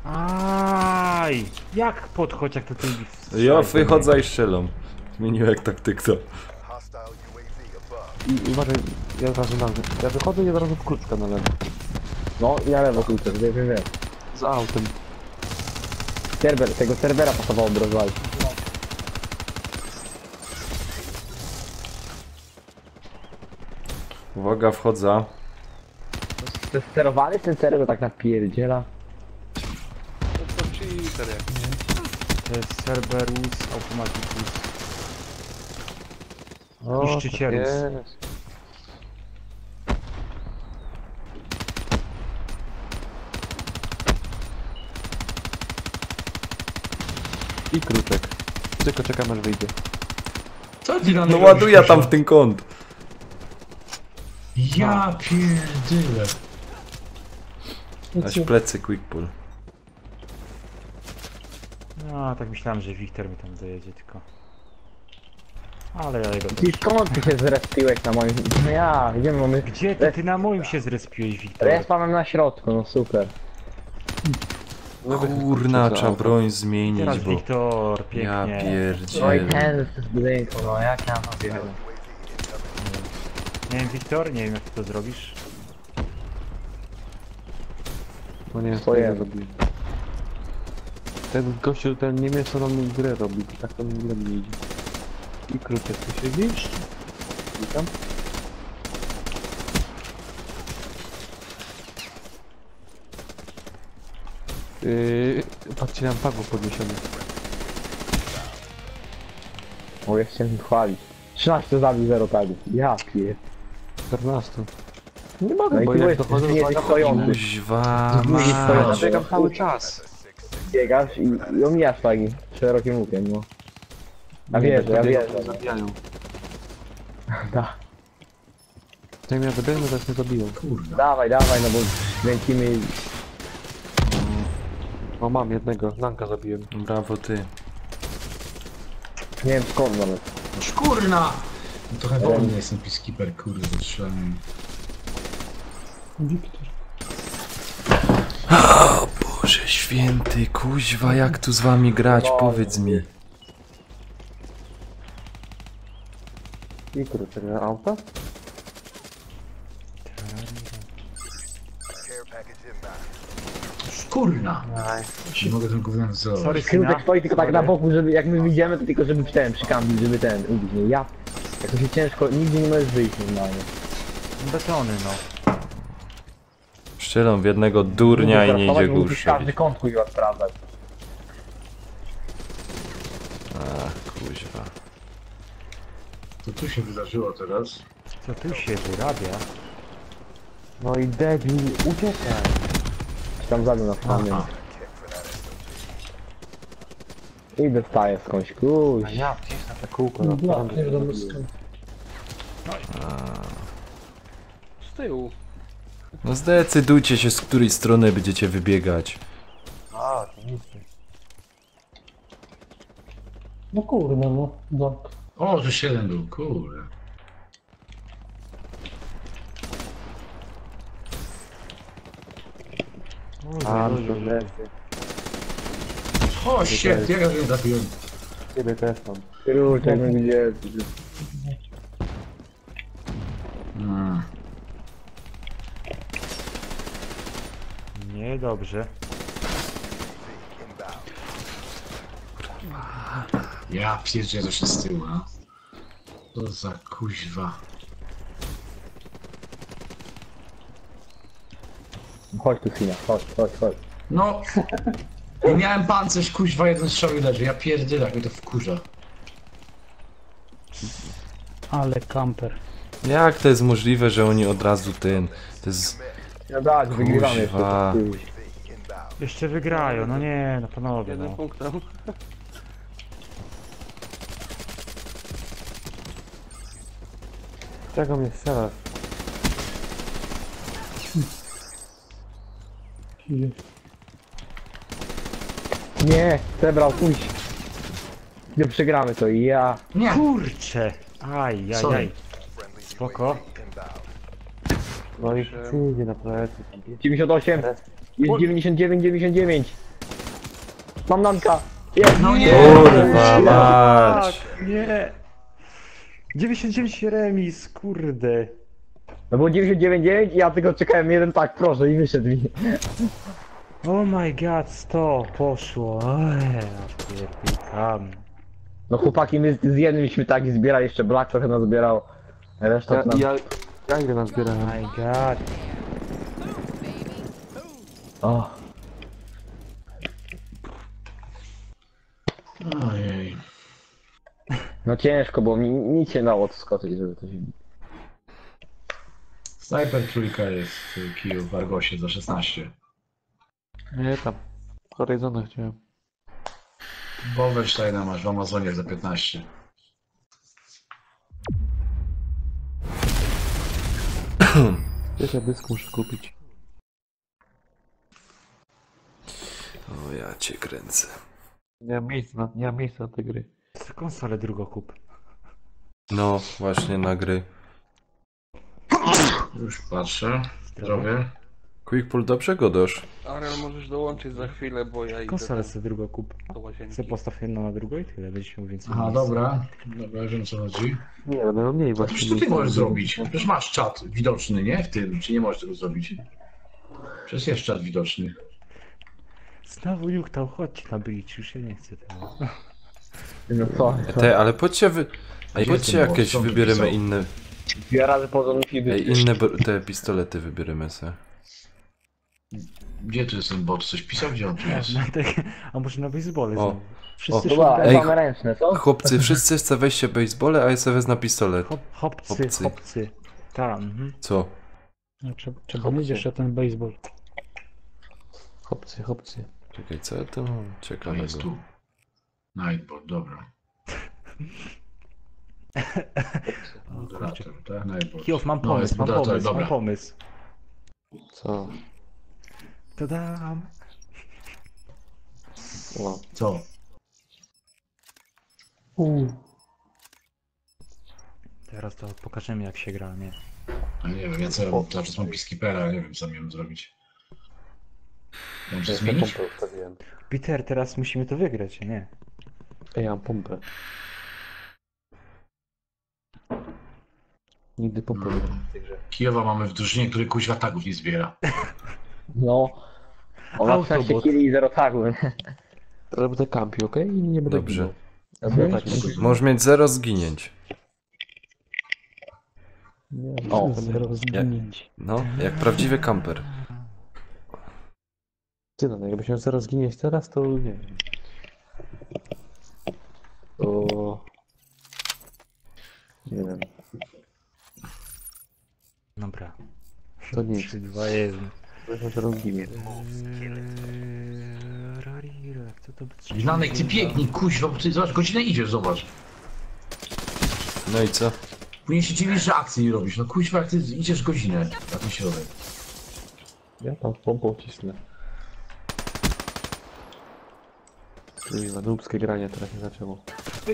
Aj! Jak podchodź, jak to ty... Ja wychodzę i strzelam. Zmieniłem jak taktyka. I uważaj, ja od razu na lewo. Ja wychodzę i od razu w Kruczka na lewo. No i na lewo Kruczek, wiem. Z autem. Tego serwera pasowało by rozwalić. Uwaga, wchodzę. To jest sterowany ten serwer tak napierdziela. To cheater jak nie. To jest Cerberus Automaticus. O, Niszczycielus. jest. I Kruczek. Tylko czekam aż wyjdzie. Co ty na No niego ładuję robisz, tam w ten kąt. Ja pierdyle. Aś plecy quick pull. No, tak myślałem, że Wiktor mi tam dojedzie, tylko... Ale ja jego... I skąd ty się zrespiłeś na moim... No ja, gdzie my mamy... Gdzie ty? Ty na moim się zrespiłeś, Wiktor. Respa mam na środku, no super. Kurna, trzeba broń zmienić, Teraz bo... Wiktor, Ja pięknie. No i pierdzielę. ten z budynku, no jak ja mam wjechać? Nie wiem, Wiktor, nie wiem jak ty to zrobisz. No nie, To jest. robiłem. Ten gościu, ten Niemiec, co nam grę robi, tak to grę nie idzie. I krótko tu siedzisz? Witam. Patrzcie, nam pagów podniesiony. O, ja chciałem chwalić. 13 zabił, 0 tagów. Ja pier... 14. Nie No mogę, i bo ty jak jesteś dochodzę, nie stojący. Kuźwa, Drugi mać. stojący. biegam cały czas. Biegasz i omijasz tagi szerokim łukiem, no. Ja wierzę, ja wierzę. Zabijają. Da. Jak ja dobiegnę, to mnie zabiją. Dawaj, dawaj, no bo kręcimy i... O, mam jednego, Nanka zabiłem. Brawo ty. Nie wiem skąd nawet. No kurna! No trochę wolny jestem peacekeeper, kurde, strzelam. Wiktor. O Boże święty, kuźwa, jak tu z wami grać, powiedz mi. I krótko, auta? Kurna! Nie mogę tym gównem Sorry, zrobić. Krutek syna. stoi tylko tak na boku, żeby jak my idziemy, to tylko żeby ten przykampił, żeby ten ubić. Nie, ja... Jak to się ciężko, nigdzie nie możesz wyjść normalnie. Betony, no. Strzelam w jednego durnia i nie idzie go Musisz każdy uszczelić. kąt chuj sprawdzać. Ach, kuźwa. Co tu się wydarzyło teraz? Co tu się wyrabia? No i debil, uciekaj. Czy tam zabił nas tam, nie wiem. I dostaję skądś, kuś. A ja wcisnę te kółko No na blak, nie wiadomo skąd. Z tyłu. No zdecydujcie się, z której strony będziecie wybiegać. A, to nic nie. No kurde, no. Blak. O, tu 7 był, kurde. A, to lepiej. O, shit, jak ja go trafiłem. Ciebie też mam. Krutek, no gdzie? Niedobrze. Ja pierdzielę, to się z tyłu, no. To za kuźwa. Chodź tu, Sina, chodź, chodź, chodź. No! I miałem pancerz, kuźwa, jeden strzał i leży. Ja pierdzielę, jak mnie to wkurza. Ale kamper. Jak to jest możliwe, że oni od razu ten... To jest... Ja dać, wygrywamy jeszcze. Kuźwa. Jeszcze wygrają, no nie, no panowie, Jeden no. punkt tam. Czego mnie strzelasz? Nie, zebrał, pójść. Nie przegramy to i ja. Nie! Kurcze! Aj, aj, Sorry. aj. Spoko. No i przyjdzie na plecy. 98. Jest 99, 99. Mam Nanka. Jest. No nie! Kurwa mać! Nie! 99 remis, kurde. No było 99 i ja tylko czekałem jeden tak, proszę, i wyszedł mi. Oh my god, 100 poszło. Pierdykam. No chłopaki, my z jednym tak zbierali, jeszcze Black trochę nas zbierał. Reszta Ja idę na zbieranie. Oh my god. O. Ojej. No ciężko, bo mi nic się dało odskoczyć, żeby to się... Sniper trójka jest w kiju w Argosie za 16. Nie, tam. Horizona chciałem. Wolversteina masz w Amazonie za 15. Wiecie, dysk muszę kupić. O ja cię kręcę. Nie mam miejsca na te gry. Co konsolę drugokup? No, właśnie na gry. Już patrzę. Zdrowie. Quickpull, dobrze go dosz. Ariel, możesz dołączyć za chwilę, bo ja idę Konsolę sobie drugą kup. do łazienki. Sobie postaw jedną na drugą i tyle, będziesz miał więcej Aha, miejsca. dobra. Dobra, wiem o co chodzi. Nie, będę miał mniej właśnie. Przecież co ty możesz zrobić? Przecież masz czat widoczny, nie? W tym, czy nie możesz tego zrobić? Przecież jest czat widoczny. Znowu Juktał, chodź na bridge, już ja nie chcę tego. No co? Ale chodźcie Ej, Gdzie chodźcie ten jakieś boss? Co wybieremy napisał? inne. 2 razy poza musi być. Ej, inne te pistolety wybieremy se. Gdzie tu jest ten bot? Coś pisał? Gdzie on tu jest? A może na basebole O, znowu? Wszyscy Chyba Ej, same ręczne, co? chłopcy, wszyscy chcą weźcie basebole, a ja sobie wezmę pistolet. Chłopcy. Tak, mhm. Co? No, trzeba mieć jeszcze ten baseball. Chłopcy. Czekaj, co ja tu mam To jest ciekawego? tu. Nightbot, dobra. Moderator, tak? Nightbot. Kijow, mam No, pomysł, jest mam moderator, pomysł, dobra. mam pomysł. Co? Tadam. O. Co? Teraz to pokażemy jak się gra, nie? A nie wiem, ja cały czas mam peacekeepera, nie wiem co miałem zrobić. Ja muszę Ja sobie zmienić? pompę ustawiłem. Peter, teraz musimy to wygrać, nie? Ej, ja mam pompę. Nigdy pompę nie mam w tej grze. Kijowa mamy w drużynie, który kuźwa tagów nie zbiera. No. On ma 16 kili i 0 tagu. Ale będę kampił, okej? I nie będę Dobrze. ginął. Tak, Możesz mieć 0 zginięć. O, 0 zginięć. No, jak prawdziwy kamper. Ty no, jakbyś miał zaraz zginieć teraz, to nie wiem. To... Nie wiem. Dobra. To nic. 3, 2, 1. Weźmy zaraz zginie. Co to być? Znanek, ty biegnij, kuźwa, bo ty zobacz, godzinę idziesz, zobacz. No i co? Później się dziwisz, że akcji nie robisz. No kuźwa, jak ty idziesz godzinę na ten środek. Ja tam z pompą cisnę. Kurwa, nubskie granie teraz nie zaczęło.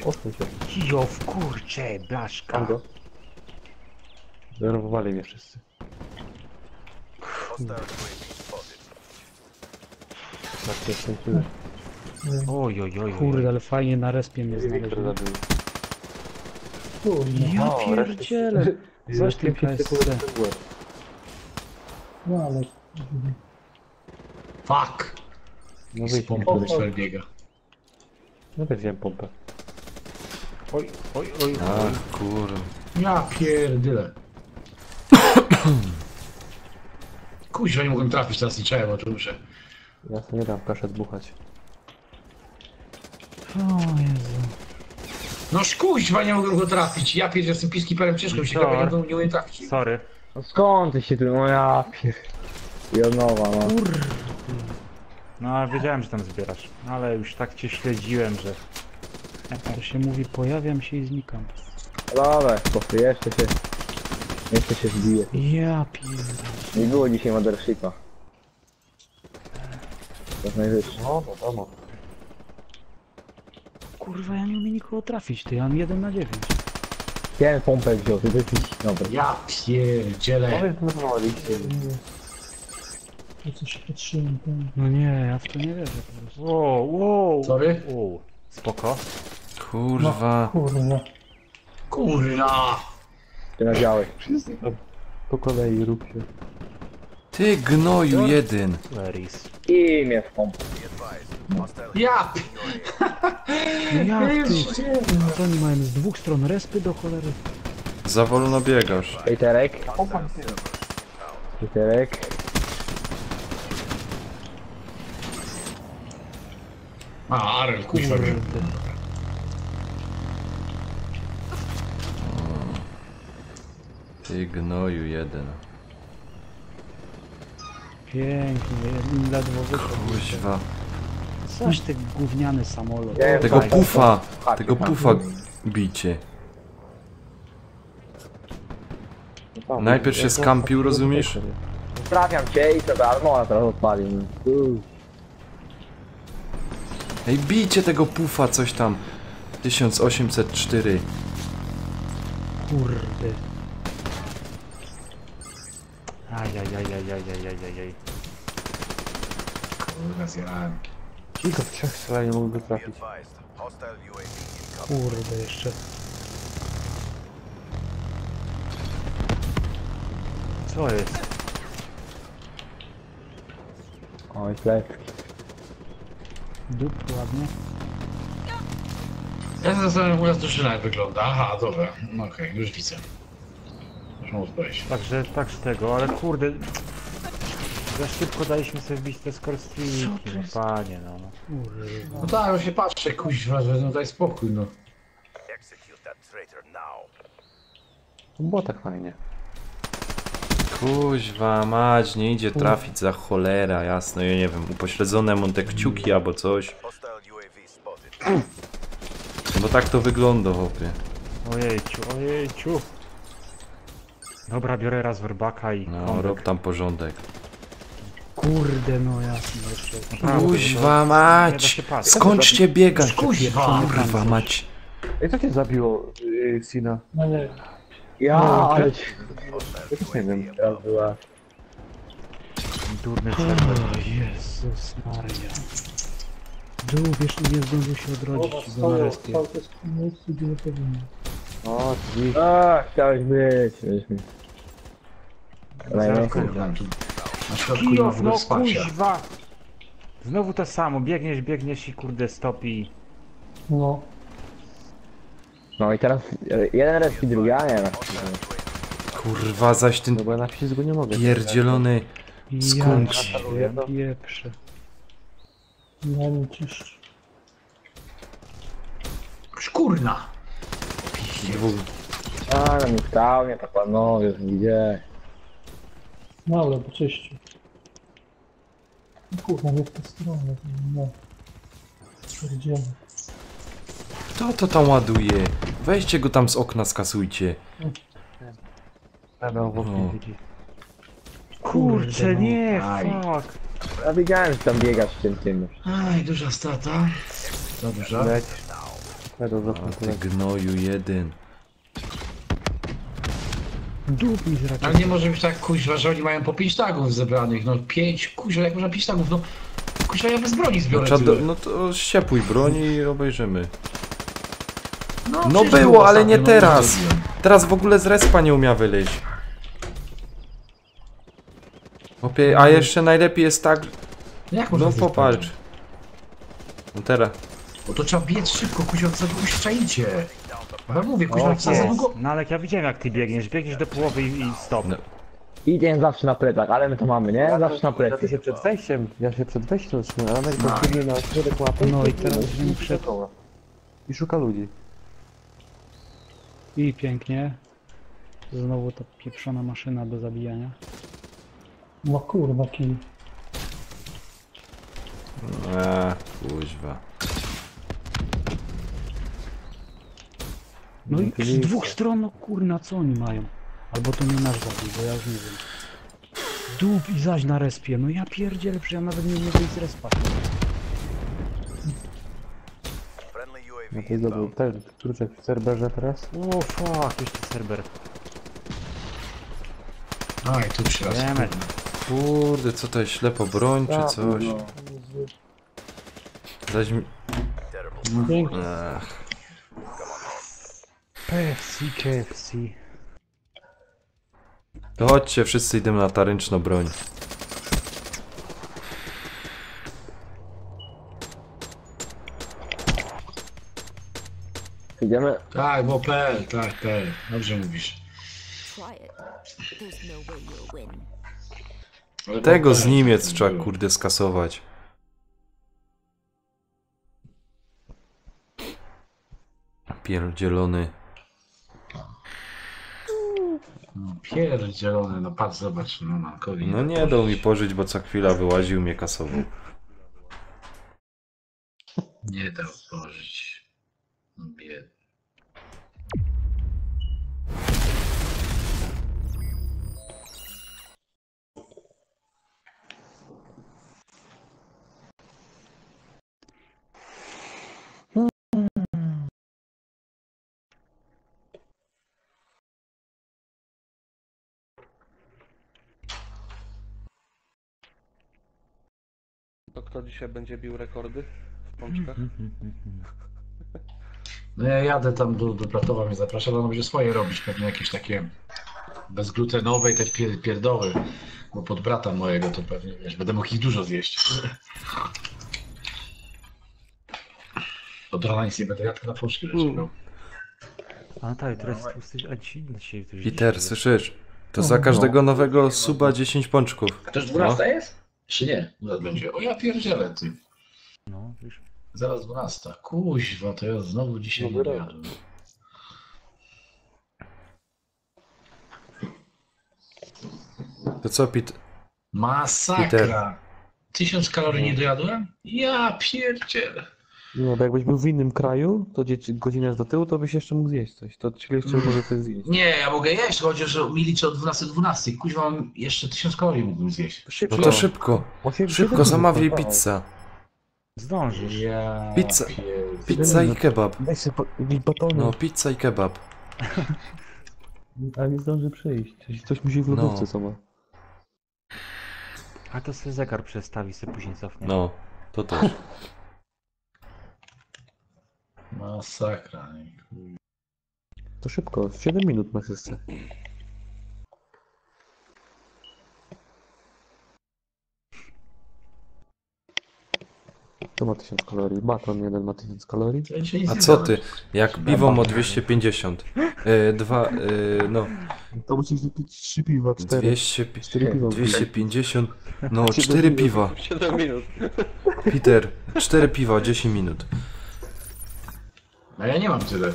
Osłuchaj się. Kijow, kurcze, blaszka. Mam go. Zdenerwowali mnie wszyscy. Tak się skończyło. Oj. Kurde, ale fajnie na respie mnie znaleźli. Ja pierdzielę. Zaś tym KSC. No ale... Fuck! No Z wyjdź pompą mi do biega. No też wziąłem pompę. Oj. Ach, kurwa. Ja pierdyle. Kuźwa, nie mogłem trafić, teraz liczałem, bo to muszę. Ja sobie nie dam kaszę dmuchać. O Jezu. No kuźwa, nie mogłem go trafić. Ja pierdzielę z tym peacekeeperem ciężko mi się gra, nie umiem trafić. Sorry. No skąd ty się tu, no ja pier... I od nowa, no. No ale wiedziałem, że tam zbierasz. Ale już tak cię śledziłem, że... To się mówi, pojawiam się i znikam. Dobra, spokój, jeszcze się zbije. Ja pierdolę. Nie było dzisiaj Mothershipa. To jest najwyższe. No, wiadomo. Kurwa, ja nie umiem nikogo trafić, ty, ja mam 1 na 9. Jeden pompę wziął, ty jesteś dobry. Ja pierdzielę. Powiedz, zdenerwowaliście. To coś patrzyłem tam. No nie, ja w to nie wierzę po prostu. Wow. Sorry? Spoko. Kurwa. Kurwa. Kurna! Ty na białej. Po kolei rób się. Ty gnoju jeden. Leris. I mnie w pompę. Ja! No jak ty? Co oni mają z 2 stron respy do cholery? Za wolno biegasz. Peterek. A, Arel, kuźwa był. Ty gnoju jeden. Pięknie, ledwo wyszedł. Kuźwa. Coś ty gówniany samolot. Tego pufa. Tego pufa bicie. Najpierw się skampił, rozumiesz? Trafiam cię i to Almona teraz odpalił. Ej, bijcie tego pufa, coś tam. 1804. Kurde. Ajajajajajajajajaj. Kurwa, zjarałem. Ci go w trzech strzelają, nie mogę go trafić. Kurde, jeszcze. Co jest? Oj, plecki. Dup, ładnie. Ja się zastanawiam, u nas drużyna jak wygląda. Aha, dobra. No okej, już widzę. Już mam odpowiedź. Także tego, ale kurde... Za szybko daliśmy sobie wbić te skorstwiki, no panie no. No tak, już się patrzę, kuźwa, że no daj spokój, no. To było tak fajnie. Kuźwa mać, nie idzie trafić za cholera, jasno, ja nie wiem, upośledzone mam te kciuki albo coś. Bo tak to wygląda, chłopie. Ojejciu. Dobra, biorę raz werbaka i... No, rob tam porządek. Kurde, no jasno jeszcze. Kuźwa mać! Skończcie biegać! Kurwa mać! Ej, co cię zabiło, Sina? No nie. Ja, ale... Ja też nie wiem. Teraz była... Durny O Jezus Maria. Dup jeszcze nie zdążył się odrodzić go na respie. To jest miejsce, gdzie nie powinno. O, drzwi. A, chciałeś być. Kurwa, tu na środku nie ma w Kijow, ogóle no wsparcia. kuźwa! Znowu to samo, biegniesz i kurde stopi. No. No i teraz jeden res i drugi, a nie. Kurwa, zaś ten No bo ja na ślizgu nie mogę. pierdzielony skądś. Ja pieprzę. Ja nie cisz. Kurna! A, no mi stał, nie tak panowie, gdzie? No ale po czyściu. Kurwa, nie w tę stronę. No. Stwierdziłem. Kto to tam ładuje? Weźcie go tam z okna, skasujcie. Będą w oknie O. widzi. Kurczę, nie, Aj. fuck. Ja widziałem, że tam biegasz w tym. Aj, duża strata. Dobrze. Leć. Będą w A oknie ty leć. gnoju jeden. Dup mi zraczył. Ale nie może być tak, kuźwa, że oni mają po 5 tagów zebranych. No 5, kuźwa, jak można 5 tagów? No kuźwa, ja bez broni zbiorę tyle. No to ściepuj broń i obejrzymy. No przecież było, ale nie ostatnio, no, teraz. zrobiłem. Teraz w ogóle z respa nie umia wyleźć. Chłopie, a jeszcze najlepiej jest tak... Jak można No zjeść popatrz. No teraz. Bo to trzeba biec szybko, kuźwa, za długo się czaicie. Ja mówię, kuźwa, O, za długo... no ale jak ja widziałem jak ty biegniesz do połowy i stop. No. Idzie zawsze na plecach, ale my to mamy, nie? Zawsze na Ja plecach. się przed wejściem zatrzymałem, ale jak biegnie na środek łapy, No i to teraz biegnie bym przed- dookoła. I szuka ludzi. I pięknie. Znowu ta pieprzona maszyna do zabijania. No kurwa, kij. Kuźwa. No i z dwóch stron, no kurna, co oni mają? Albo to nie nasz zabił, bo ja już nie wiem. Dup i zaś na respie, no ja pierdzielę, przecież ja nawet nie umiem wyjść z respa. No to jest dobry ten kruczek w serwerze teraz. O fuck, jeszcze serwer. Aj, tu przy raz. Wiemy. Kurde, co to jest, ślepo broń czy coś? Zaś mi... Pięknie. Ach. KFC. To chodźcie, wszyscy idziemy na ta ręczną broń. Idziemy. Tak, bo PL, tak, PL. Dobrze mówisz. Try it. There's no way you'll win. Ale Tego bo z PL, Niemiec tak trzeba było. kurde skasować. Pierdzielony. No, pierdzielony, no patrz, zobacz, no Mankowi. No nie dał mi pożyć, bo co chwila wyłaził, mnie kasował. Nie dał pożyć. No biedny. To kto dzisiaj będzie bił rekordy w pączkach? No ja jadę tam do Bratowa, mnie zaprasza, bo on będzie swoje robić, pewnie jakieś takie bezglutenowe i te pierdoły, bo pod brata mojego to pewnie, wiesz, będę mógł ich dużo zjeść. Od rana nic nie będę jadł, na pączki leciał. A tak, teraz a dzisiaj Peter, słyszysz? To za każdego nowego suba 10 pączków. To już 12 jest? Czy nie? Zaraz będzie. O ja pierdzielę, ty. No, wiesz. Zaraz 12. Kuźwa, to ja znowu dzisiaj nie jadłem. To co, Masakra! Peter. 1000 kalorii nie dojadłem? Ja pierdzielę. No, bo jakbyś był w innym kraju, to godzinę do tyłu, to byś jeszcze mógł zjeść coś. To czyli jeszcze może coś zjeść. Nie, ja mogę jeść, chociaż że mi liczę od 12:12. Kuźwa, mam jeszcze 1000 kalorii mógłbym zjeść. No to szybko. Szybko zamawiaj pizzę. Zdążysz. Ja Pizza i kebab. Weź sobie batony. No, pizza i kebab. Ale nie zdąży przyjść. Coś musi w lodówce sama. A to sobie zegar przestawi, sobie później cofnie. No, to też. Masakra. To szybko, 7 minut masz jeszcze. To ma 1000 kalorii. Baton jeden ma 1000 kalorii. A co ty? Jak piwo ma 250. No. To musisz wypić 3 piwa, 4. 4 piwa. 250. No, 4 piwa. 7 minut. Peter, 4 piwa, 10 minut. No ja nie mam tyle.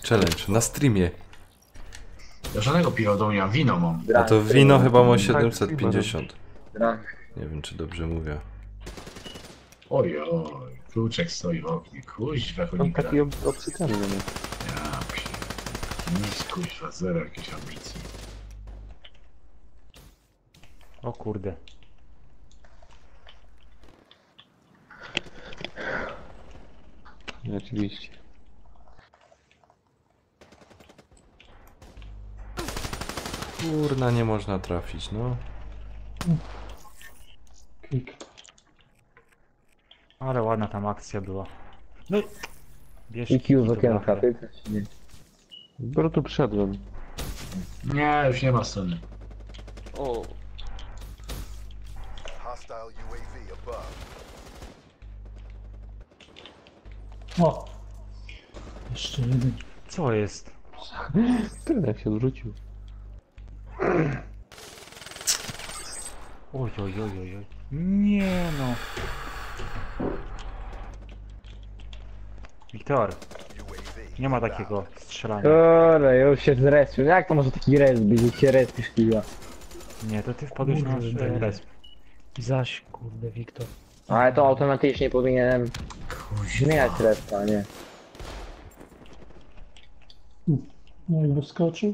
Challenge, na streamie. Ja żadnego piwa do mnie, a wino mam. A to wino chyba ma 750. Nie wiem, czy dobrze mówię. Oj, kluczek stoi w oknie. Kuźwa, chonika. Taki obsykany na mnie. Ja nic, kuźwa, zero jakiejś ambicji. O kurde. Oczywiście. Kurna, nie można trafić, no. Ale ładna tam akcja była. No i... Bierz IQ z okienka, ty też nie. Dopiero tu przyszedłem. Nie, już nie ma sceny. O, Hostile UAV above. O! Jeszcze jeden. Co jest? Tyle jak się odrzucił. Oj. Nie no. Wiktor. Nie ma takiego strzelania. Kurde, już się zrespił. Jak to może taki res być, że cię respisz chwila? Nie, to ty wpadłeś na Kurde. resp. Zaś, kurde, Wiktor. Ale to automatycznie powinienem zmieniać respa, nie? No i wyskoczył.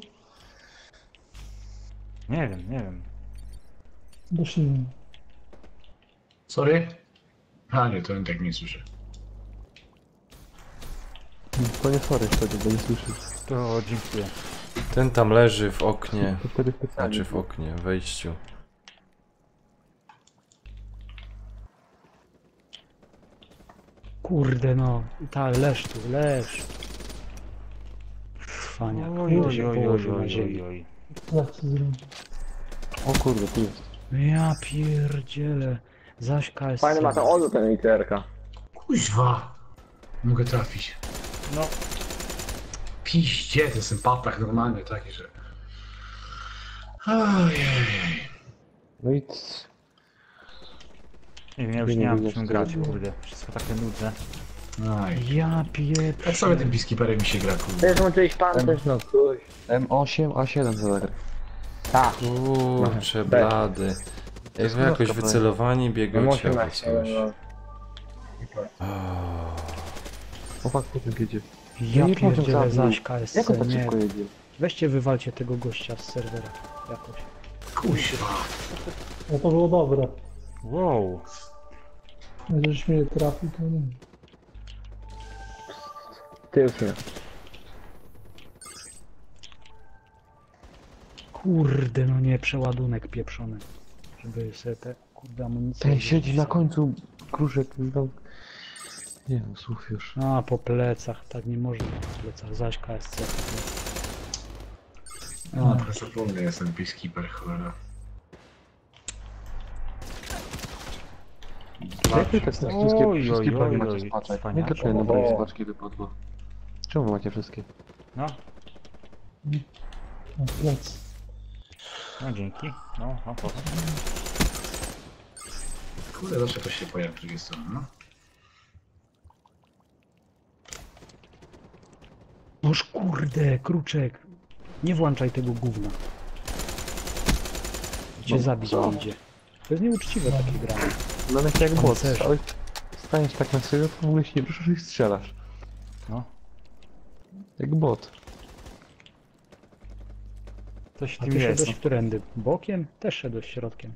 Nie wiem. Dość nie wiem. Sorry? A nie, to on tak nie słyszy. To nie sorry wtedy, bo nie słyszysz. To dziękuję. Ten tam leży w oknie. To wtedy specjalnie. Znaczy w oknie, wejściu. Kurde no, leż tu, leż. Fania, kurde się położył na ziemi. Jak to zrobić? O kurde, tu jest. Ja pierdzielę. Zaś KS. Fajny ma ten odwrót ten ITR-ka. Kuźwa! Mogę trafić. No. Piździe, to jest patach normalny taki, że... Ojej. No i... Nie wiem, ja już nie mam czym grać, kurde. Wszystko takie nudne. Aj. Ja pierdolę. Jak sobie tym peacekeeperem mi się gra, kurde. Też włączyłeś pan też, no kuś. M8, A7 za zagrę. Tak. Kurczę, blady. Jak wy jakoś wycelowani biegacie albo coś. O fakt, potem jedzie. Ja nie wiem, pierdzielę zabił. zaś KS. Jak on tak Nie. szybko jedzie? Weźcie wywalcie tego gościa z serwera jakoś. Kuźwa. No to było dobre. Wow. Żeś mnie trafił, to nie. Ty już nie. Kurde, no nie, przeładunek pieprzony. żeby sobie te kurde amunicje... Ten siedzi na końcu, Kruszek zdał... Nie wiem, słów już. A, po plecach, tak nie można po plecach, zaś KSC. No, proszę pomnę, jestem peacekeeper, cholera. Jak wy tak wszystkie broni macie spaczek? Nie wspaniale. tylko jedna broń z paczki wypadła. Czemu wy macie wszystkie? No, Na plec. no dzięki. No, no, to. Kurde, zawsze to się pojawi z drugiej strony, no. Noż kurde, Kruczek. Nie włączaj tego gówna. Cię No, zabić co? idzie. To jest nieuczciwe takie granie. No ale jak bot, Pancerze. staniesz tak na serio, to w ogóle się nie ruszysz i strzelasz. No. Jak bot. Coś w A tym ty jest. szedłeś którędy? Bokiem? Też szedłeś środkiem.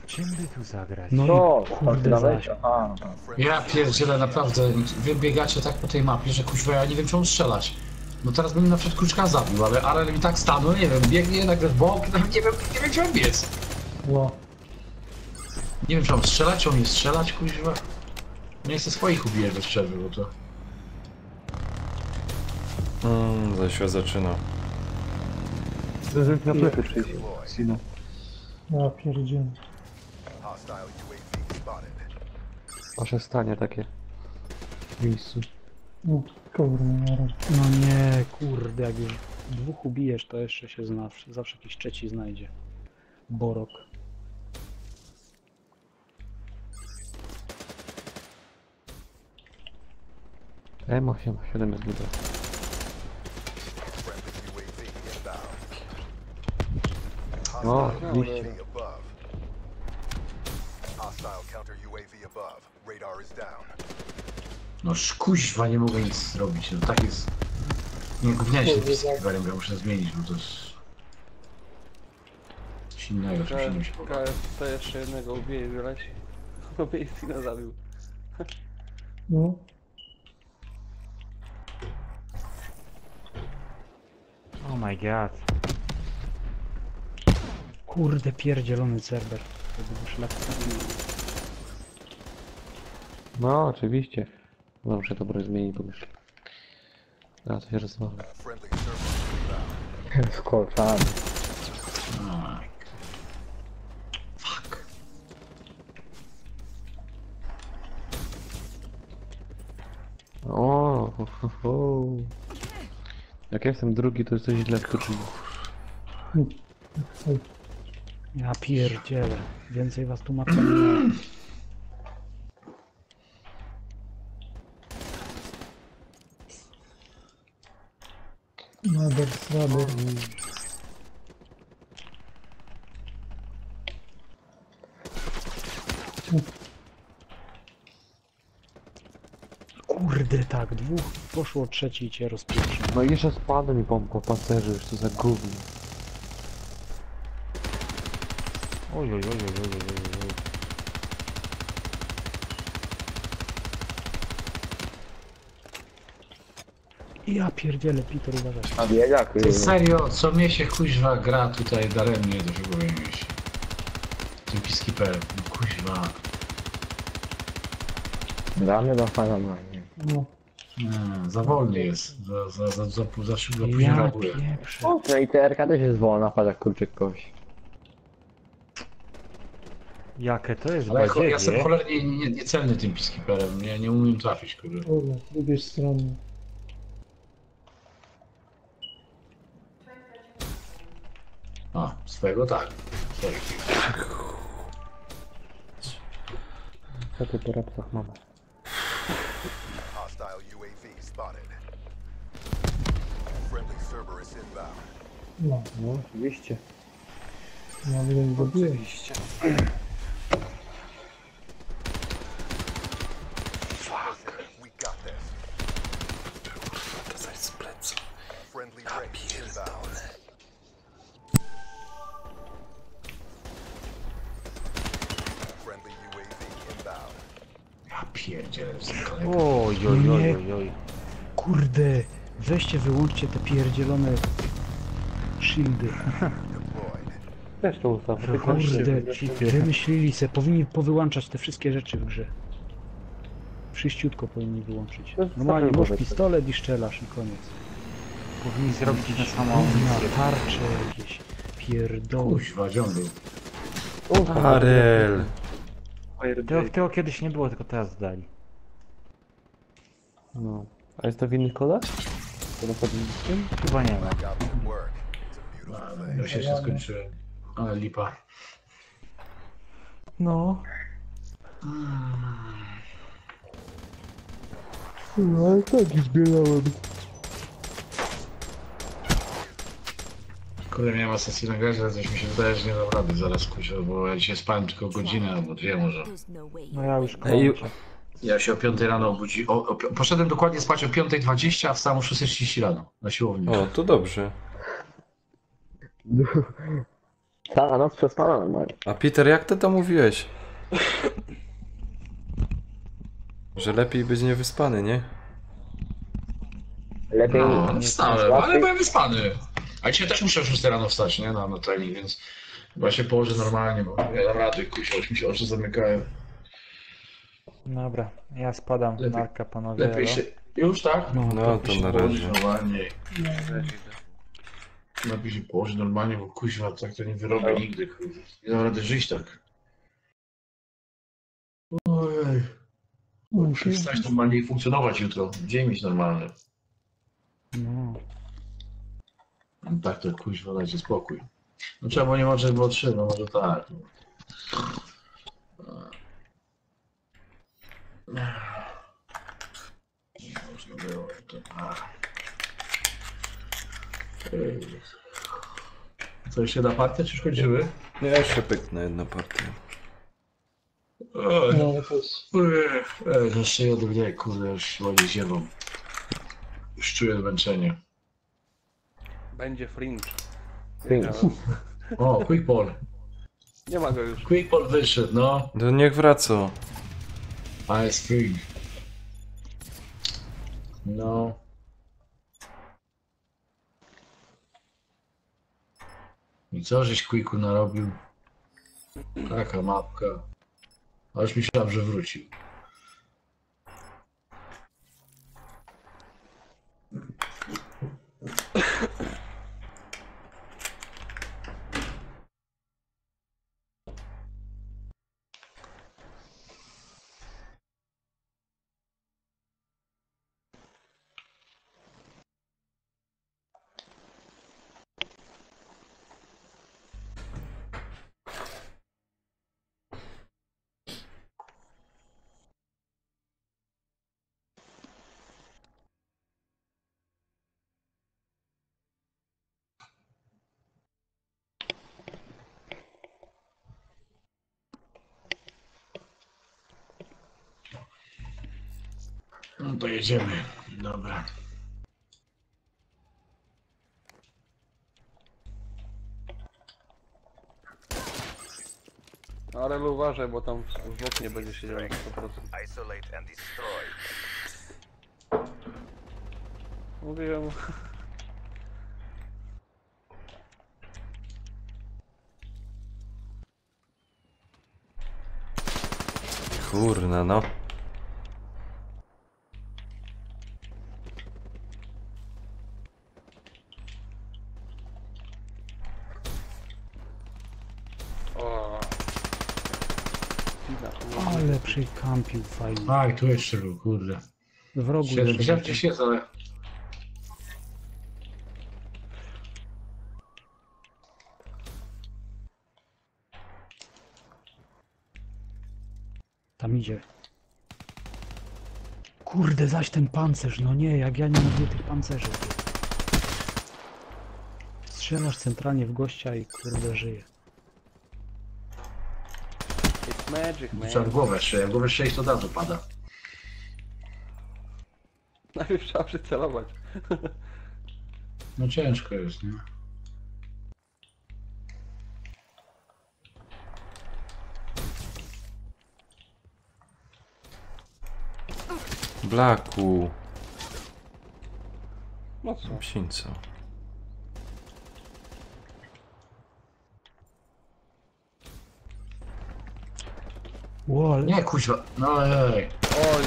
Czym by tu zagrać? No i kurde zaś. Ja pierdzielę, naprawdę, wy biegacie tak po tej mapie, że kuźwa, ja nie wiem czemu strzelać. No teraz bym na przykład Kruczka zabił, ale mi tak stanął, nie wiem, biegnie nagle w bok, nawet nie wiem gdzie on biec. Ło. Nie wiem czy mam strzelać, czy on nie strzelać, kuźwa. Nie chcę swoich ubijać bez przerwy, bo to... Zaś się zaczyna. Zdążyłem na plecy przyjść. Sina. Ja pierdzielę. Hostile UAV spotted. Wasze stanie takie. W miejscu. No, kurwa, No nie, kurde, jak już dwóch ubijesz, to jeszcze się zawsze jakiś trzeci znajdzie. Borok. M87 jest dobra. Friendly UAV inbound. O, Hostile oczywiście. UAV above. Hostile counter UAV above. Radar is down. No kuźwa, nie mogę nic zrobić, no tak jest... Nie, gównianie się peacekeeperem, ja muszę zmienić, bo to jest... Coś innego, czymś innym się pogadać. To jeszcze jednego ubije, wyleć. Obie Istina zabił. No. Oh my god. Kurde, pierdzielony serwer. To był szlachetny. No, oczywiście. Dobrze, dobro zmieni pomyśl. A, to się rozmawia. Friendly server inbound. Skolczany. Fuck. O, ho, ho. Jak ja jestem drugi, to jest coś źle wkurzyło. Ja pierdzielę. Więcej was tu macie nie. Nader, srader. Kurde, tak, dwóch poszło, trzeci cię rozpieprzył. No i jeszcze spadł mi po pancerzu, już to za gówno. Oj, oj, oj, oj, oj, oj, oj. Ja pierdzielę, Peter, uważaj. A biega, Ty serio, co mnie się kuźwa gra tutaj daremnie, to się powiem się. Tym peacekeeperem, no kuźwa. Damy do fana, no nie. No. Nie, za wolny jest, za późno Ja reaguje. pieprzę. O, no i TRK też jest wolna, patrz jak Kurczyk kogoś. Jakie to jest Ale ja jestem badziewie? cholernie niecelny tym peacekeeperem, nie umiem trafić, kurde. Kurde, z drugiej strony. A, swojego tak. Sorry. Co ty po rapsach mamy? Hostile UAV spotted. Friendly Cerberus inbound. No, No, oczywiście. ja bym zrobiłem. We got this. Friendly race inbound. Friendly UAV inbound. Ja pierdzielę. Oj, oj, oj, oj, oj. Kurde, weźcie, wyłączcie te pierdzielone shieldy. Też to ustaw. Kurde, wymyślili se, powinni powyłączać te wszystkie rzeczy w grze. Wszyściutko powinni wyłączyć. Normalnie masz pistolet i strzelasz i koniec. Powinni zrobić na samą Na amunicję. tarcze jakieś, pierdoły. Kuźwa, gdzie on był? Arel. Tego kiedyś nie było, tylko teraz dali. No. A jest to w innych kolach? To na pewno z tym? Chyba nie ma. Ja się jeszcze skończyłem. Ale lipa. No. No ale tak zbierałem. Kurde, miałem Assassina grać, ale coś mi się wydaje, że nie dam rady zaraz kuźwa, bo ja dzisiaj spałem tylko godzinę albo dwie może. No ja już Ej, kończę. Ja się o 5 rano obudziłem. Poszedłem dokładnie spać o 5:20, a wstałem o 6:30 rano na siłowni. O, to dobrze. Ta noc przespana normalnie. A Peter, jak ty to mówiłeś? Że lepiej być niewyspany, nie? Lepiej No, wstałem, ale byłem wyspany. A dzisiaj też muszę o 6 rano wstać, nie? Na trening, więc chyba się położę normalnie, bo nie dam rady, kuźwa, już mi się oczy zamykają. Dobra, ja spadam. Narka, panowie. Lepiej elo. się... Już tak? No to na razie. Normalnie. Lepiej się położyć normalnie, bo kuźwa, tak to nie wyrobię nigdy, kuźwa. Nie dam rady żyć tak. Ojej. Muszę wstać normalnie i funkcjonować jutro. Dzień mieć normalny. No. No tak to kuźwa, dajcie spokój. No trzeba było nie może było 3, no może tak. Nie można było to. Co jeszcze na partię, czy już kończyły? Nie, jeszcze pyknę jedną partię. No, to szyję ode mnie, kurde, już ładnie ziewam. Już czuję zmęczenie. Będzie fringe. O, Quick Ball. Nie ma go już. Quick Ball wyszedł, no. To niech wraca. A jest free. No. I co żeś Quicku narobił? Taka mapka. A już myślałem, że wrócił. No to jedziemy. Dobra. Ale uważaj, bo tam w oknie będzie siedział na 100%. Isolate and destroy. Mówiłem. Kurna, no. O. Ale przykampił fajnie. A, i tu jeszcze był, kurde. W rogu 7, jeszcze widziałem był. gdzieś jest, ale... Tam idzie. Kurde, zaś ten pancerz, no nie, jak ja nie lubię tych pancerzy. Strzelasz centralnie w gościa i kurde żyje. It's magic, man. Trzeba w głowę strzelić, jak w głowę strzelić to od razu pada. Najpierw trzeba przycelować. No ciężko jest, nie? Blaku. No co? Psińco. Ło, ale... Nie, kuźwa. No ej. Oj.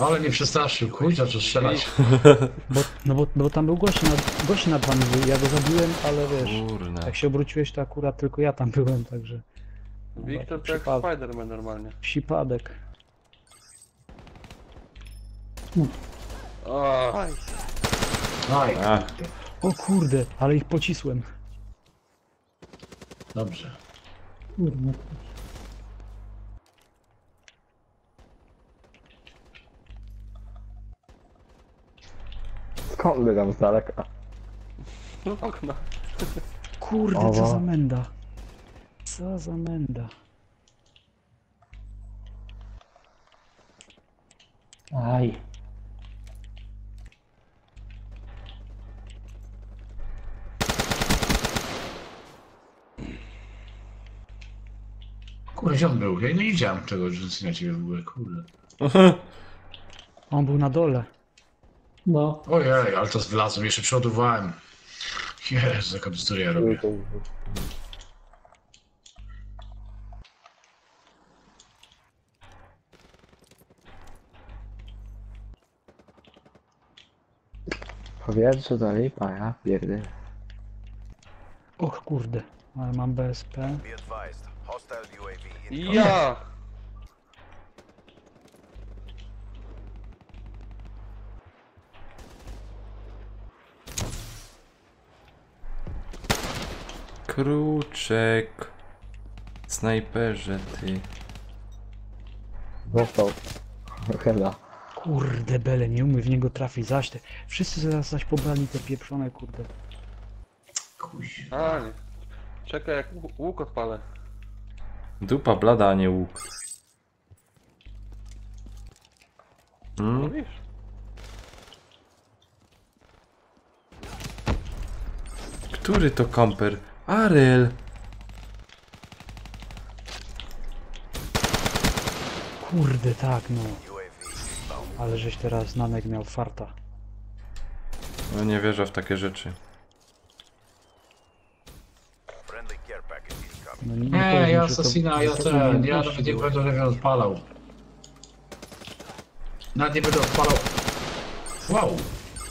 Ale mnie przestraszył, kuźwa, czy strzelać. Bo tam był gość nad wami, ja go zabiłem, ale wiesz, Kurna. jak się obróciłeś, to akurat tylko ja tam byłem, także... Wiktor to jak Spider-Man normalnie. Przypadek. O. Aj. O kurde, ale ich pocisłem. Dobrze. Kurwa. Skąd biegam z daleka? No okno. Kurde, co za menda. Co za menda. Aj. Kurde, gdzie on był? Ja nie widziałem czego, że na ciebie w ogóle, kurde. On był na dole. No. Ojej, ale to wlazłem, jeszcze przeładowałem. Jezu, jaka bzduria robię. Powietrze to lipa, ja pierdolę. Och kurde, ale mam BSP. Be advised. Hostile UAV in Ja! Kruczek. Snajperze, ty. Został. Chyba. Kurde bele, nie umie w niego trafić, wszyscy zaś pobrali te pieprzone, kurde. A nie. Czekaj, jak łuk odpalę. Dupa blada, a nie łuk. Mówisz? Który to kamper? Aryl! Kurde, tak no. Ale żeś teraz Nanek miał farta. No nie wierzę w takie rzeczy. friendly care package incoming. No, nie Nie, powiem, ja że to- Assassina, że ja to ten, ja umiejętności nawet nie były. będę level odpalał. Nawet nie będę odpalał. Wow!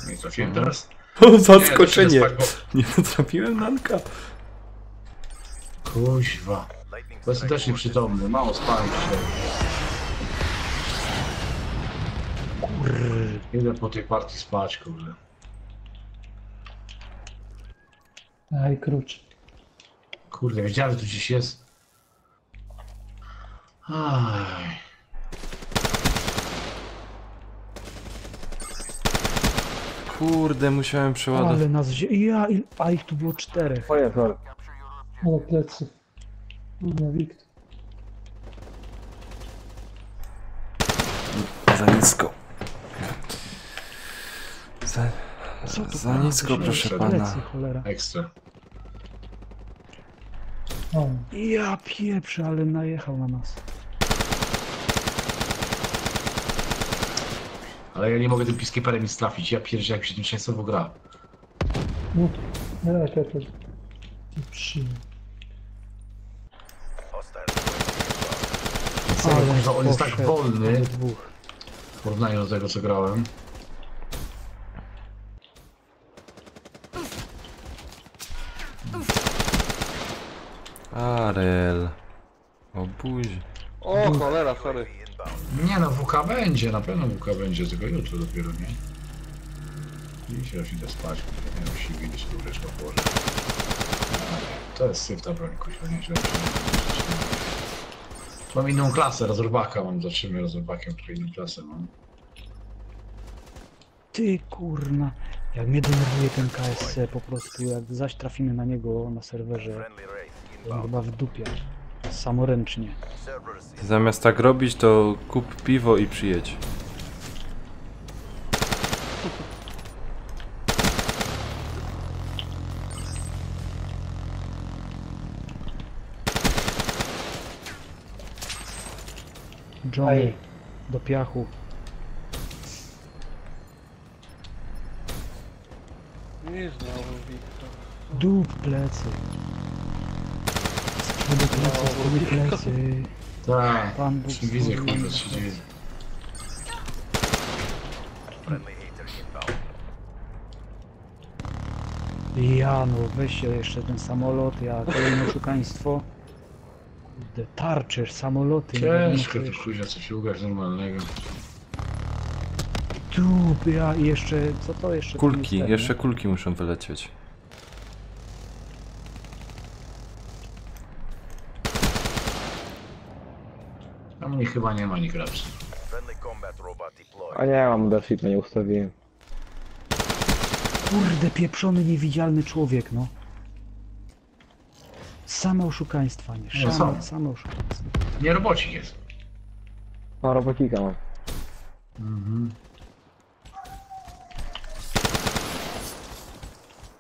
Nie trafiłem teraz. O, zaskoczenie! Nie, to się Nie trafiłem Nanka. Kuźwa. Bo jestem też nieprzytomny, mało spałem dzisiaj. Idę po tej partii spać, kurde. Aj, krucz. Kurde, wiedziałem, że tu gdzieś jest. Aj. Kurde, musiałem przeładować. Ale nas a ich tu było 4. Twoje wzór. Ale plecy. No, Wiktor. Za nisko. Za nisko, proszę pana. Plecy, cholera. Ekstra. O, Ja pieprzę, ale najechał na nas. Ale ja nie mogę tym peacekeeperem nic trafić, ja pierdzę jak się tym często gra. no. Jak ja to... Przy... Serio, Ale kurwa, on jest tak poszedł wolny do dwóch. w porównaniu do tego, co grałem. Aryl. O buzi. O cholera, sorry. Nie no, WK będzie, na pewno WK będzie, tylko jutro dopiero, nie? Dzisiaj już idę spać, nie wiem, siwi, gdzieś tu wreszcie położę. To jest syf ta broń, kuźwa, nie źle. Mam inną klasę, rozrobaka mam, zaczynamy rozrobakiem, tylko inną klasę mam. Ty kurna. Jak mnie denerwuje ten KSC po prostu, jak zaś trafimy na niego na serwerze, to chyba w dupie. Samoręcznie. Zamiast tak robić, to kup piwo i przyjedź. Johnny, do piachu. Nie znowu Wiktor. Dup plecy. Sprzedy plecy, sprzedy plecy. Tak, Pan Bóg widzę stworzył. kurwa co się dzieje. Ja no, weźcie jeszcze ten samolot, ja kolejne oszukaństwo. Kurde, tarczesz, samoloty. nie wiadomo, Ciężko co tu jeszcze. kuźwa coś ugrać normalnego. Dup, ja i jeszcze, co to jeszcze? tu Kulki, jest ten, jeszcze nie? kulki muszą wylecieć. A mnie chyba nie ma nikt lepszy. Friendly combat robot deployed. A nie, mam Darshita, nie ustawiłem. Kurde, pieprzony, niewidzialny człowiek, no. Same oszukaństwa, nie? No Same, co? same oszukaństwa. Nie robocik jest. No, robocika mam.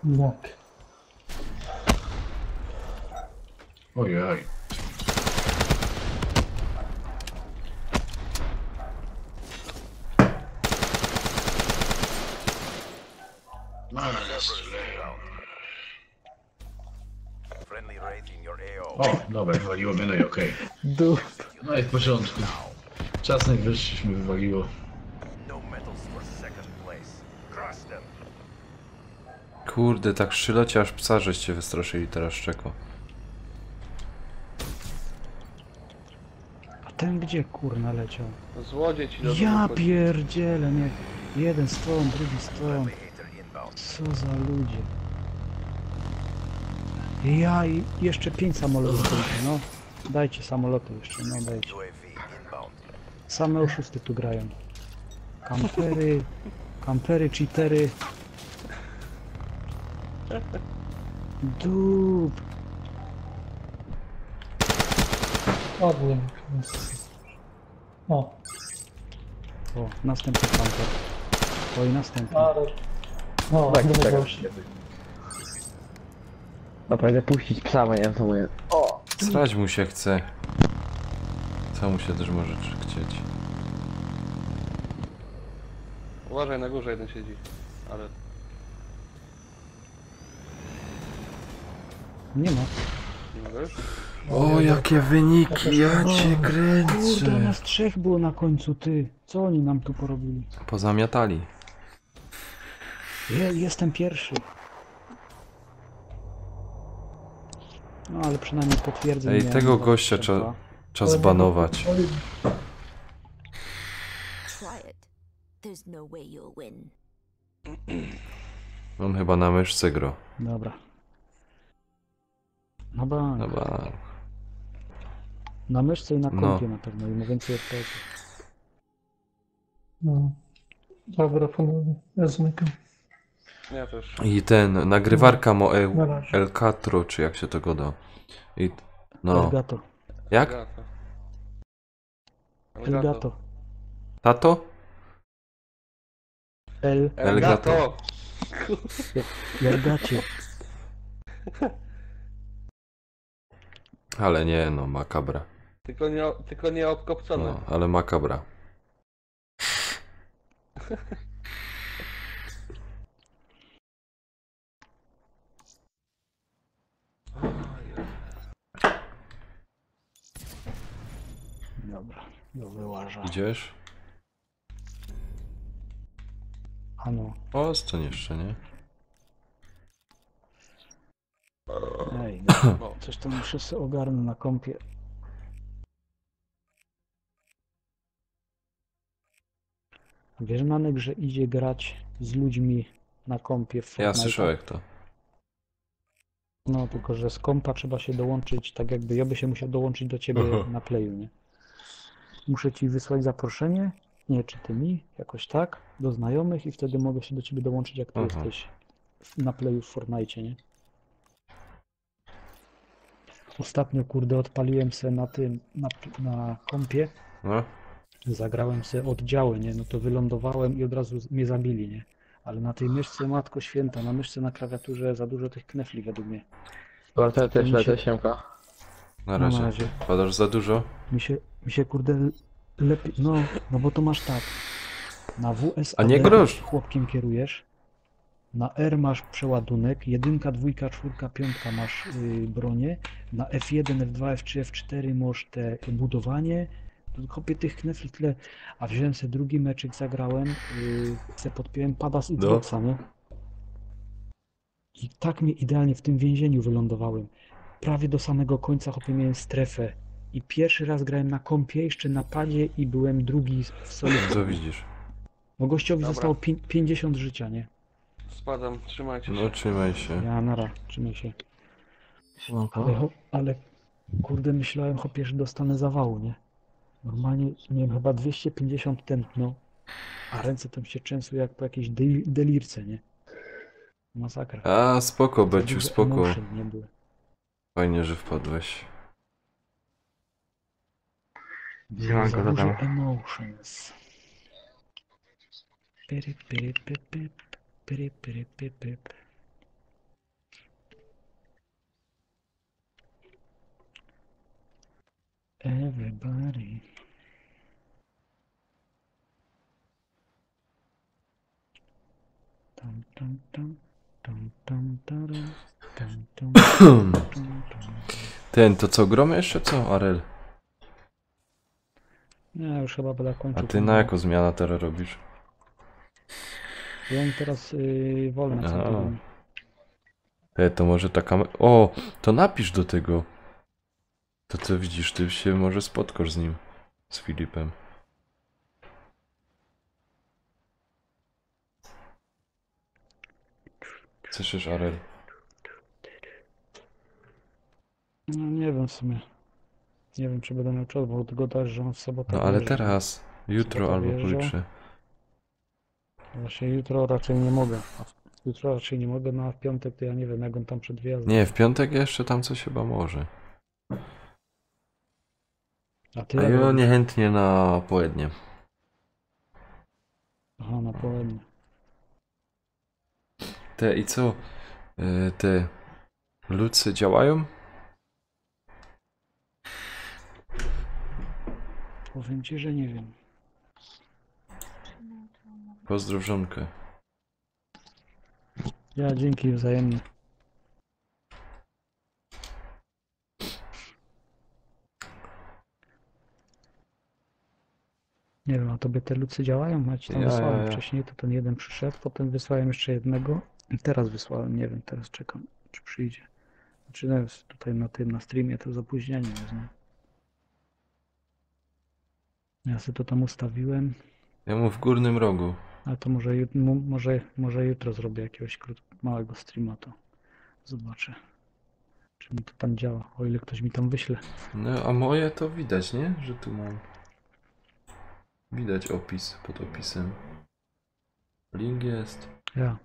Jak? Ojej. Friendly raid in your AO. O, dobra, wywaliło mnie, no i okej. Dup. No i w porządku. Czas najwyższy mi wywaliło. No medals for second place. Crush them. Kurde, tak szylecie aż psa żeście wystraszyli teraz Szczeko. A ten gdzie, kurna, leciał? Złodziej ci do Ja domu chodzi. pierdzielę, nie. Jeden stąd, drugi stąd. Co za ludzie. Ja i jeszcze 5 samolotów tylko, no. Dajcie samoloty jeszcze, no dajcie. Same oszusty tu grają. Kampery, cheatery. Dup. Padłem. O, O, następny kamper. Oj, następny. ale... No, Tak, no tak. właśnie. Dobra, idę puścić psa, bo nie wiem co mówię. O! Srać mu się chce. Co mu się też może chcieć. Uważaj, na górze jeden siedzi. Ale... Nie ma. Nie mogę już? O, jakie wyniki, ja cię Kurde, kręcę. nas 3 było na końcu, ty. Co oni nam tu porobili? Pozamiatali. Jestem pierwszy. No ale przynajmniej potwierdzę. Ej, miałem tego 2, gościa 2. trzeba zbanować. Try it. There's no way you'll win. On chyba na myszce gro. Dobra. Na bank. Dobra. Na myszce i na No. kompie na pewno i ma więcej FPS. No. Dobra, panowie, ja zmykam. Ja też. I ten, nagrywarka mo Na razie. El Catro, czy jak się to goda. I no. Elgato. Jak? Elgato. Tato? Elgato! Elgacie. Ale nie, no, makabra. Tylko nie obkopcone. No, ale makabra. Dobra, do wyłaża. Idziesz? Ano. O, co jeszcze, nie? Ej, no, coś tam muszę sobie ogarnąć na kompie. Wiesz, Manek, że idzie grać z ludźmi na kompie w Ja Fortnite'a? słyszałem to. No, tylko że z kompa trzeba się dołączyć, tak jakby ja by się musiał dołączyć do ciebie Aha. na playu, nie? Muszę ci wysłać zaproszenie, nie, czy ty mi, jakoś tak, do znajomych i wtedy mogę się do ciebie dołączyć, jak ty Aha. jesteś na playu w Fortnite, nie? Ostatnio, kurde, odpaliłem se na tym, na kompie, No? zagrałem se oddziały, nie? No to wylądowałem i od razu mnie zabili, nie? Ale na tej myszce, matko święta, na myszce, na klawiaturze za dużo tych knefli według mnie. Dobra, to ja też Mi się- lecę, siemka. Na No, razie. na razie. Padasz za dużo? Mi się kurde lepiej, no bo to masz tak, na WSAD A nie grosz. chłopkiem kierujesz, Na R masz przeładunek, 1, 2, 4, 5 masz bronię, na F1, F2, F3, F4 masz te budowanie. Kopię tych knefli tyle, a wziąłem sobie drugi meczyk, zagrałem, se podpiąłem pada z Xboxa, nie? I tak mnie idealnie w tym więzieniu wylądowałem. Prawie do samego końca chłopie miałem strefę. I pierwszy raz grałem na kompie, jeszcze na padzie i byłem drugi w solo. Co widzisz? Bo gościowi Dobra. zostało 50 życia, nie? Spadam, trzymajcie się. No trzymaj się. Ja nara, trzymaj się. Siemanko. Ale kurde myślałem chłopie, że dostanę zawału, nie? Normalnie, nie wiem, chyba 250 tętno, a ręce tam się trzęsły jak po jakiejś delirce, nie? Masakra. A spoko, Za Beciu, duże spoko. emotion nie były. Fajnie, że wpadłeś. Za dużo emotions. Pyry, pyry, pyp, pyp. Pyry, pyry, pyp, pyp. Everybody. Tam, tam, tam. Tam, tam, taram. Tam, tam, tam, tam. Ten, to co, gromy jeszcze co, Arel? Nie, już chyba będę A kończył. ty na jaką zmianę teraz robisz? Ja mam teraz wolne co Aha. tygodnie. To może taka... O, to napisz do tego. To co widzisz, ty się może spotkasz z nim. Z Filipem. Słyszysz, Arel? No nie wiem w sumie. Nie wiem czy będę miał czas, bo tego też, że on w sobotę No ale wyjeżdża. teraz. Jutro Sobota albo wyjeżdża. pojutrze. Właśnie jutro raczej nie mogę. Jutro raczej nie mogę, no a w piątek to ja nie wiem jak on tam przed wyjazdem. Nie, w piątek jeszcze tam coś chyba może. A ty A jak ja robisz? niechętnie na południe. Aha, na południe. Te i co? Te lucy działają? Powiem ci, że nie wiem. Pozdrów żonkę. Ja dzięki wzajemnie. Nie wiem, a tobie te lucy działają? Ja ci tam Ja, wysłałem ja, ja. wcześniej, to ten jeden przyszedł, potem wysłałem jeszcze jednego i teraz wysłałem, nie wiem, teraz czekam, czy przyjdzie. Znaczy no, jest tutaj na tym, na streamie to zapóźnienie jest, nie? Ja sobie to tam ustawiłem, Ja mu w górnym rogu. a to może jutro zrobię jakiegoś małego streama, to zobaczę, czy mi to tam działa, o ile ktoś mi tam wyśle. No a moje to widać, nie? Że tu mam. Widać opis pod opisem. Link jest. Ja.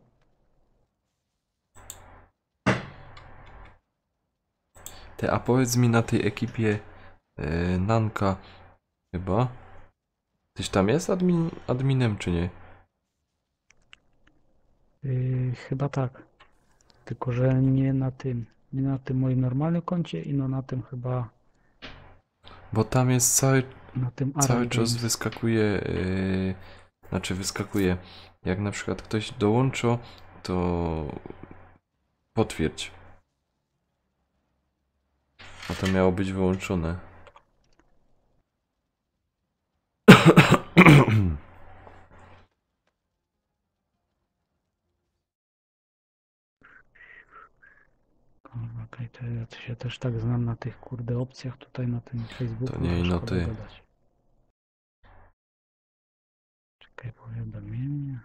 A powiedz mi na tej ekipie Nanka chyba. Tyś tam jest adminem czy nie? Chyba tak. Tylko, że nie na tym moim normalnym koncie i no na tym chyba, Bo tam jest cały na tym czas Aral Games. wyskakuje, znaczy wyskakuje, jak na przykład ktoś dołączył, to potwierdź. A to miało być wyłączone. Kurwa, okej, to ja się też tak znam na tych kurde opcjach tutaj na tym Facebooku. To nie, no szkoda ty. gadać. Czekaj, powiadomienia.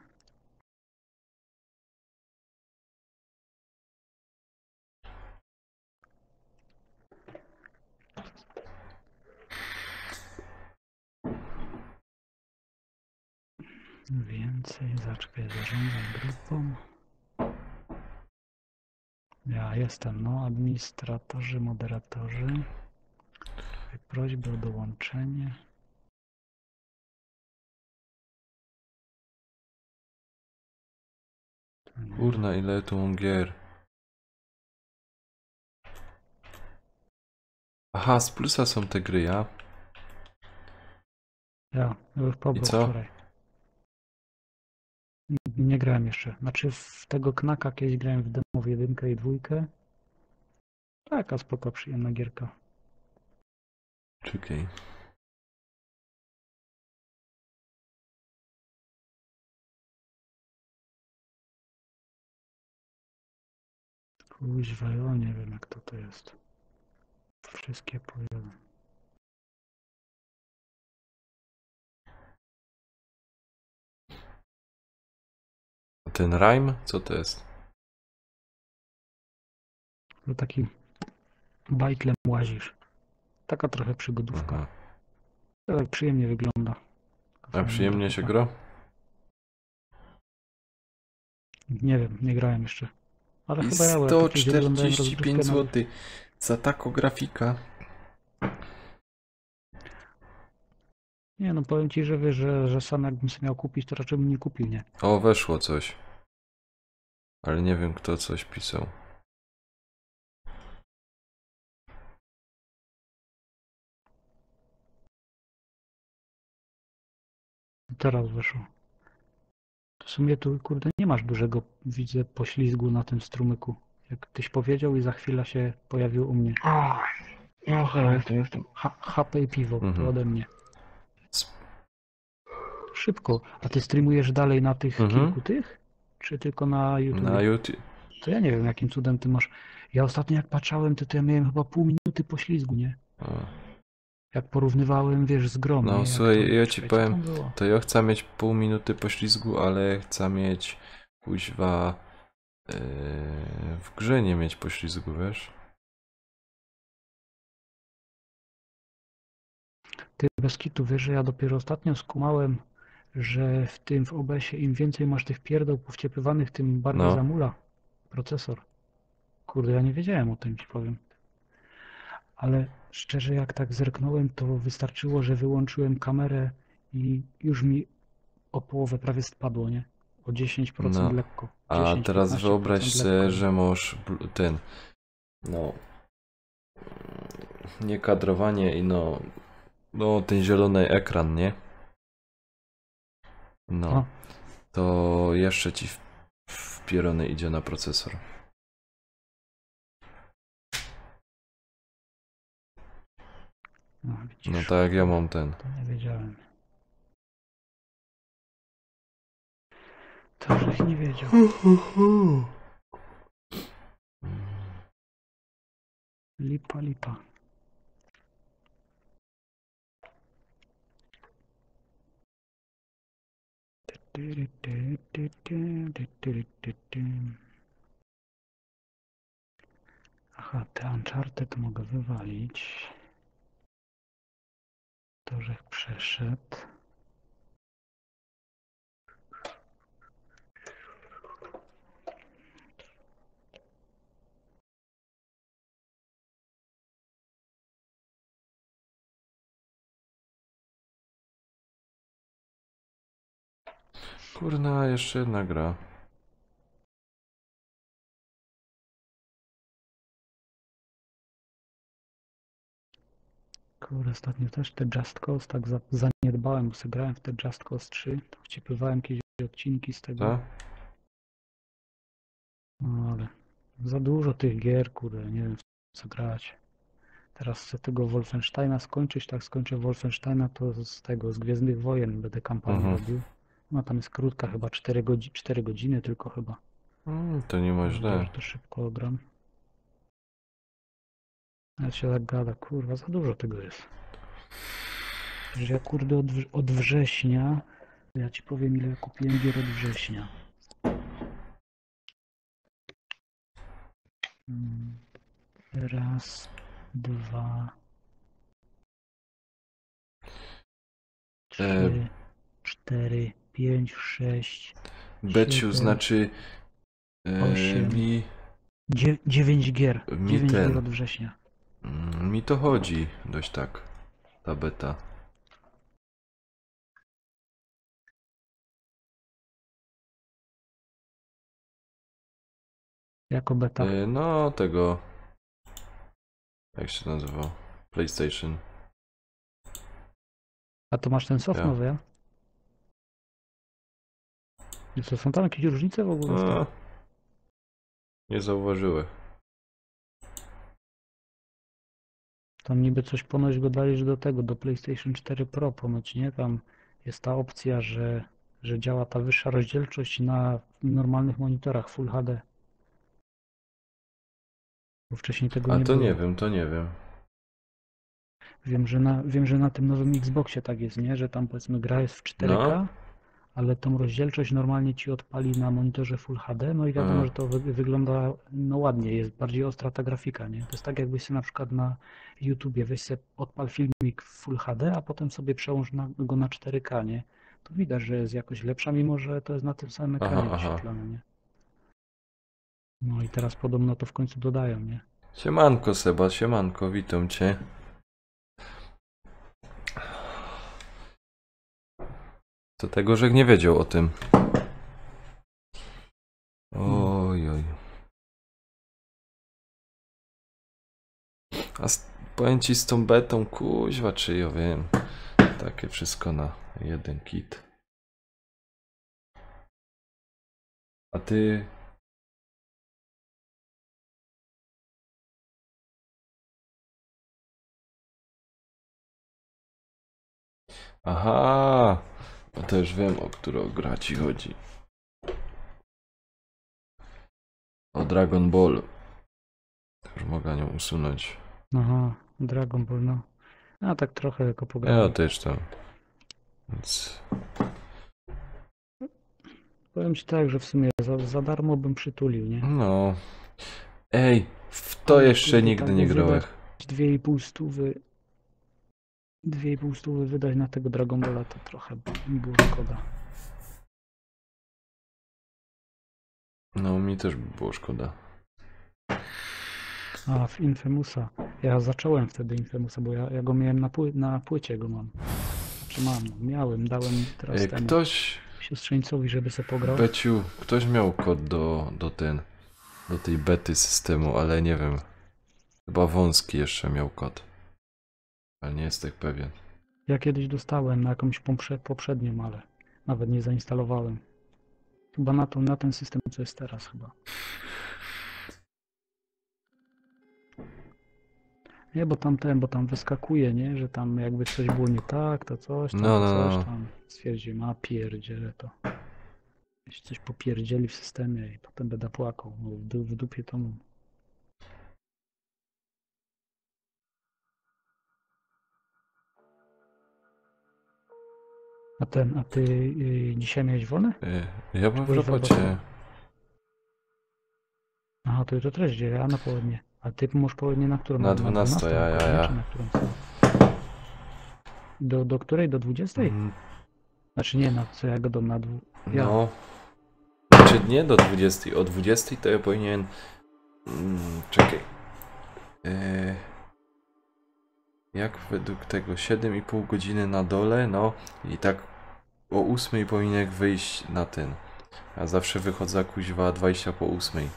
Więcej, zaczekaj, zarządzaj grupą. Ja jestem, no, administratorzy, moderatorzy. Prośby o dołączenie. Kurna, ile tu mam gier. Aha, z plusa są te gry, ja? Ja już pobrał co? wczoraj. Nie grałem jeszcze. Znaczy w tego Knaka kiedyś grałem w demo w 1 i 2. Taka spoko, przyjemna gierka. Czekaj. Kuźwa, ja nie wiem jak to jest. Wszystkie pojadę. A ten Rime? Co to jest? To taki bajtlem łazisz. Taka trochę przygodówka. Aha. To tak przyjemnie wygląda. A przyjemnie się gra? Nie wiem, nie grałem jeszcze. Ale I chyba ja, bo ja kiedyś oglądałem 145 rozgrywkę zł za taką grafika. Nie no, powiem ci, że wiesz, że sam jakbym sobie miał kupić, to raczej bym nie kupił, nie? O, weszło coś. Ale nie wiem, kto coś pisał. Teraz weszło. W sumie tu, kurde, nie masz dużego, widzę, poślizgu na tym strumyku. Jak tyś powiedział i za chwilę się pojawił u mnie. No chyba jestem. HP i piwo, to ode mnie. Szybko. A ty streamujesz dalej na tych kilku tych? Czy tylko na YouTube? Na YouTube. To ja nie wiem, jakim cudem ty masz. Ja ostatnio jak patrzałem, to ja miałem chyba pół minuty poślizgu, nie? Jak porównywałem, wiesz, z grom. No nie? słuchaj, ja ci czekaj, co powiem, tam było? to ja chcę mieć pół minuty poślizgu, ale chcę mieć kuźwa w grze nie mieć poślizgu, wiesz? Ty bez kitu wiesz, że ja dopiero ostatnio skumałem, że w OBS-ie im więcej masz tych pierdeł powciepywanych, tym bardziej No. zamula procesor. Kurde, ja nie wiedziałem o tym, ci powiem. Ale szczerze, jak tak zerknąłem, to wystarczyło, że wyłączyłem kamerę i już mi o połowę prawie spadło, nie? O 10% No. lekko. A 10, teraz 15% wyobraź sobie, lekko. że masz ten, no, nie kadrowanie i no ten zielony ekran, nie? No, to jeszcze ci wpierony idzie na procesor. No, widzisz, No tak jak ja mam ten. to nie wiedziałem. To żeś nie wiedział. Lipa, lipa. Aha, te Uncharted mogę wywalić. To, żech przeszedł. Kurna, jeszcze jedna gra. Kurde, ostatnio też te Just Cause tak zaniedbałem, bo sobie grałem w te Just Cause 3, to wciepywałem jakieś odcinki z tego. Tak? No ale za dużo tych gier, kurde, nie wiem w co grać. Teraz chcę tego Wolfensteina skończyć, tak skończę Wolfensteina, to z tego, z Gwiezdnych Wojen będę kampanię robił. No tam jest krótka, chyba 4 godziny tylko chyba. To nie ma źle. To szybko ogram. Ale się tak gada, kurwa, za dużo tego jest. Że ja kurde od września, ja ci powiem ile ja kupiłem gier od września. Raz, dwa, trzy, 4, 5, 6, Beciu 7, znaczy 8, mi 9 gier. mi 9 ten- gier od września. mi to chodzi dość tak, ta beta. Jako beta. No tego, jak się nazywał? PlayStation. A to masz ten soft Ja. nowy, ja? I co, są tam jakieś różnice w ogóle? z tym? No, nie zauważyłem. Tam niby coś ponoć go dajesz do tego, do PlayStation 4 Pro ponoć, nie? Tam jest ta opcja, że działa ta wyższa rozdzielczość na normalnych monitorach Full HD. Bo wcześniej tego A nie to było. nie wiem, to nie wiem. Wiem, że na tym nowym Xboxie tak jest, nie? Że tam powiedzmy gra jest w 4K, No. ale tą rozdzielczość normalnie ci odpali na monitorze Full HD, no i wiadomo, A. że to wygląda no ładnie, jest bardziej ostra ta grafika, nie? To jest tak jakbyś sobie na przykład na YouTubie weź sobie odpal filmik w Full HD, a potem sobie przełącz go na 4K, nie? To widać, że jest jakoś lepsza, mimo że to jest na tym samym ekranie Aha. wyświetlane, nie? No i teraz podobno to w końcu dodają, nie? Siemanko Seba, siemanko, witam cię. To tego, że nie wiedział o tym. Oj, oj. A powiem ci z tą betą, kuźwa, czy ja wiem. Takie wszystko na jeden kit. A ty... Aha, no to już wiem, o którą gra ci chodzi. O Dragon Ball. Już mogę nią usunąć. Aha, Dragon Ball, no. A tak trochę jako Ja pograłem. też tam. Więc... Powiem ci tak, że w sumie za darmo bym przytulił, nie? No. Ej, w to Ale jeszcze kurde, nigdy tak nie by grałem. wydać 2,5 stówy wydać na tego Dragon Balla, to trochę mi było szkoda. No, mi też by było szkoda. A, w Infamousa. Ja zacząłem wtedy Infamousa, bo ja go miałem na płycie go mam. Znaczy miałem, dałem teraz Ej, temu ktoś... siostrzeńcowi, żeby se pograł. Beciu, ktoś miał kod do tej bety systemu, ale nie wiem. Chyba Wąski jeszcze miał kod. Ale nie jestem pewien. Ja kiedyś dostałem na jakąś poprzednią, ale nawet nie zainstalowałem. Chyba na ten system, co jest teraz chyba. Nie, bo tam wyskakuje, nie? Że tam jakby coś było nie tak, to coś tam, No, to no, coś no. tam. Stwierdziłem, a pierdzielę to. Jeśli coś popierdzieli w systemie i potem będę płakał. No, w dupie to mam. A ty dzisiaj miałeś wolne? Ja mam w byłeś w robocie. Aha, to jutro też dzieje, a na południe. A ty masz południe na którą? Na 12, ja. Czy na którą? Do której? Do 20? Znaczy nie, na co ja go dam ja. No. Znaczy nie do 20. O 20 to ja powinien... czekaj. Jak według tego 7,5 godziny na dole, no i tak o 8 powinien wyjść na ten. A zawsze wychodzę kuźwa 20 po 8.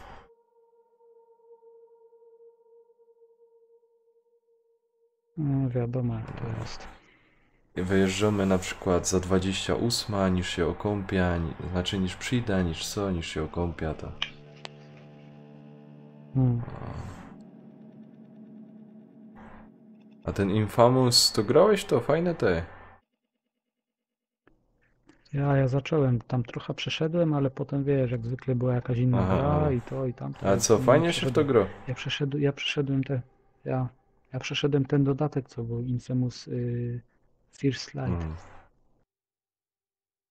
No wiadomo jak to jest. Wyjeżdżamy na przykład za 28, niż się okąpia, znaczy niż przyjdę, niż się okąpia, to... A ten Infamous, to grałeś to? Fajne te. Ja zacząłem, tam trochę przeszedłem, ale potem wiesz, jak zwykle była jakaś inna gra i to i tamto. A co, fajnie się w to gra? Ja przeszedłem ten dodatek, co był Infamous First Light.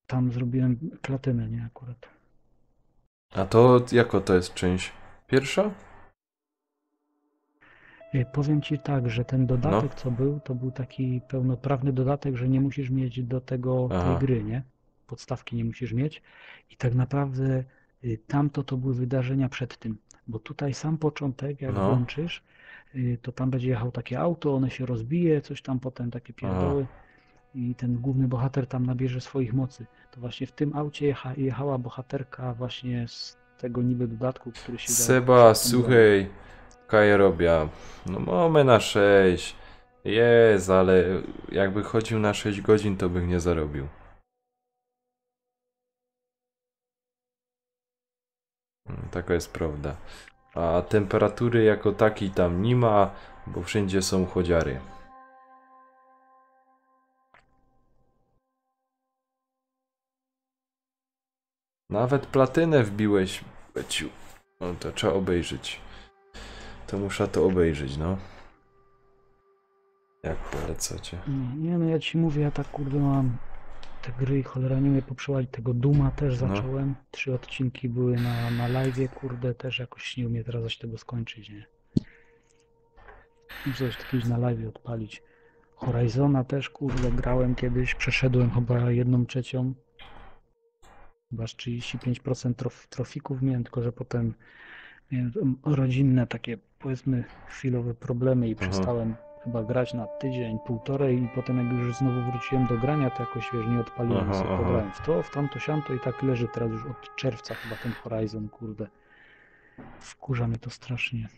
Tam zrobiłem platynę, nie akurat. A to jako to jest część? Pierwsza? Powiem ci tak, że ten dodatek, co był, to był taki pełnoprawny dodatek, że nie musisz mieć do tego tej gry, nie? Podstawki nie musisz mieć. I tak naprawdę tamto to były wydarzenia przed tym. Bo tutaj sam początek, jak włączysz, to tam będzie jechał takie auto, one się rozbije, coś tam potem takie pierdoły. I ten główny bohater tam nabierze swoich mocy. To właśnie w tym aucie jechała bohaterka właśnie z tego niby dodatku, który się Seba, słuchaj, kaj robię. No mamy na 6. Jest, ale jakby chodził na 6 godzin, to bych nie zarobił. Taka jest prawda. A temperatury jako takiej tam nie ma, bo wszędzie są chodziary. Nawet platynę wbiłeś, Beciu. No to trzeba obejrzeć. To muszę to obejrzeć, no. Jak polecacie? Nie no, ja ci mówię, ja tak kurde mam te gry, cholera nie umie poprzełalić tego Duma też zacząłem. 3 odcinki były na live'ie, kurde, też jakoś nie umie teraz zaś tego skończyć, nie? Muszę coś takiego na live'ie odpalić. Horizona też, kurde, grałem kiedyś, przeszedłem chyba 1/3. Chyba 35% trofików miałem, tylko że potem miałem rodzinne takie, powiedzmy, chwilowe problemy i przestałem chyba grać na tydzień, półtorej i potem jak już znowu wróciłem do grania, to jakoś, wiesz, nie odpaliłem sobie, pograłem w to, w tamto, siamto i tak leży teraz już od czerwca chyba ten Horizon, kurde. Wkurza mnie to strasznie.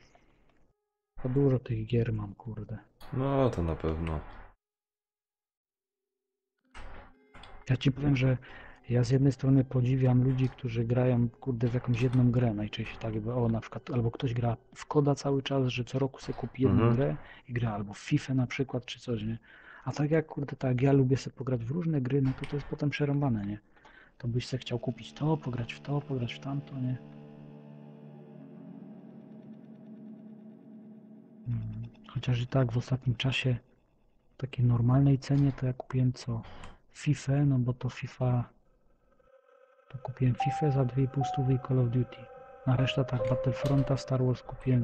Za dużo tych gier mam, kurde. No, to na pewno. Ja ci powiem, że ja z jednej strony podziwiam ludzi, którzy grają, kurde, w jakąś jedną grę, najczęściej tak jakby, o, na przykład, albo ktoś gra w Koda cały czas, że co roku sobie kupi jedną grę i gra, albo w FIFA na przykład, czy coś, nie? A tak jak, kurde, tak ja lubię sobie pograć w różne gry, no to jest potem przerąbane, nie? To byś sobie chciał kupić to, pograć w to, pograć w tamto, nie? Chociaż i tak w ostatnim czasie w takiej normalnej cenie to ja kupiłem co? FIFA, no bo to FIFA... To kupiłem FIFA za 2,5 stówy i Call of Duty. Na resztę tak Battlefronta, Star Wars kupiłem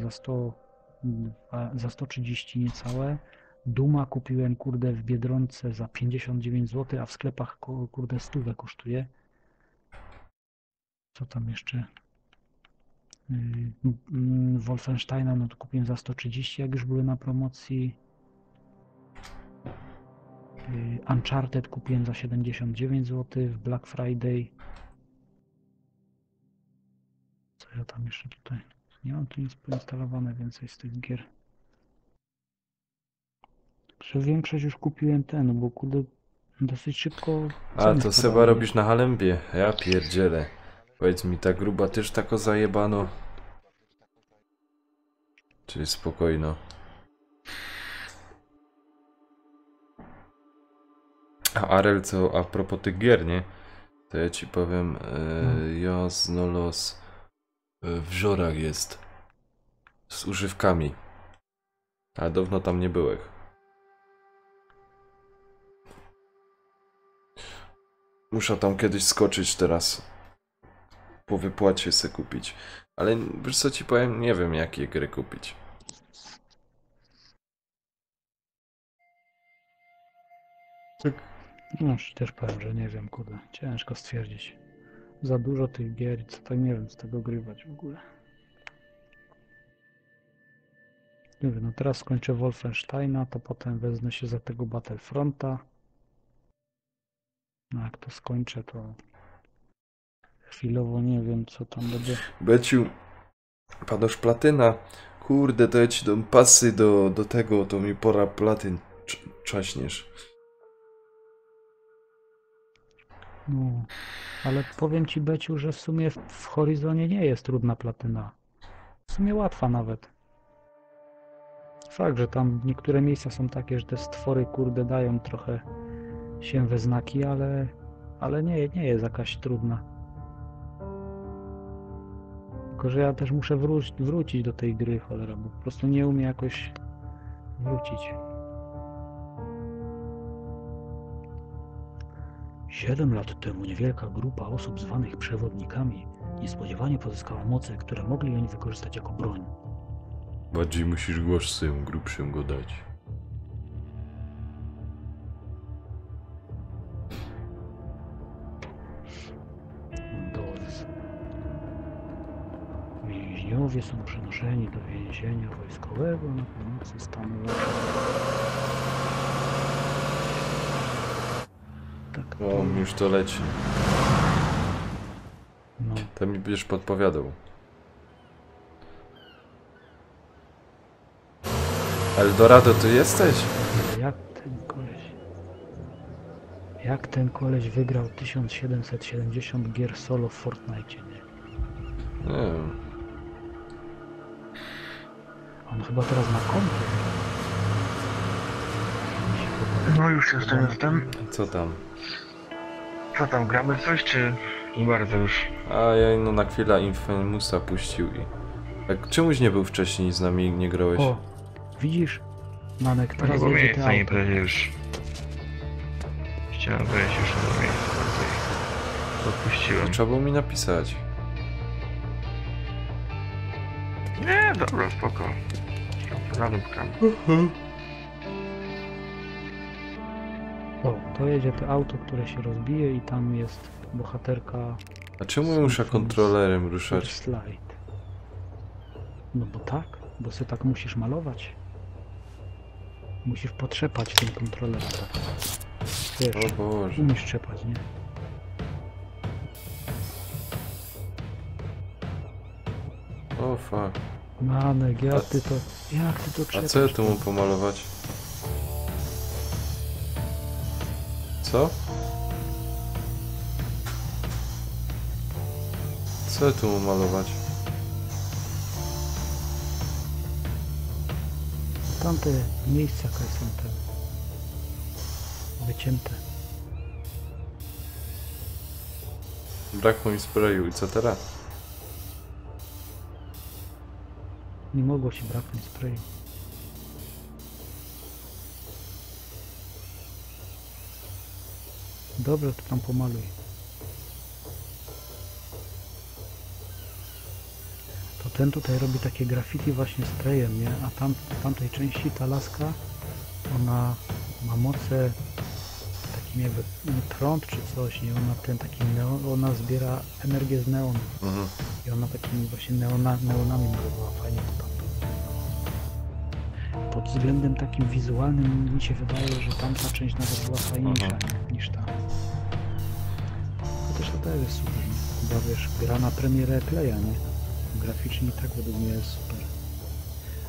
za 130 niecałe. Duma kupiłem, kurde, w Biedronce za 59 zł, a w sklepach, kurde, 100 kosztuje. Co tam jeszcze? Wolfensteina, no to kupiłem za 130, jak już były na promocji. Uncharted kupiłem za 79 zł w Black Friday. Co ja tam jeszcze tutaj? Nie mam tu nic poinstalowane więcej z tych gier. Także większość już kupiłem ten, bo kurde dosyć szybko. A to Seba robisz na Halembie. Ja pierdzielę. Powiedz mi, ta gruba też tako zajebano. Czyli spokojno. A Arel, co a propos tych gier, nie? To ja ci powiem, ja znalazł w Żorach jest z używkami. Ale dawno tam nie byłem. Muszę tam kiedyś skoczyć teraz. Po wypłacie se kupić. Ale wiesz co ci powiem, nie wiem jakie gry kupić. No też powiem, że nie wiem, kurde. Ciężko stwierdzić. Za dużo tych gier i co tak nie wiem z tego grywać w ogóle. Nie wiem, no teraz skończę Wolfensteina, to potem wezmę się za tego Battlefronta. No jak to skończę, to chwilowo nie wiem co tam będzie. Beciu, padasz platyna. Kurde, to ja ci dam pasy do tego, to mi pora platyn czaśniesz. No, ale powiem ci, Beciu, że w sumie w Horizonie nie jest trudna platyna. W sumie łatwa nawet. Fakt, że tam niektóre miejsca są takie, że te stwory, kurde, dają trochę się we znaki, ale nie jest jakaś trudna. Tylko, że ja też muszę wrócić do tej gry, cholera, bo po prostu nie umiem jakoś wrócić. 7 lat temu niewielka grupa osób zwanych przewodnikami niespodziewanie pozyskała moce, które mogli oni wykorzystać jako broń. Bardziej musisz głosem grubszym go dać. Doors. Więźniowie są przenoszeni do więzienia wojskowego na pomocy stanu. Tak, O, już to leci. No. To mi będziesz podpowiadał. Eldorado, tu jesteś? Jak ten koleś wygrał 1770 gier solo w Fortnite, nie? Nie wiem. On chyba teraz ma komplet. No już jestem. Co tam? Co tam, gramy coś, czy nie bardzo już? A ja no na chwilę Infamousa puścił i... Tak, czemuś nie był wcześniej z nami, nie grałeś? O, widzisz? Nanek, teraz Bo jedzie miejsca te nie auto. będzie już. Chciałem wejść już na miejsce bardziej. Odpuściłem. Trzeba było mi napisać. Nie, dobra, spoko. Zadupkam. O, to jedzie to auto, które się rozbije i tam jest bohaterka... A czemu muszę kontrolerem ruszać? Slide. No bo tak, bo sobie tak musisz malować. Musisz potrzepać tym kontrolerem. Tak. Wiesz, O Boże. umiesz trzepać, nie? O fuck. Manek, jak ty to A trzepasz? co ja tu mu pomalować? Co? Co ja tu mu malować? Tamte miejsca, które są te wycięte. Brakło mi sprayu i co teraz? Nie mogło ci braknąć sprayu. Dobrze, to tam pomaluj. To ten tutaj robi takie graffiti właśnie sprayem, nie? A w tamtej części ta laska, ona ma moce takim jakby prąd czy coś, nie? Ona ten taki ona zbiera energię z neonu. I ona takimi właśnie neonami malowała fajnie to tamto. Pod względem takim wizualnym mi się wydaje, że tamta część nawet była fajniejsza niż ta. Chociaż to też jest super, nie? Chyba wiesz, gra na premierę Playa, nie? Graficznie tak według mnie jest super.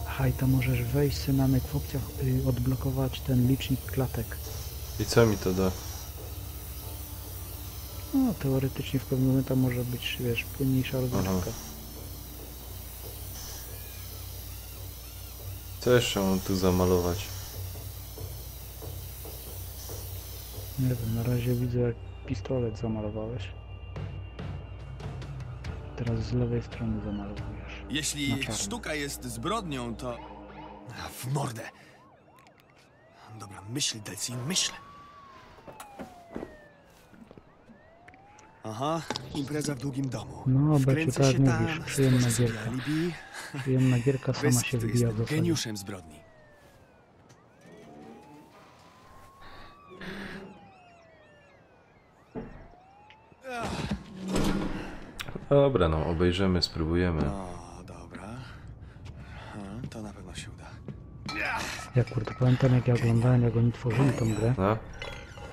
Aha, i tam możesz wejść Synanek w opcjach, odblokować ten licznik klatek. I co mi to da? No, teoretycznie w pewnym momencie może być, wiesz, płynniejsza rozgrywka. Co jeszcze mam tu zamalować? Nie wiem, na razie widzę jak pistolet zamalowałeś. Teraz z lewej strony zamalowujesz. Jeśli sztuka jest zbrodnią, to... W mordę. Dobra, myśl, Delcin, myśl. Aha, impreza w długim domu. No, Beciu, Wkręcę tak się jak tam, mówisz, przyjemna stworzę sobie gierka. alibi. Przyjemna gierka sama Bez się kitu, wybija w jestem zasadzie. geniuszem zbrodni. Dobra, no obejrzymy, spróbujemy. No, dobra. To na pewno się uda. Ja kurde, pamiętam jak ja oglądałem, jak oni tworzyli tą grę. No.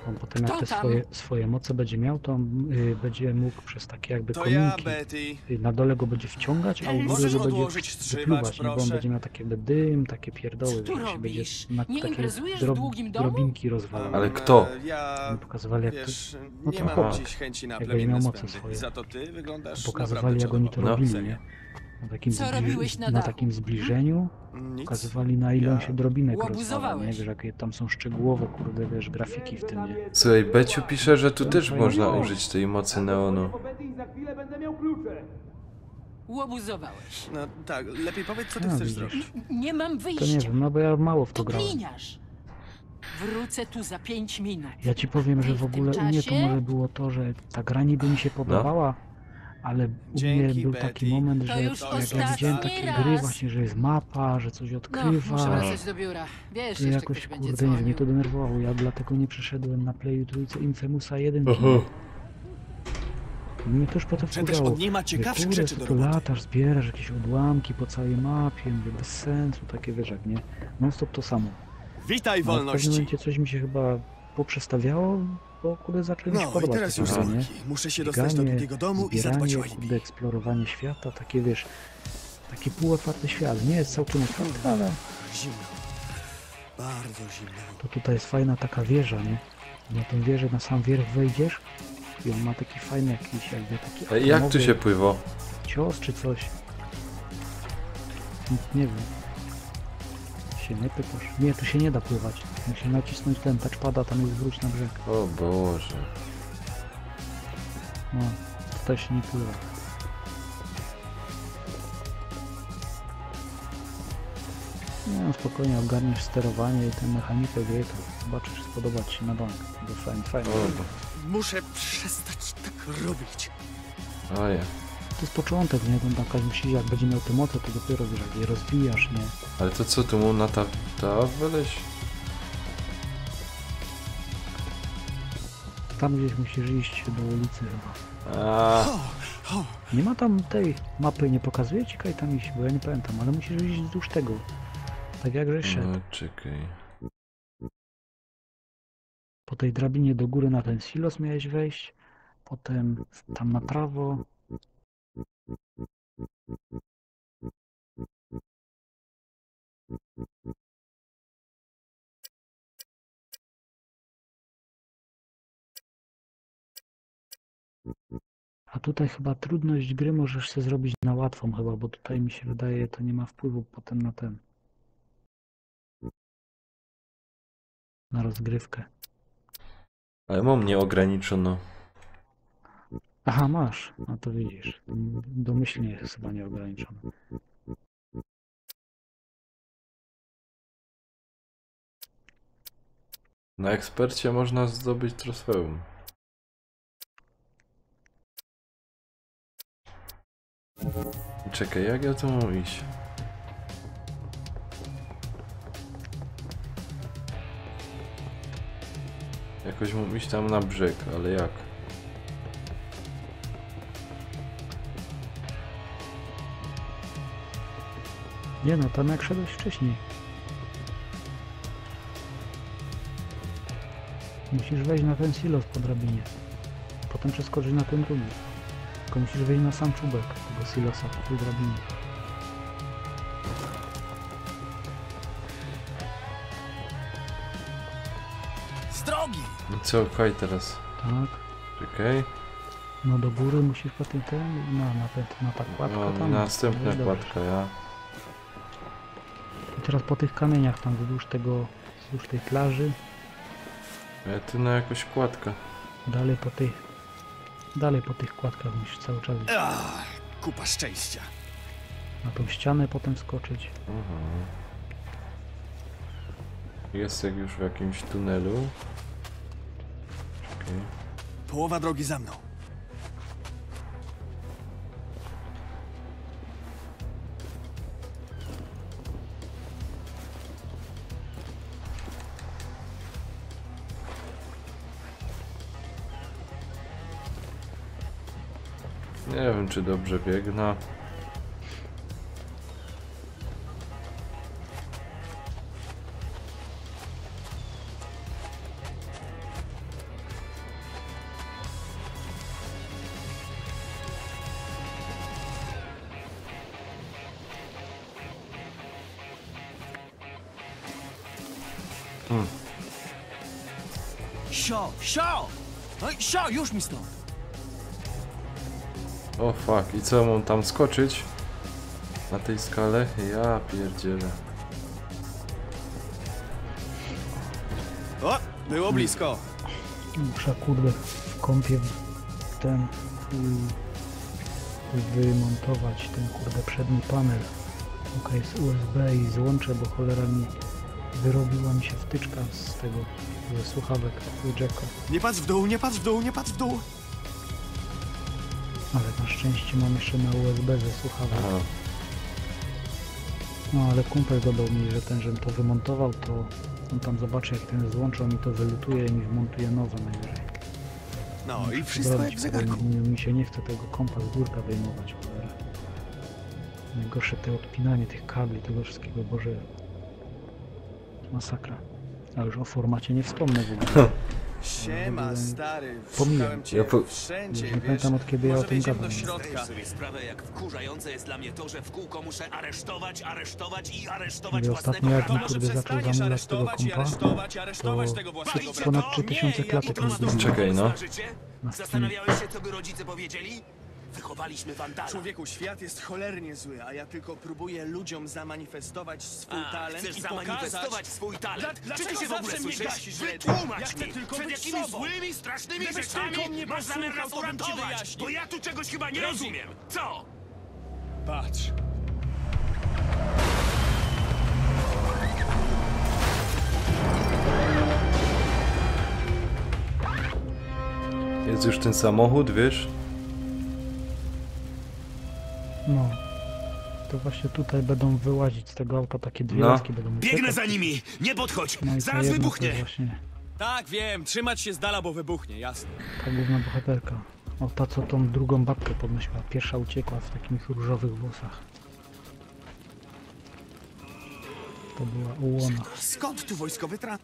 On potem jak te swoje moce będzie miał, to on będzie mógł przez takie jakby To ja, kominki Betty. na dole go będzie wciągać, a u góry Możesz go będzie odłożyć strzywacz, wypluwać, nie? Bo on proszę? będzie miał takie jakby dym, takie pierdoły, Co tu że się będzie robisz? na Nie takie imprezujesz w długim domu? drobinki rozwalał. Ale kto? Ja... Oni pokazywali jak Wiesz, to... No nie to mam chłopak, dziś chęci na jak będzie miał plemienne moce spędy. swoje. Za to ty wyglądasz Pokazywali jak oni to naprawdę robili, czadowo. nie? Na takim, Co robiłeś na na dachu? takim zbliżeniu Nic. pokazywali na ile on się drobinek rozwala, nie? Łobuzowałeś. Wiesz, jakie tam są szczegółowe, kurde, wiesz, grafiki w tym, nie? Słuchaj, Beciu pisze, że tu też można użyć tej mocy neonu. Łobuzowałeś. No tak, lepiej powiedz, co ty A, chcesz widzisz. zrobić. Nie mam To nie wyjścia. wiem, no bo ja mało w to To grałem. gliniarz. Wrócę tu za 5 minut. Ja ci powiem, że w ogóle u mnie to może było to, że ta gra niby mi się podobała, ale u mnie Dzięki, był taki Betty. moment, To że już jak ja ostatni widziałem takie raz. gry właśnie, że jest mapa, że coś No, odkrywa, muszę wracać do biura. Wiesz, to jeszcze jakoś ktoś będzie kurde, nie wiem, mnie dzwonił. to denerwowało. Ja dlatego nie przeszedłem na Playu trójce Infamousa 1. Mnie też potem Że też wkurzało. od niej ma Mówię, ciekawszych kurde, rzeczy co do tu roboty. latasz, zbierasz jakieś odłamki po całej mapie, mówię, bez sensu, takie wiesz jak nie, non stop to samo. Witaj, No, w pewnym wolności. momencie coś mi się chyba poprzestawiało, bo kurde zaczęło mi się No i podobać teraz to już granie. dzwonki. Muszę się dostać do drugiego domu i zadbać o zbieranie, alibi. kurde, eksplorowanie świata, takie wiesz, taki półotwarty świat, nie jest całkiem otwarty, ale Zimno. Bardzo zimno. to tutaj jest fajna taka wieża, nie? Na tą wieżę na sam wierch wejdziesz i on ma taki fajny jakiś jakby taki Ej, jak tu atomowy się pływa? cios czy coś. Nie wiem. Się nie pytasz. Nie, tu się nie da pływać. Musi nacisnąć ten touchpada, tam jest wróć na brzeg. O Boże. No, tutaj się nie pływa. No spokojnie ogarniesz sterowanie i tę mechanikę gry, to zobaczysz, spodoba ci się na bank. To fajnie, fajnie. Muszę przestać tak robić. Oje. To jest początek, nie? Tam jakaś musi, jak będzie miał te moce, to dopiero wiesz, jak je rozwijasz, nie? Ale to co tu mu na ta wyleź? Tam gdzieś musisz iść do ulicy chyba. A. Nie ma tam tej mapy, nie pokazuje ci, kaj tam iść, bo ja nie pamiętam, ale musisz iść wzdłuż tego. Tak jak żeś szedł. No, czekaj. Po tej drabinie do góry na ten silos miałeś wejść, potem tam na prawo. A tutaj chyba trudność gry możesz sobie zrobić na łatwą chyba, bo tutaj mi się wydaje, to nie ma wpływu potem na ten. Na rozgrywkę. Ale mam nieograniczono. Aha, masz. No to widzisz. Domyślnie jest chyba nieograniczone. Na ekspercie można zdobyć trofeum. Czekaj, jak ja tu mam iść? Jakoś mam iść tam na brzeg, ale jak? Nie no, tam jak szedłeś wcześniej. Musisz wejść na ten silos po drabinie. Potem przeskoczyć na ten drugi. Tylko musisz wejść na sam czubek tego silosa po tej drabinie. Z drogi! I co, kaj teraz? Tak. Czekaj. No do góry musisz po tym na ta kładka No, tam. następna Dobrze. kładka, ja. I teraz po tych kamieniach tam wzdłuż tej plaży. Ja tu na jakąś kładkę. Dalej po tych kładkach musisz cały czas iść. Kupa szczęścia. Na tą ścianę potem skoczyć. Aha. Jest jak już w jakimś tunelu. Czekaj. Połowa drogi za mną. Nie wiem, czy dobrze biegnę. Sio! No i sio, już mi stąd! O fuck, i co, mam tam skoczyć? Na tej skale? Ja pierdzielę. O, było blisko. Muszę kurde w kąpie ten wymontować ten kurde przedni panel. Okej, z USB i złączę, bo cholera mi wyrobiła mi się wtyczka z tego ze słuchawek jacka. Nie patrz w dół, nie patrz w dół, nie patrz w dół! Ale na szczęście mam jeszcze na USB ze słuchawek. Aha. No ale kumpel dodał mi, że żebym to wymontował, to on tam zobaczy jak ten złączą mi to wylutuje i mi wmontuje nowe najwyżej. No i wszystko jak w zegarku. Mi się nie chce tego kompa z górka wyjmować. Cholera. Najgorsze te odpinanie tych kabli, tego wszystkiego, Boże. Masakra. A już o formacie nie wspomnę w ogóle. Siema, stary, Pomijam. szukałem cię wszędzie, Nie pamiętam od kiedy ja o może tym wejdziemy gadam. do środka. Zdajesz sobie sprawę, jak wkurzające jest dla mnie to, że w kółko muszę aresztować Kiedy ostatnio jak mi kurde zaczął zamulać tego kompa, to ponad 3000 klatek mi zdobyło. Czekaj, no. Zastanawiałeś się, co by rodzice powiedzieli? Wychowaliśmy wandala. Człowieku, świat jest cholernie zły, a ja tylko próbuję ludziom zamanifestować swój talent chcesz i zamanifestować pokazać... swój talent? Czy Dlaczego ty się w ogóle zawsze mnie słyszysz? gasisz, Redzi? Wytłumacz Ja chcę mi, tylko przed być jakimi sobą. złymi, strasznymi Gdybyś rzeczami tylko mnie masz zamiar nas posłuchał, to bym ci uratować, wyjaśnił. bo ja tu czegoś chyba nie Redzi. rozumiem. Co? Patrz. Jest już ten samochód, wiesz? No. To właśnie tutaj będą wyłazić z tego auta takie dwie No. laski będą Biegnę uciekać. za nimi! Nie podchodź! No i ta Zaraz jedna to wybuchnie! Właśnie Tak, wiem, trzymać się z dala, bo wybuchnie, jasne. ta główna bohaterka. O, ta co tą drugą babkę podnosiła. Pierwsza uciekła w takich różowych włosach. To była Ułona. Skąd tu wojskowy tran...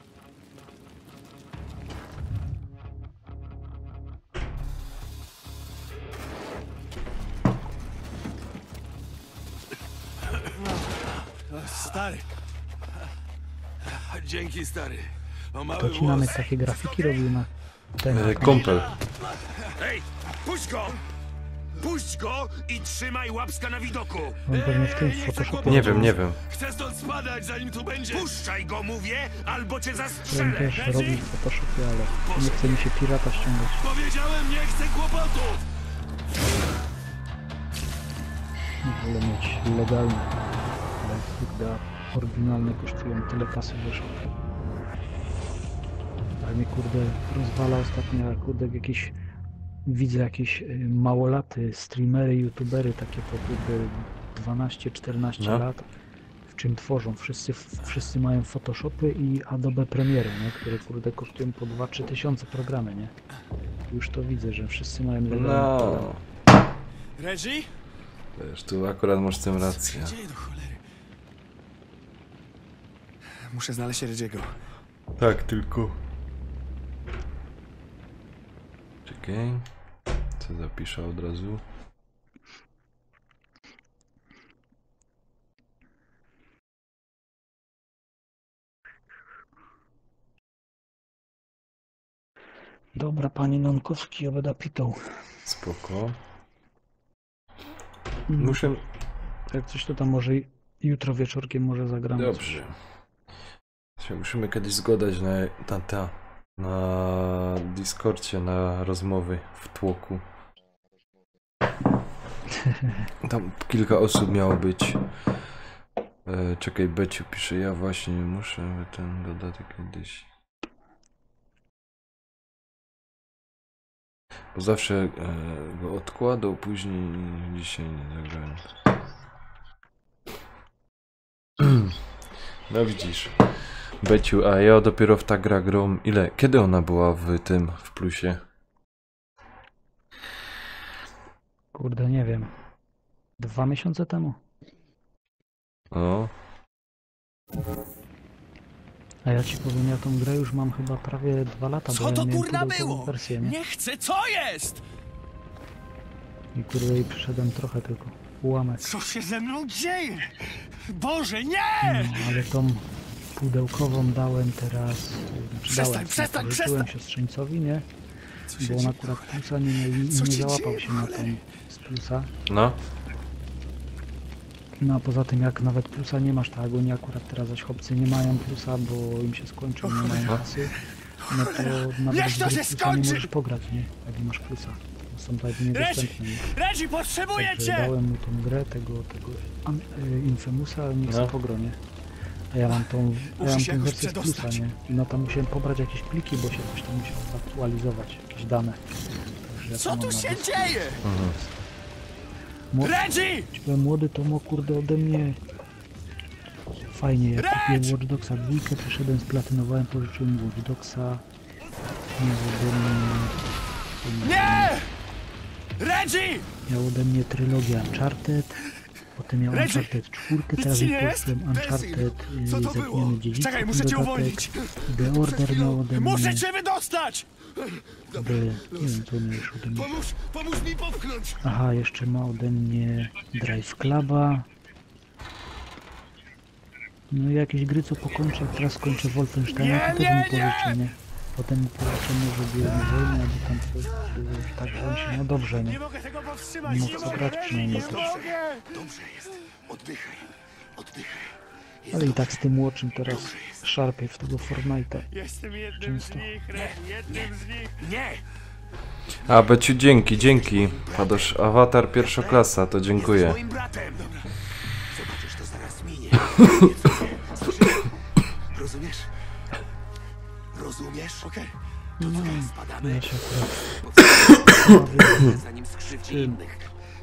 Stary. Dzięki, stary. O mały To ci mamy włos. takie grafiki robił na ten. Kąpel. Ej, puść go! Puść go i trzymaj łapska na widoku! On pewnie w tym Photoshopie. Nie wiem, nie wiem. Chcę stąd spadać, zanim tu będzie! Puszczaj go, mówię, albo cię On zastrzelę! też robi w Photoshopie, ale nie chce mi się pirata ściągać. Powiedziałem, nie chcę kłopotów! Wolę mieć legalny. Ale kurde, oryginalne kosztują tyle kasy wyszło. Ale mnie kurde rozwala ostatnio, kurde jakieś... Widzę jakieś małolaty, streamery, youtubery takie po kurde 12-14 No. lat. W czym tworzą? Wszyscy mają Photoshopy i Adobe Premiere, nie? Które kurde kosztują po 2-3 tysiące programy, nie? Już to widzę, że wszyscy mają legalne No. Reggie? Wiesz, tu akurat masz z tym rację. Co się dzieje do cholery? Muszę znaleźć Reggie'ego. Tak, tylko... Czekaj. Co zapiszę od razu? Dobra, panie Nonkowski, ja będę pitał. Spoko. Muszę... Jak coś to tam może jutro wieczorkiem może zagramy. Dobrze. Musimy kiedyś zgadać na Discordzie, na rozmowy w tłoku. Tam kilka osób miało być. Czekaj, Beciu pisze, ja właśnie muszę ten dodatek kiedyś. Bo zawsze go odkładał, później dzisiaj nie zagrałem. No widzisz, Beciu, a ja dopiero w ta gra grom. Ile? Kiedy ona była w tym, w plusie? Kurde, nie wiem. 2 miesiące temu. O. A ja ci powiem, ja tą grę już mam chyba prawie 2 lata, bo Co ja to miałem kurna pudełkową było? wersję, nie? Nie chcę, co jest? I kurde, i przyszedłem trochę tylko. Ułamek. Co się ze mną dzieje? Boże, nie! No, ale tą pudełkową dałem teraz. Znaczy Przestań, przestań, pożyczyłem przestań! siostrzeńcowi, nie? Co się Bo on dzieje, akurat cholera? plusa nie Co się załapał dzieje, się na cholera? tą z plusa. No. No a poza tym jak nawet plusa nie masz, tak, oni akurat teraz zaś chłopcy nie mają plusa, bo im się skończył, nie mają kasy, no to nawet Niech z to gry się plusa nie skończy! możesz pograć, nie? Jak nie masz plusa. Bo są tak niedostępne. nie? Reggie, potrzebuję Także cię! dałem mu tą grę, tego Infamousa, ale niech No. no. pogro, nie? A ja mam tą Muszę się jakoś wersję z plusa, przedostać. nie? I no tam musiałem pobrać jakieś pliki, bo się coś tam musiał aktualizować, jakieś dane. Także ja Co to tu mam na się dysku. dzieje? Reggie! Byłem młody, to mo kurde ode mnie fajnie, jak kupiłem Watch Dogsa 2, przeszedłem, splatynowałem, pożyczyłem Watch Dogsa, miał ode mnie... Nie! Reggie! Miał ode mnie trylogię Uncharted, potem miał Reggie! Uncharted 4, Nic teraz ci mi nie jest? poszedłem Uncharted Co to było? Zaginione Dziedzictwo, Czekaj, muszę cię dodatek, uwolnić! The Order miał ode mnie, Muszę cię wydostać! nie wiem co on już ode mnie. Pomóż mi popchnąć! Aha, jeszcze ma ode mnie Drive Cluba. No i jakieś gry co pokończę, jak teraz skończę Wolfensteina, to też mi pożyczę, nie? Potem mi tłumaczymy, że biegnie wojnę, albo tam coś, tak, że on się, no dobrze, nie? Nie mogę tego powstrzymać, Mógł nie co mogę! grać przynajmniej Nie też. mogę! Dobrze jest. Oddychaj. Oddychaj. Ale i tak z tym młodszym teraz szarpiej w tego Fortnite'a. Jestem jednym Często. z nich, Ren, jednym z nich. Nie! A, Beciu, dzięki. Padosz awatar pierwszoklasa, to dziękuję. Moim bratem. Dobra. Zobaczysz, to zaraz minie. Rozumiesz? Rozumiesz? Okej. No, Spadamy. ja się akurat Zanim skrzywdzi innych.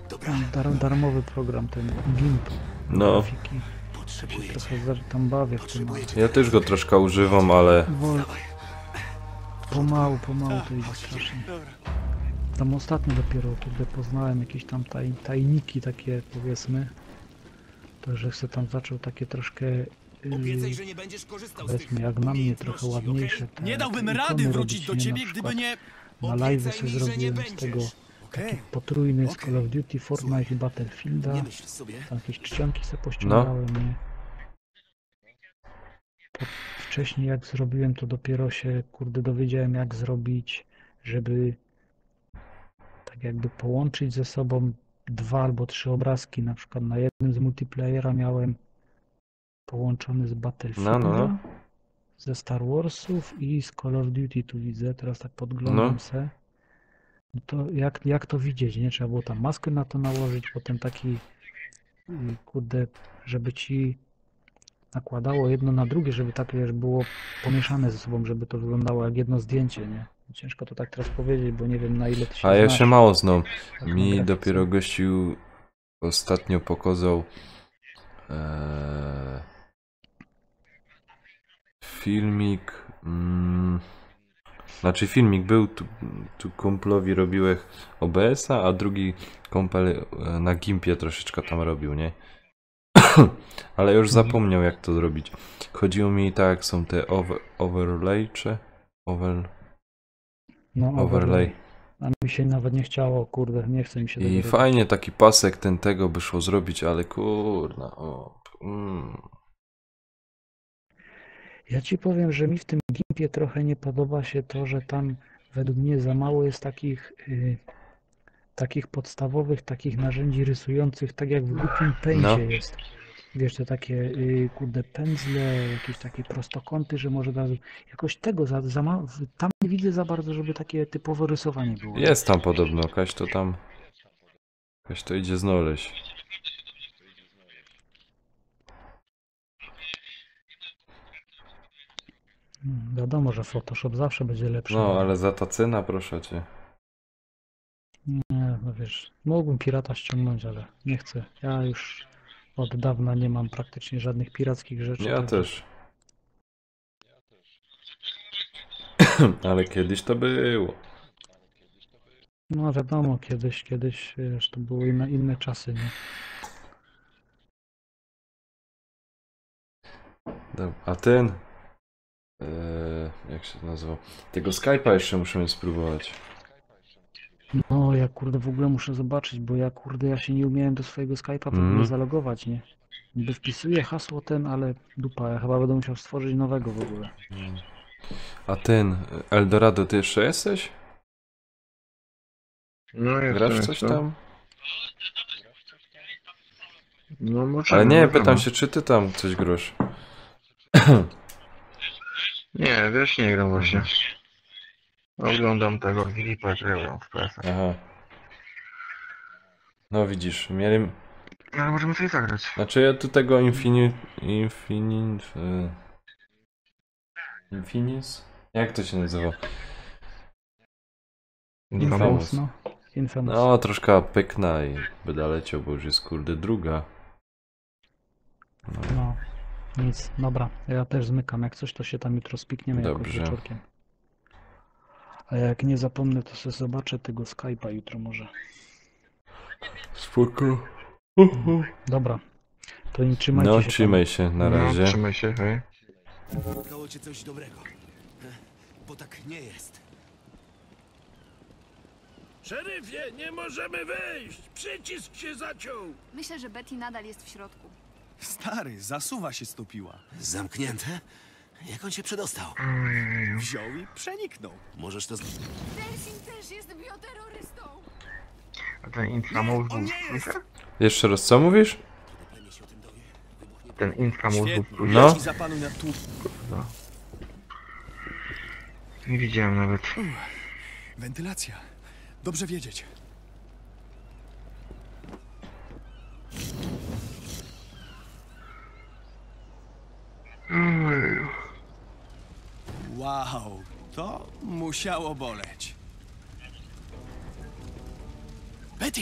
Dobra. darmowy program, ten GIMP. No. Grafiki. Się trochę tam bawię w tym. Ja też go troszkę używam, ale... Pomału to idzie strasznie. Tam ostatnio dopiero kiedy poznałem jakieś tam tajniki takie, powiedzmy. To, że se tam zaczął takie troszkę... Obiecaj, że nie będziesz korzystał z tych powiedzmy, jak na mnie trochę ładniejsze te Nie dałbym te rady ikony wrócić robić, do nie? ciebie, Na gdyby przykład nie... Na live Obiecaj sobie mi, że nie zrobiłem z będziesz. tego taki potrójny z Call of Duty, Fortnite i Battlefielda. Nie myśl sobie. Tam jakieś czcionki sobie pościągałem, nie? Wcześniej jak zrobiłem, to dopiero się, kurde, dowiedziałem jak zrobić, żeby tak jakby połączyć ze sobą 2 albo 3 obrazki. Na przykład na jednym z multiplayera miałem połączony z Battlefielda, No. ze Star Warsów i z Call of Duty tu widzę, teraz tak podglądam No. se. No to jak to widzieć, nie? Trzeba było tam maskę na to nałożyć, potem taki kurde, żeby ci nakładało jedno na drugie, żeby tak wiesz, było pomieszane ze sobą, żeby to wyglądało jak jedno zdjęcie, nie? Ciężko to tak teraz powiedzieć, bo nie wiem na ile ty się A ja znasz. się mało znam. Tak na Mi grafice. dopiero gościu ostatnio pokazał filmik. Znaczy filmik był, tu kumplowi robiłem OBS-a, a drugi kumpel na Gimpie troszeczkę tam robił, nie? Ale już zapomniał jak to zrobić. Chodziło mi tak, są te overlay, czy? Overlay. A mi się nawet nie chciało, kurde, nie chce mi się I tego fajnie taki pasek tego by szło zrobić, ale kurna, Ja ci powiem, że mi w tym Gimpie trochę nie podoba się to, że tam według mnie za mało jest takich podstawowych, takich narzędzi rysujących, tak jak w głupim Paincie jest. Wiesz, te takie kurde pędzle, jakieś takie prostokąty, że może jakoś tego za mało, tam nie widzę za bardzo, żeby takie typowe rysowanie było. Jest tam podobno, Kaś to idzie znaleźć. Wiadomo, że Photoshop zawsze będzie lepszy. No, ale za ta cena, proszę cię. Nie, no wiesz, mógłbym pirata ściągnąć, ale nie chcę. Ja już od dawna nie mam praktycznie żadnych pirackich rzeczy. Ja także- też. Ale kiedyś to było. No wiadomo, kiedyś, wiesz, to były inne czasy, nie? A ten... jak się to nazywa? Tego Skype'a jeszcze musimy spróbować. No, ja kurde w ogóle muszę zobaczyć, bo ja się nie umiałem do swojego Skype'a w ogóle zalogować, nie? Niby wpisuję hasło ale dupa, ja chyba będę musiał stworzyć nowego w ogóle. A ten, Eldorado, ty jeszcze jesteś? No Grasz w coś tam? No może. Ale nie, pytam się, czy ty tam coś grasz? Nie, wiesz, nie gram właśnie. Oglądam tego Filipa, gram w PS. Aha. No widzisz, mieli... Ale możemy sobie zagrać. Znaczy ja tu tego Infinis? Jak to się nazywa? Infamous, no. Infamous. No, troszkę pykna i będę leciał, bo już jest kurde druga. No, nic, dobra, ja też zmykam, jak coś to się tam jutro spikniemy jakoś Dobrze. wieczorkiem. A jak nie zapomnę, to sobie zobaczę tego Skype'a jutro może. Spoko. Dobra, to nie trzymajcie No, się. trzymaj się, na razie. No, trzymaj się, hej. Spotkało cię coś dobrego. Bo tak nie jest. Szeryfie, nie możemy wyjść! Przycisk się zaciął! Myślę, że Betty nadal jest w środku. Stary, zasuwa się stopiła. Zamknięte? Jak on się przedostał? Wziął i przeniknął. Możesz to... Delsin też jest bioterrorystą. A ten inframózg... Jeszcze raz, co mówisz? Ten inframózg... No. Zapanuj na tu. Kurwa. Nie widziałem nawet. Wentylacja. Dobrze wiedzieć. Wow, to musiało boleć. Betty!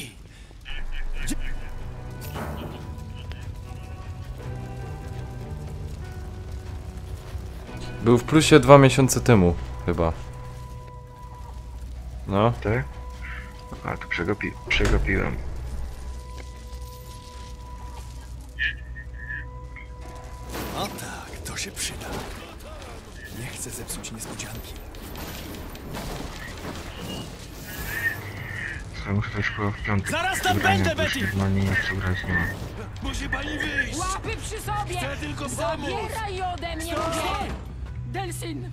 Był w plusie 2 miesiące temu, chyba. No. Tak? A, to przegapiłem. O tak, to się przyda. Nie chcę zepsuć niespodzianki. Ja muszę też chyba w piątek. Zaraz tam wygrania, będę, bo już Betty! normalnie nie chcę grać, nie ma. Musi pani wyjść! Łapy przy sobie! Chcę tylko pomóc! Zabieraj ode mnie! Delsin!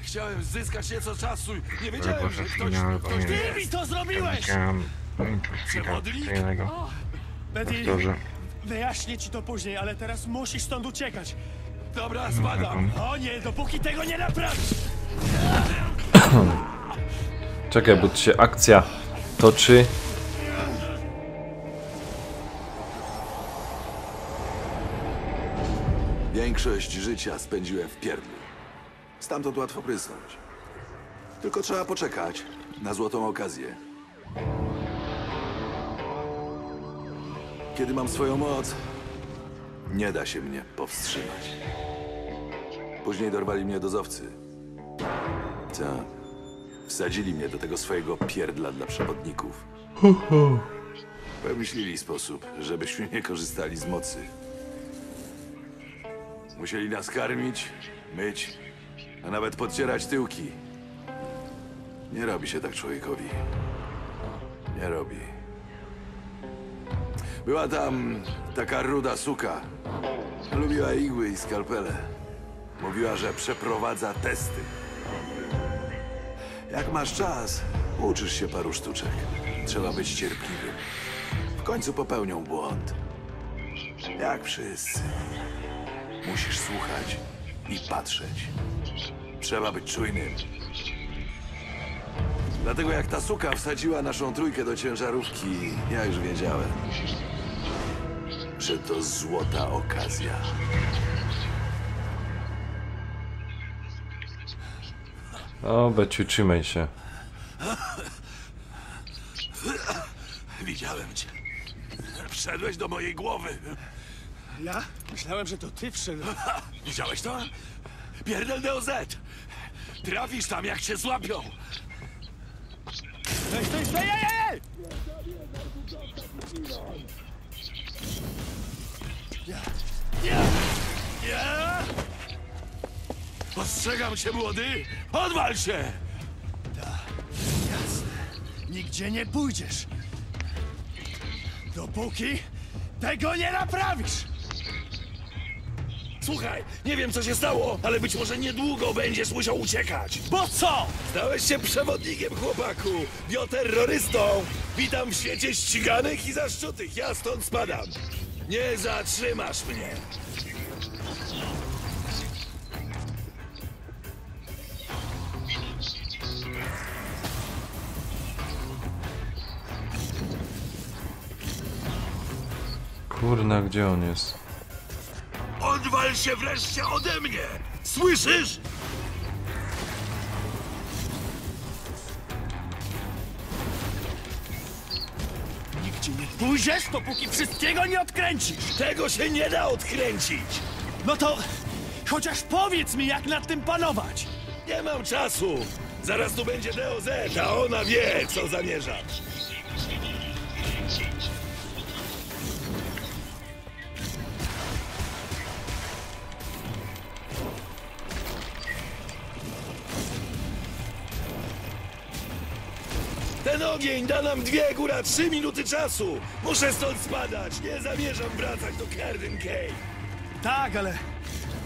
Chciałem zyskać nieco czasu. Nie Ale wiedziałem, Boże, że ktoś... chwila, ale Ty pamiętam. mi to zrobiłeś! Widziałem Interspira, co innego. Betty, Dobrze. wyjaśnię ci to później, ale teraz musisz stąd uciekać. Dobra, spadam. O nie, dopóki tego nie naprawisz! Czekaj, bo tu się akcja toczy. Większość życia spędziłem w pierdlu. Stamtąd łatwo prysnąć. Tylko trzeba poczekać na złotą okazję. Kiedy mam swoją moc, nie da się mnie powstrzymać. Później dorwali mnie dozowcy. Co? Wsadzili mnie do tego swojego pierdla dla przewodników. Wymyślili sposób, żebyśmy nie korzystali z mocy. Musieli nas karmić, myć, a nawet podcierać tyłki. Nie robi się tak człowiekowi. Nie robi. Była tam taka ruda suka. Lubiła igły i skalpele. Mówiła, że przeprowadza testy. Jak masz czas, uczysz się paru sztuczek. Trzeba być cierpliwym. W końcu popełnią błąd. Jak wszyscy. Musisz słuchać i patrzeć. Trzeba być czujnym. Dlatego jak ta suka wsadziła naszą trójkę do ciężarówki, ja już wiedziałem, że to złota okazja. O, Beciu, trzymaj się. Widziałem cię. Wszedłeś do mojej głowy. Ja? Myślałem, że to ty wszedłeś. Widziałeś to? Pierdel DOZ! Trafisz tam, jak cię złapią! Stoj, ej! Ja! Ostrzegam cię, młody! Odwal się! Jasne. Nigdzie nie pójdziesz. Dopóki tego nie naprawisz! Słuchaj, nie wiem co się stało, ale być może niedługo będziesz musiał uciekać. Bo co? Stałeś się przewodnikiem, chłopaku, bioterrorystą. Witam w świecie ściganych i zaszczutych, ja stąd spadam. Nie zatrzymasz mnie. Kurna, gdzie on jest? Odwal się wreszcie ode mnie! Słyszysz? Nigdzie nie pójdziesz, dopóki wszystkiego nie odkręcisz! Tego się nie da odkręcić! No to chociaż powiedz mi, jak nad tym panować! Nie mam czasu! Zaraz tu będzie DOZ, a ona wie, co zamierza. Ten ogień da nam 2, góra 3 minuty czasu. Muszę stąd spadać. Nie zamierzam wracać do Garden Cave. Tak, ale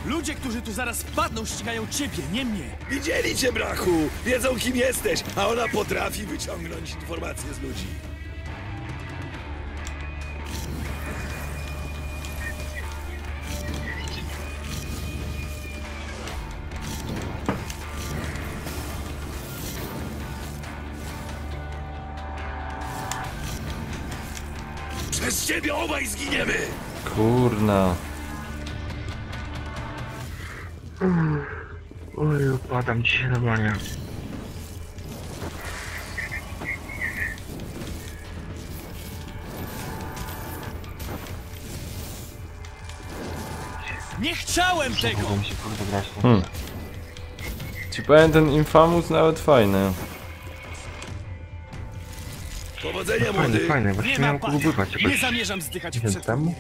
ludzie, którzy tu zaraz wpadną, ścigają ciebie, nie mnie. Widzieli cię, brachu! Wiedzą, kim jesteś, a ona potrafi wyciągnąć informacje z ludzi. Przez ciebie obaj zginiemy! Kurna. Oj, upadam dzisiaj na banie. Nie chciałem tego! Mogą się kurde grać. Ci powiem, ten Infamous nawet fajny. Powodzenia, młody! Fajny, właściwie miał próbować Nie jakoś zamierzam zdychać w tydzień temu.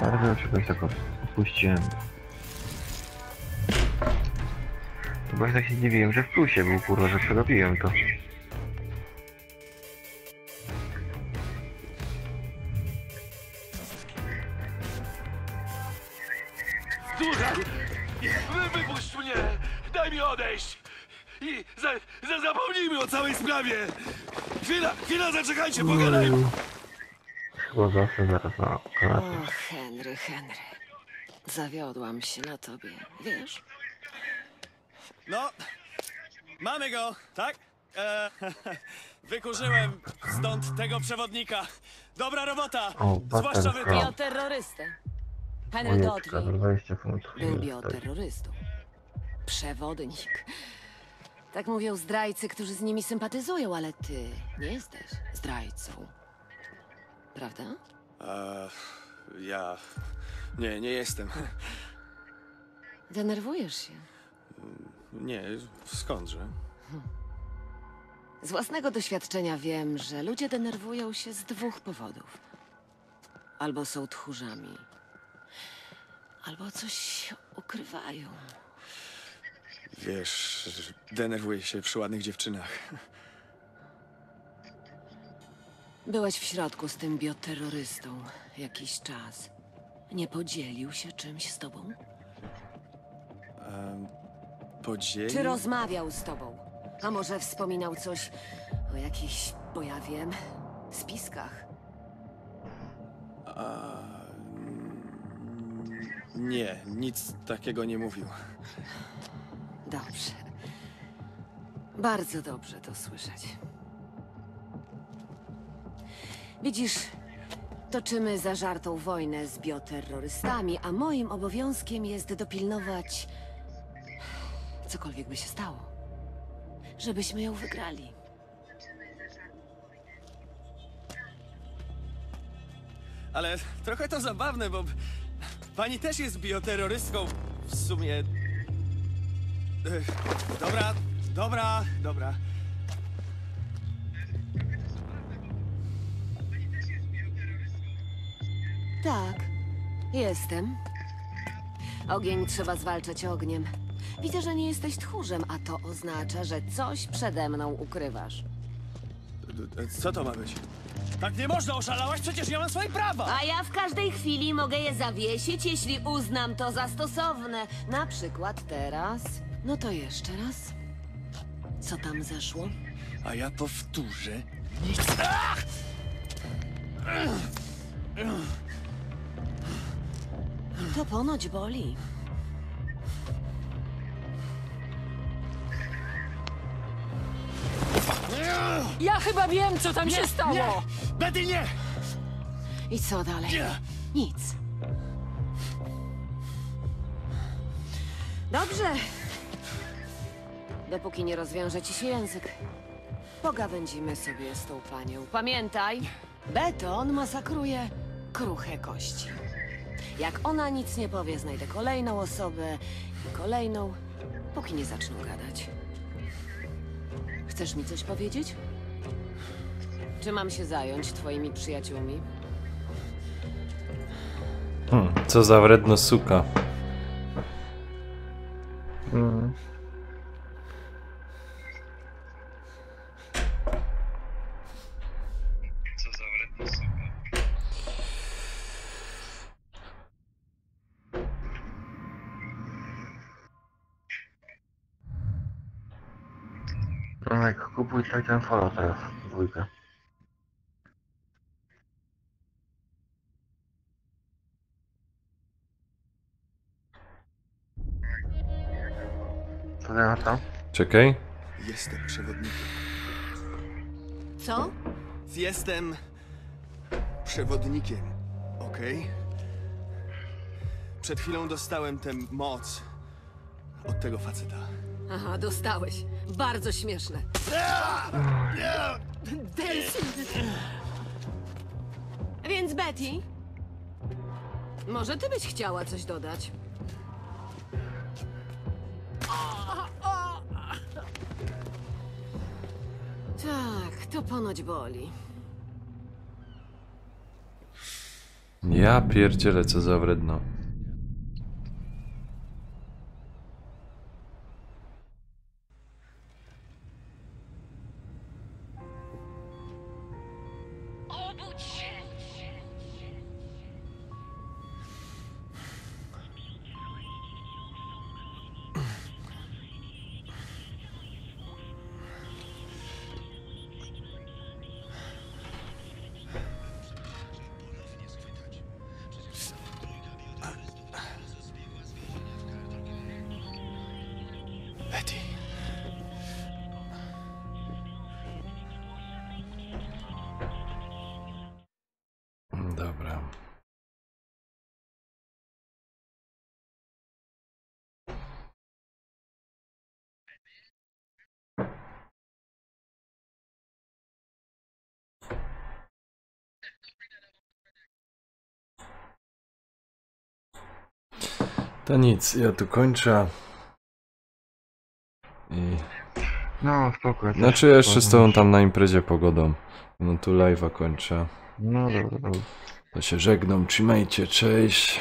Bardzo czegoś tak opuściłem. Bo ja tak się dziwiłem, że w plusie był, kurwa, że przegapiłem to. Słuchaj! Wypuść mnie! Daj mi odejść! I zapomnijmy o całej sprawie! Chwila, zaczekajcie, pogadajmy! Chyba zawsze zaraz na kanapie. O, Henry. Zawiodłam się na tobie, wiesz? No, mamy go, tak? Wykurzyłem stąd tego przewodnika. Dobra robota! O, Zwłaszcza wy... Bioterrorystę. Henry Dodley 20 funtów. był bioterrorystą. Przewodnik. Tak mówią zdrajcy, którzy z nimi sympatyzują, ale ty nie jesteś zdrajcą. Prawda? Ja... Nie jestem. Denerwujesz się. Nie, skądże? Z własnego doświadczenia wiem, że ludzie denerwują się z dwóch powodów. Albo są tchórzami, albo coś ukrywają. Wiesz, denerwuję się przy ładnych dziewczynach. Byłeś w środku z tym bioterrorystą jakiś czas. Nie podzielił się czymś z tobą? Podzielił? Czy rozmawiał z tobą? A może wspominał coś o jakichś, bo ja wiem, spiskach? Nie, nic takiego nie mówił. Dobrze. Bardzo dobrze to słyszeć. Widzisz, toczymy zażartą wojnę z bioterrorystami, a moim obowiązkiem jest dopilnować, cokolwiek by się stało, żebyśmy ją wygrali. Ale trochę to zabawne, bo pani też jest bioterrorystką. W sumie... Dobra. Tak, jestem. Ogień trzeba zwalczać ogniem. Widzę, że nie jesteś tchórzem, a to oznacza, że coś przede mną ukrywasz. Co to ma być? Tak nie można, oszalałaś? Przecież ja mam swoje prawa! A ja w każdej chwili mogę je zawiesić, jeśli uznam to za stosowne. Na przykład teraz. No to jeszcze raz. Co tam zeszło? A ja powtórzę. Nic. To ponoć boli. Ja chyba wiem, co tam się stało! Nie! Betty, nie! I co dalej? Nic. Dobrze. Dopóki nie rozwiąże ci się język. Pogawędzimy sobie z tą panią. Pamiętaj, beton masakruje kruche kości. Jak ona nic nie powie, znajdę kolejną osobę i kolejną, póki nie zaczną gadać. Chcesz mi coś powiedzieć? Czy mam się zająć twoimi przyjaciółmi? Co za wredna suka. Tomek, kupuj Titan Falla teraz, dwójkę. Co ja tam? Czekaj. Jestem przewodnikiem. Co? Jestem przewodnikiem, okej? Przed chwilą dostałem tę moc od tego faceta. Aha, dostałeś. Bardzo śmieszne. Delsin! Więc Betty, może ty byś chciała coś dodać? Tak, to ponoć boli. Ja pierdzielę, co za wredno. Obudź się! Betty. Dobra. To nic, ja tu kończę. I... No, spoko. Znaczy ja jeszcze z tobą tam na imprezie pogodą. No tu live'a kończę. No dobra. To się żegnam, trzymajcie, cześć.